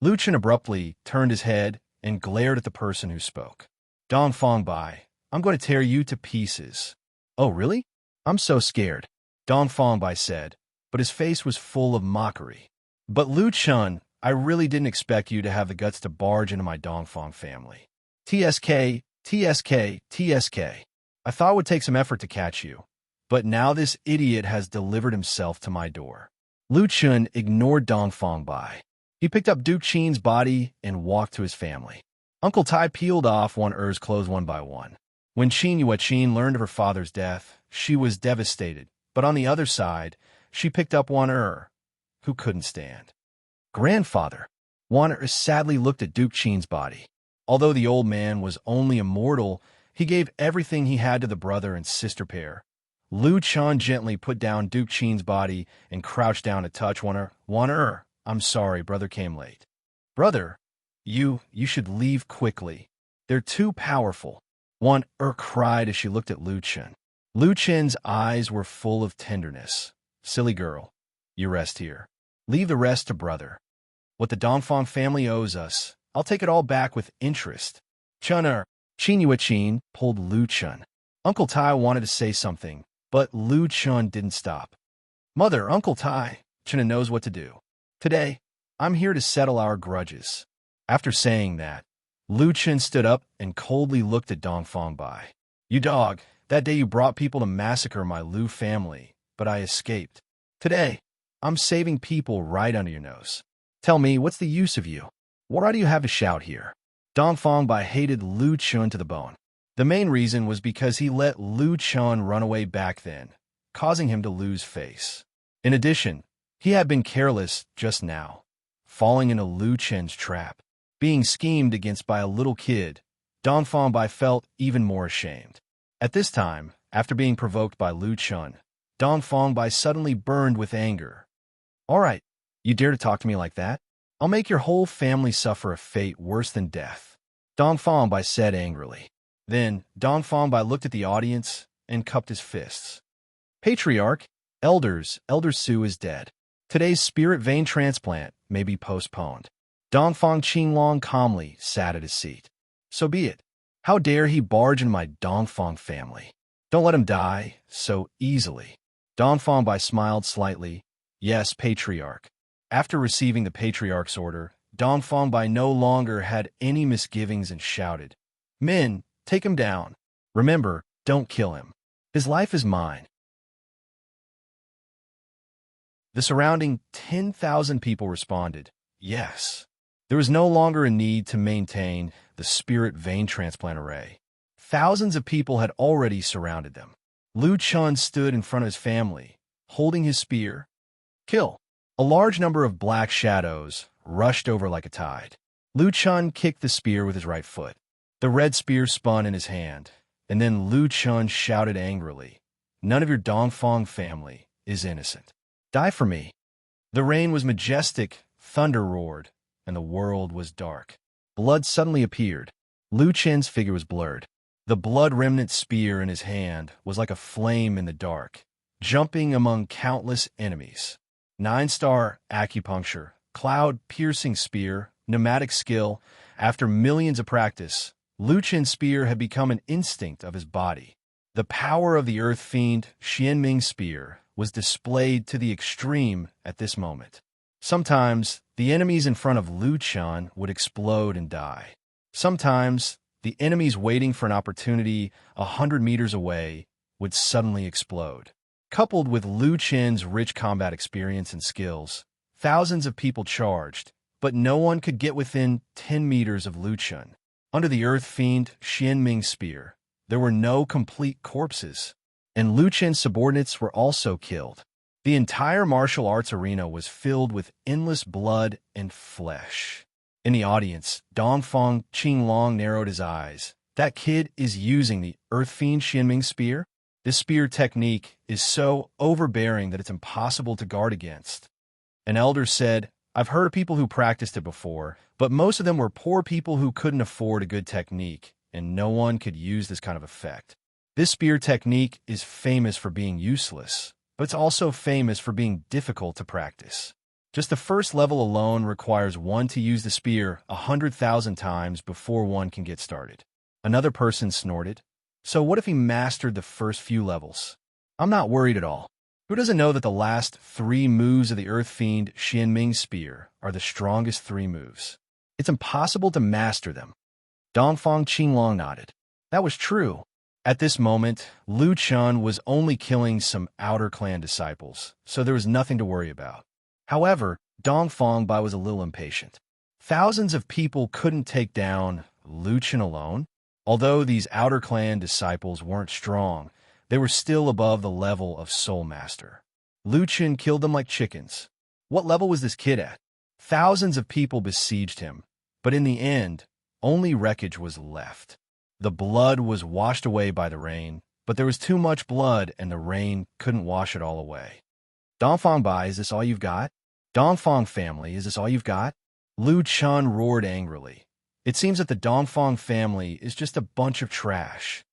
Lu Chen abruptly turned his head and glared at the person who spoke. "Dongfang Bai, I'm going to tear you to pieces." "Oh, really? I'm so scared," Dongfang Bai said, but his face was full of mockery. "But Lu Chen, I really didn't expect you to have the guts to barge into my Dongfang family. TSK, TSK, TSK. I thought it would take some effort to catch you, but now this idiot has delivered himself to my door." Lu Chen ignored Dongfang Bai. He picked up Duke Qin's body and walked to his family. Uncle Tai peeled off Wan'er's clothes one by one. When Qin Yuechin learned of her father's death, she was devastated, but on the other side, she picked up Wan'er, who couldn't stand. "Grandfather." Wan'er sadly looked at Duke Qin's body. Although the old man was only a mortal, he gave everything he had to the brother and sister pair. Lu Chen gently put down Duke Qin's body and crouched down to touch Wan'er. "Wan'er, I'm sorry, brother came late." "Brother, you should leave quickly. They're too powerful." Wan'er cried as she looked at Lu Chen. Lu Chen's eyes were full of tenderness. "Silly girl, you rest here. Leave the rest to brother. What the Dongfang family owes us, I'll take it all back with interest." "Chen-er." Qin Yuechin pulled Lu Chen. Uncle Tai wanted to say something, but Lu Chen didn't stop. "Mother, Uncle Tai, Chen knows what to do. Today, I'm here to settle our grudges." After saying that, Lu Chen stood up and coldly looked at Dongfang Bai. "You dog, that day you brought people to massacre my Lu family, but I escaped. Today, I'm saving people right under your nose. Tell me, what's the use of you? Why do you have to shout here?" Dongfang Bai hated Lu Chen to the bone. The main reason was because he let Lu Chen run away back then, causing him to lose face. In addition, he had been careless just now, falling into Lu Chen's trap. Being schemed against by a little kid, Dongfang Bai felt even more ashamed. At this time, after being provoked by Lu Chen, Dongfang Bai suddenly burned with anger. "All right, you dare to talk to me like that? I'll make your whole family suffer a fate worse than death," Dongfang Bai said angrily. Then Dongfang Bai looked at the audience and cupped his fists. "Patriarch, elders, Elder Su is dead. Today's spirit vein transplant may be postponed." Dongfang Qinglong calmly sat at his seat. "So be it. How dare he barge in my Dongfang family? Don't let him die so easily." Dongfang Bai smiled slightly. "Yes, Patriarch." After receiving the Patriarch's order, Dongfang Bai no longer had any misgivings and shouted, "Men, take him down. Remember, don't kill him. His life is mine." The surrounding 10,000 people responded, "Yes." There was no longer a need to maintain the spirit vein transplant array. Thousands of people had already surrounded them. Lu Chen stood in front of his family, holding his spear. "Kill." A large number of black shadows rushed over like a tide. Lu Chen kicked the spear with his right foot. The red spear spun in his hand, and then Lu Chen shouted angrily, None of your Dongfang family is innocent. Die for me. The rain was majestic, thunder roared, and the world was dark. Blood suddenly appeared. Lu Chen's figure was blurred. The blood-remnant spear in his hand was like a flame in the dark, jumping among countless enemies. 9-star acupuncture, cloud-piercing spear, pneumatic skill. After millions of practice, Lu Chen's spear had become an instinct of his body. The power of the Earth Fiend Xianming spear was displayed to the extreme at this moment. Sometimes, the enemies in front of Lu Chen would explode and die. Sometimes, the enemies waiting for an opportunity 100 meters away would suddenly explode. Coupled with Lu Chen's rich combat experience and skills, thousands of people charged, but no one could get within 10 meters of Lu Chen. Under the Earth Fiend Xianming spear, there were no complete corpses, and Lu Chen's subordinates were also killed. The entire martial arts arena was filled with endless blood and flesh. In the audience, Dongfang Qinglong narrowed his eyes. That kid is using the Earth Fiend Xianming spear? This spear technique is so overbearing that it's impossible to guard against. An elder said, I've heard of people who practiced it before, but most of them were poor people who couldn't afford a good technique, and no one could use this kind of effect. This spear technique is famous for being useless, but it's also famous for being difficult to practice. Just the first level alone requires one to use the spear 100,000 times before one can get started. Another person snorted. So what if he mastered the first few levels? I'm not worried at all. Who doesn't know that the last 3 moves of the Earth Fiend Xianming spear are the strongest 3 moves? It's impossible to master them. Dongfang Qinglong nodded. That was true. At this moment, Lu Chen was only killing some outer clan disciples, so there was nothing to worry about. However, Dongfang Bai was a little impatient. Thousands of people couldn't take down Lu Chen alone. Although these outer clan disciples weren't strong, they were still above the level of Soul Master. Lu Chen killed them like chickens. What level was this kid at? Thousands of people besieged him, but in the end, only wreckage was left. The blood was washed away by the rain, but there was too much blood and the rain couldn't wash it all away. Dongfang Bai, is this all you've got? Dongfang family, is this all you've got? Lu Chen roared angrily. It seems that the Dongfang family is just a bunch of trash.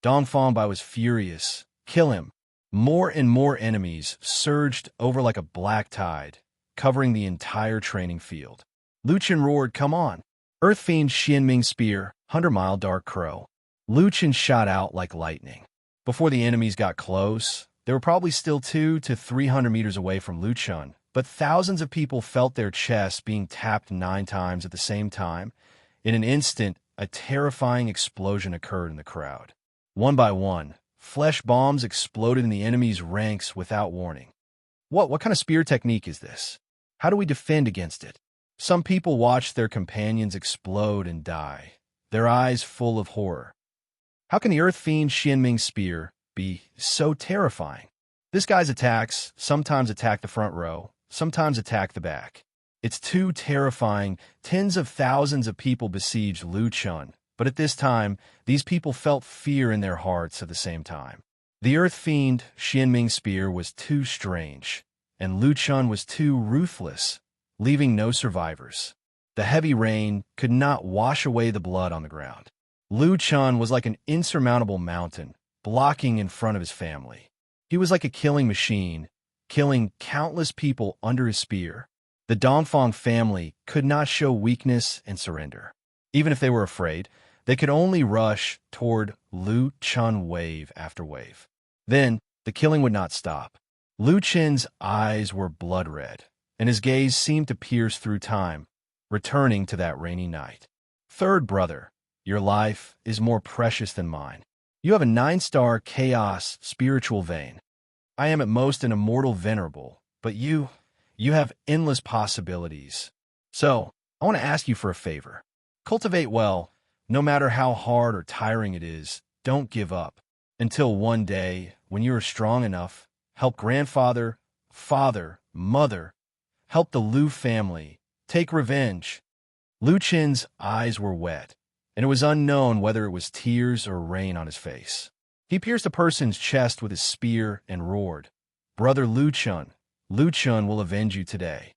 Dongfang Bai was furious. Kill him. More and more enemies surged over like a black tide, covering the entire training field. Lu Chen roared, come on. Earth Fiend Xianming spear, 100-mile dark crow. Lu Chen shot out like lightning. Before the enemies got close, they were probably still 200 to 300 meters away from Lu Chen, but thousands of people felt their chests being tapped 9 times at the same time. In an instant, a terrifying explosion occurred in the crowd. One by one, flesh bombs exploded in the enemy's ranks without warning. What kind of spear technique is this? How do we defend against it? Some people watched their companions explode and die, their eyes full of horror. How can the Earth Fiend Xianming spear be so terrifying? This guy's attacks sometimes attack the front row, sometimes attack the back. It's too terrifying. Tens of thousands of people besieged Lu Chen, but at this time, these people felt fear in their hearts at the same time. The Earth Fiend Xianming spear was too strange, and Lu Chen was too ruthless, leaving no survivors. The heavy rain could not wash away the blood on the ground. Lu Chen was like an insurmountable mountain, blocking in front of his family. He was like a killing machine, killing countless people under his spear. The Dongfang family could not show weakness and surrender. Even if they were afraid, they could only rush toward Lu Chen wave after wave. Then, the killing would not stop. Lu Chen's eyes were blood red, and his gaze seemed to pierce through time, returning to that rainy night. Third brother, your life is more precious than mine. You have a 9-star chaos spiritual vein. I am at most an immortal venerable, but you have endless possibilities. So, I want to ask you for a favor. Cultivate well, no matter how hard or tiring it is, don't give up. Until one day, when you are strong enough, help grandfather, father, mother, help the Lu family, take revenge. Lu Chen's eyes were wet, and it was unknown whether it was tears or rain on his face. He pierced a person's chest with his spear and roared, "Brother Lu Chun will avenge you today."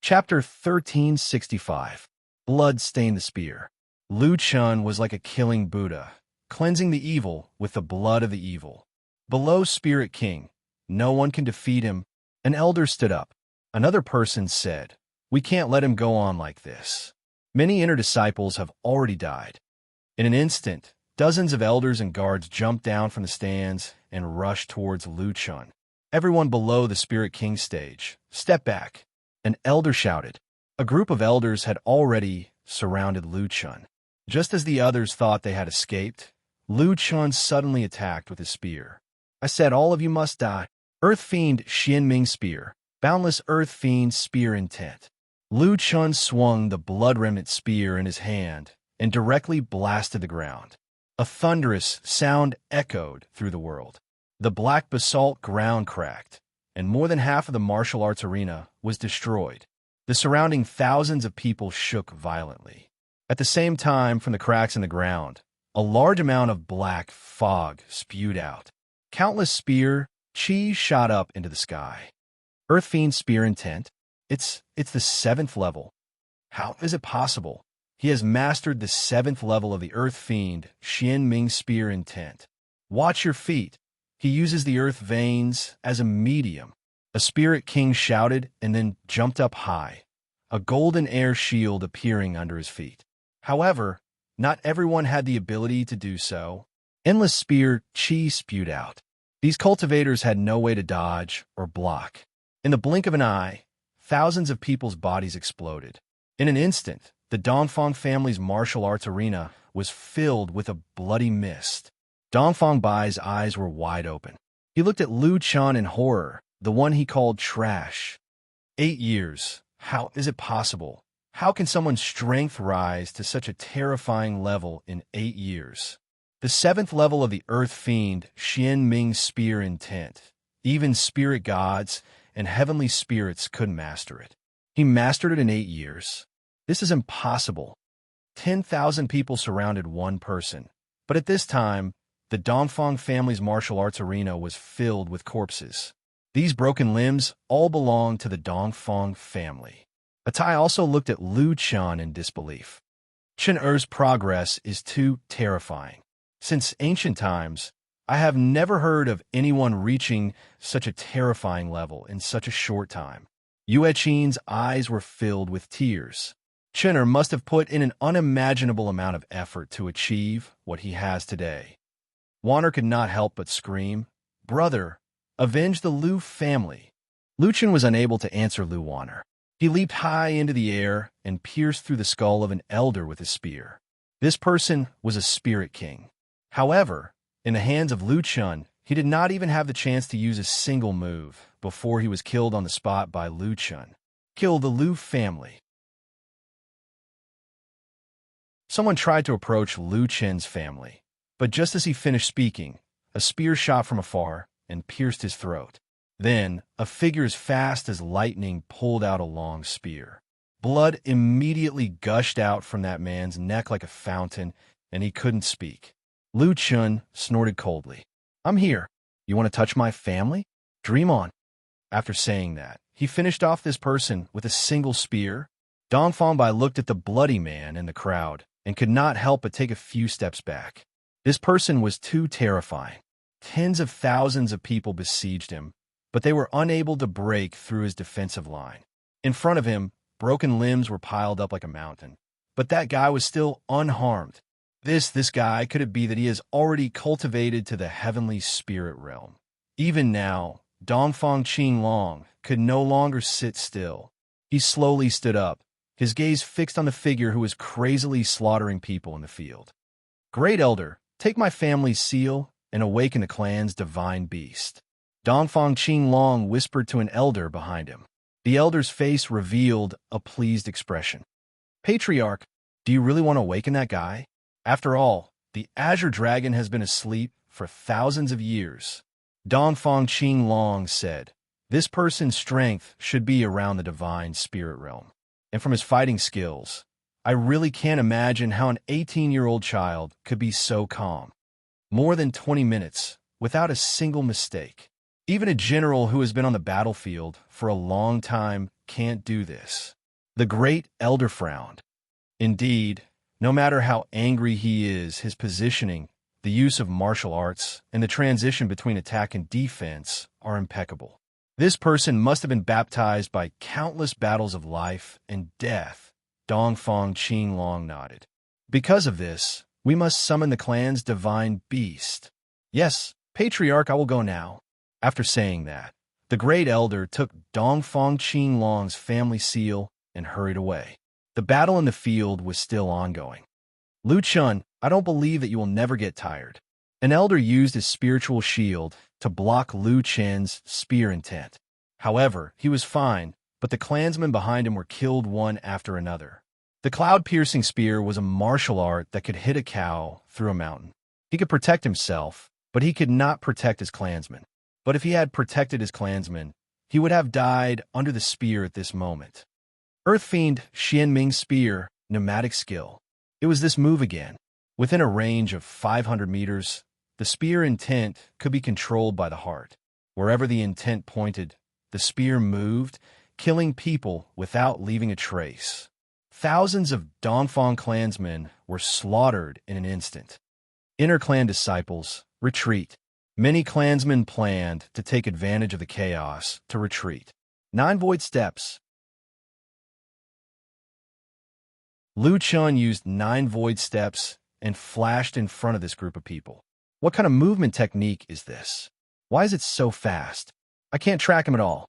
Chapter 1365. Blood stained the spear. Lu Chun was like a killing Buddha, cleansing the evil with the blood of the evil. Below Spirit King, no one can defeat him. An elder stood up. Another person said, "We can't let him go on like this. Many inner disciples have already died." In an instant, dozens of elders and guards jumped down from the stands and rushed towards Lu Chun. Everyone below the Spirit King stage, "Step back." An elder shouted. A group of elders had already surrounded Lu Chun. Just as the others thought they had escaped, Lu Chun suddenly attacked with his spear. "I said all of you must die." Earth Fiend Xian Ming Spear. Boundless Earth Fiend Spear Intent. Lu Chun swung the blood remnant spear in his hand and directly blasted the ground. A thunderous sound echoed through the world. The black basalt ground cracked, and more than half of the martial arts arena was destroyed. The surrounding thousands of people shook violently. At the same time, from the cracks in the ground, a large amount of black fog spewed out. Countless spear chi shot up into the sky. Earth Fiend Spear Intent? It's the 7th level. How is it possible? He has mastered the 7th level of the Earth Fiend Xian Ming Spear Intent. Watch your feet. He uses the earth veins as a medium. A Spirit King shouted and then jumped up high, a golden air shield appearing under his feet. However, not everyone had the ability to do so. Endless spear chi spewed out. These cultivators had no way to dodge or block. In the blink of an eye, thousands of people's bodies exploded. In an instant, the Dongfang family's martial arts arena was filled with a bloody mist. Dongfang Bai's eyes were wide open. He looked at Lu Chun in horror, the one he called trash. 8 years. How is it possible? How can someone's strength rise to such a terrifying level in 8 years? The 7th level of the Earth Fiend Xian Ming Spear Intent. Even spirit gods and heavenly spirits couldn't master it. He mastered it in 8 years. This is impossible. 10,000 people surrounded one person. But at this time, the Dongfang family's martial arts arena was filled with corpses. These broken limbs all belonged to the Dongfang family. Atai also looked at Lu Chun in disbelief. Chen Er's progress is too terrifying. Since ancient times, I have never heard of anyone reaching such a terrifying level in such a short time. Yue Qin's eyes were filled with tears. Chen Er must have put in an unimaginable amount of effort to achieve what he has today. Wanner could not help but scream, "Brother, avenge the Lu family." Lu Chen was unable to answer Lu Wanner. He leaped high into the air and pierced through the skull of an elder with his spear. This person was a Spirit King. However, in the hands of Lu Chun, he did not even have the chance to use a single move before he was killed on the spot by Lu Chun. Kill the Lu family. Someone tried to approach Lu Chen's family, but just as he finished speaking, a spear shot from afar and pierced his throat. Then, a figure as fast as lightning pulled out a long spear. Blood immediately gushed out from that man's neck like a fountain, and he couldn't speak. Lu Chun snorted coldly. "I'm here. You want to touch my family? Dream on." After saying that, he finished off this person with a single spear. Dongfang Bai looked at the bloody man in the crowd and could not help but take a few steps back. This person was too terrifying. Tens of thousands of people besieged him, but they were unable to break through his defensive line. In front of him, broken limbs were piled up like a mountain. But that guy was still unharmed. This guy could it be that he has already cultivated to the heavenly spirit realm. Even now, Dongfang Qinglong could no longer sit still. He slowly stood up, his gaze fixed on the figure who was crazily slaughtering people in the field. "Great Elder, take my family's seal and awaken the clan's divine beast." Dongfang Qinglong whispered to an elder behind him. The elder's face revealed a pleased expression. "Patriarch, do you really want to awaken that guy? After all, the Azure Dragon has been asleep for thousands of years." Dongfang Qinglong said, This person's strength should be around the divine spirit realm. And from his fighting skills, I really can't imagine how an 18-year-old child could be so calm. More than 20 minutes, without a single mistake. Even a general who has been on the battlefield for a long time can't do this. The great elder frowned. Indeed, no matter how angry he is, his positioning, the use of martial arts, and the transition between attack and defense are impeccable. This person must have been baptized by countless battles of life and death. Dongfang Qinglong nodded. Because of this, we must summon the clan's divine beast. Yes, Patriarch, I will go now. After saying that, the great elder took Dongfang Qinglong's family seal and hurried away. The battle in the field was still ongoing. Lu Chun, I don't believe that you will never get tired. An elder used his spiritual shield to block Lu Chen's spear intent. However, he was fine, but the clansmen behind him were killed one after another. The cloud-piercing spear was a martial art that could hit a cow through a mountain. He could protect himself, but he could not protect his clansmen. But if he had protected his clansmen, he would have died under the spear at this moment. Earth Fiend Xianming's spear, pneumatic skill. It was this move again. Within a range of 500 meters, the spear intent could be controlled by the heart. Wherever the intent pointed, the spear moved, killing people without leaving a trace. Thousands of Dongfang clansmen were slaughtered in an instant. Inner clan disciples, retreat. Many clansmen planned to take advantage of the chaos to retreat. 9 void steps. Lu Chun used 9 void steps and flashed in front of this group of people. What kind of movement technique is this? Why is it so fast? I can't track him at all.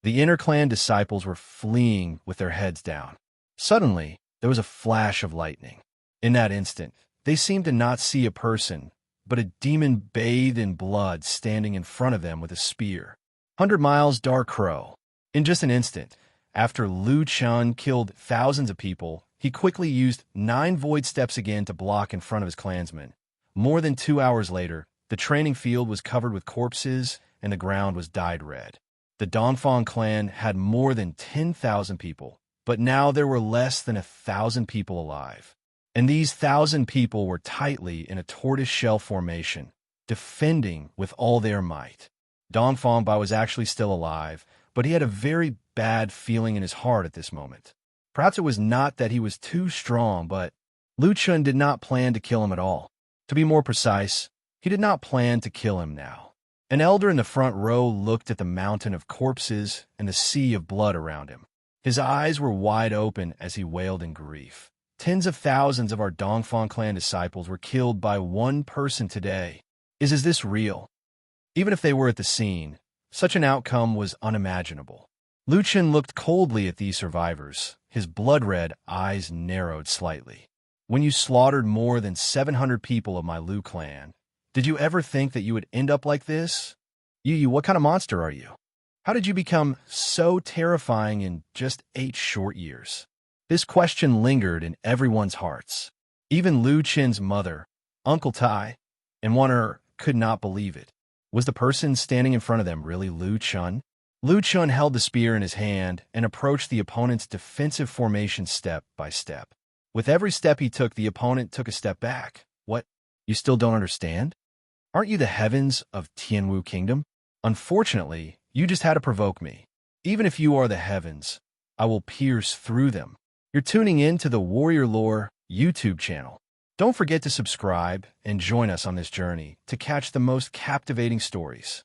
The inner clan disciples were fleeing with their heads down. Suddenly, there was a flash of lightning. In that instant, they seemed to not see a person, but a demon bathed in blood standing in front of them with a spear. 100 miles Dark Crow. In just an instant, after Lu Chun killed thousands of people, he quickly used 9 void steps again to block in front of his clansmen. More than 2 hours later, the training field was covered with corpses and the ground was dyed red. The Dongfang clan had more than 10,000 people, but now there were less than 1,000 people alive. And these 1,000 people were tightly in a tortoise-shell formation, defending with all their might. Dongfang Ba was actually still alive, but he had a very bad feeling in his heart at this moment. Perhaps it was not that he was too strong, but Lu Chun did not plan to kill him at all. To be more precise, he did not plan to kill him now. An elder in the front row looked at the mountain of corpses and the sea of blood around him. His eyes were wide open as he wailed in grief. Tens of thousands of our Dongfang clan disciples were killed by one person today. Is this real? Even if they were at the scene, such an outcome was unimaginable. Lu Chun looked coldly at these survivors. His blood-red eyes narrowed slightly. When you slaughtered more than 700 people of my Lu clan, did you ever think that you would end up like this? You, what kind of monster are you? How did you become so terrifying in just 8 short years? This question lingered in everyone's hearts. Even Lu Chen's mother, Uncle Tai, and Wanner could not believe it. Was the person standing in front of them really Lu Chun? Lu Chun held the spear in his hand and approached the opponent's defensive formation step by step. With every step he took, the opponent took a step back. What? You still don't understand? Aren't you the heavens of Tianwu Kingdom? Unfortunately, you just had to provoke me. Even if you are the heavens, I will pierce through them. You're tuning in to the Warrior Lore YouTube channel. Don't forget to subscribe and join us on this journey to catch the most captivating stories.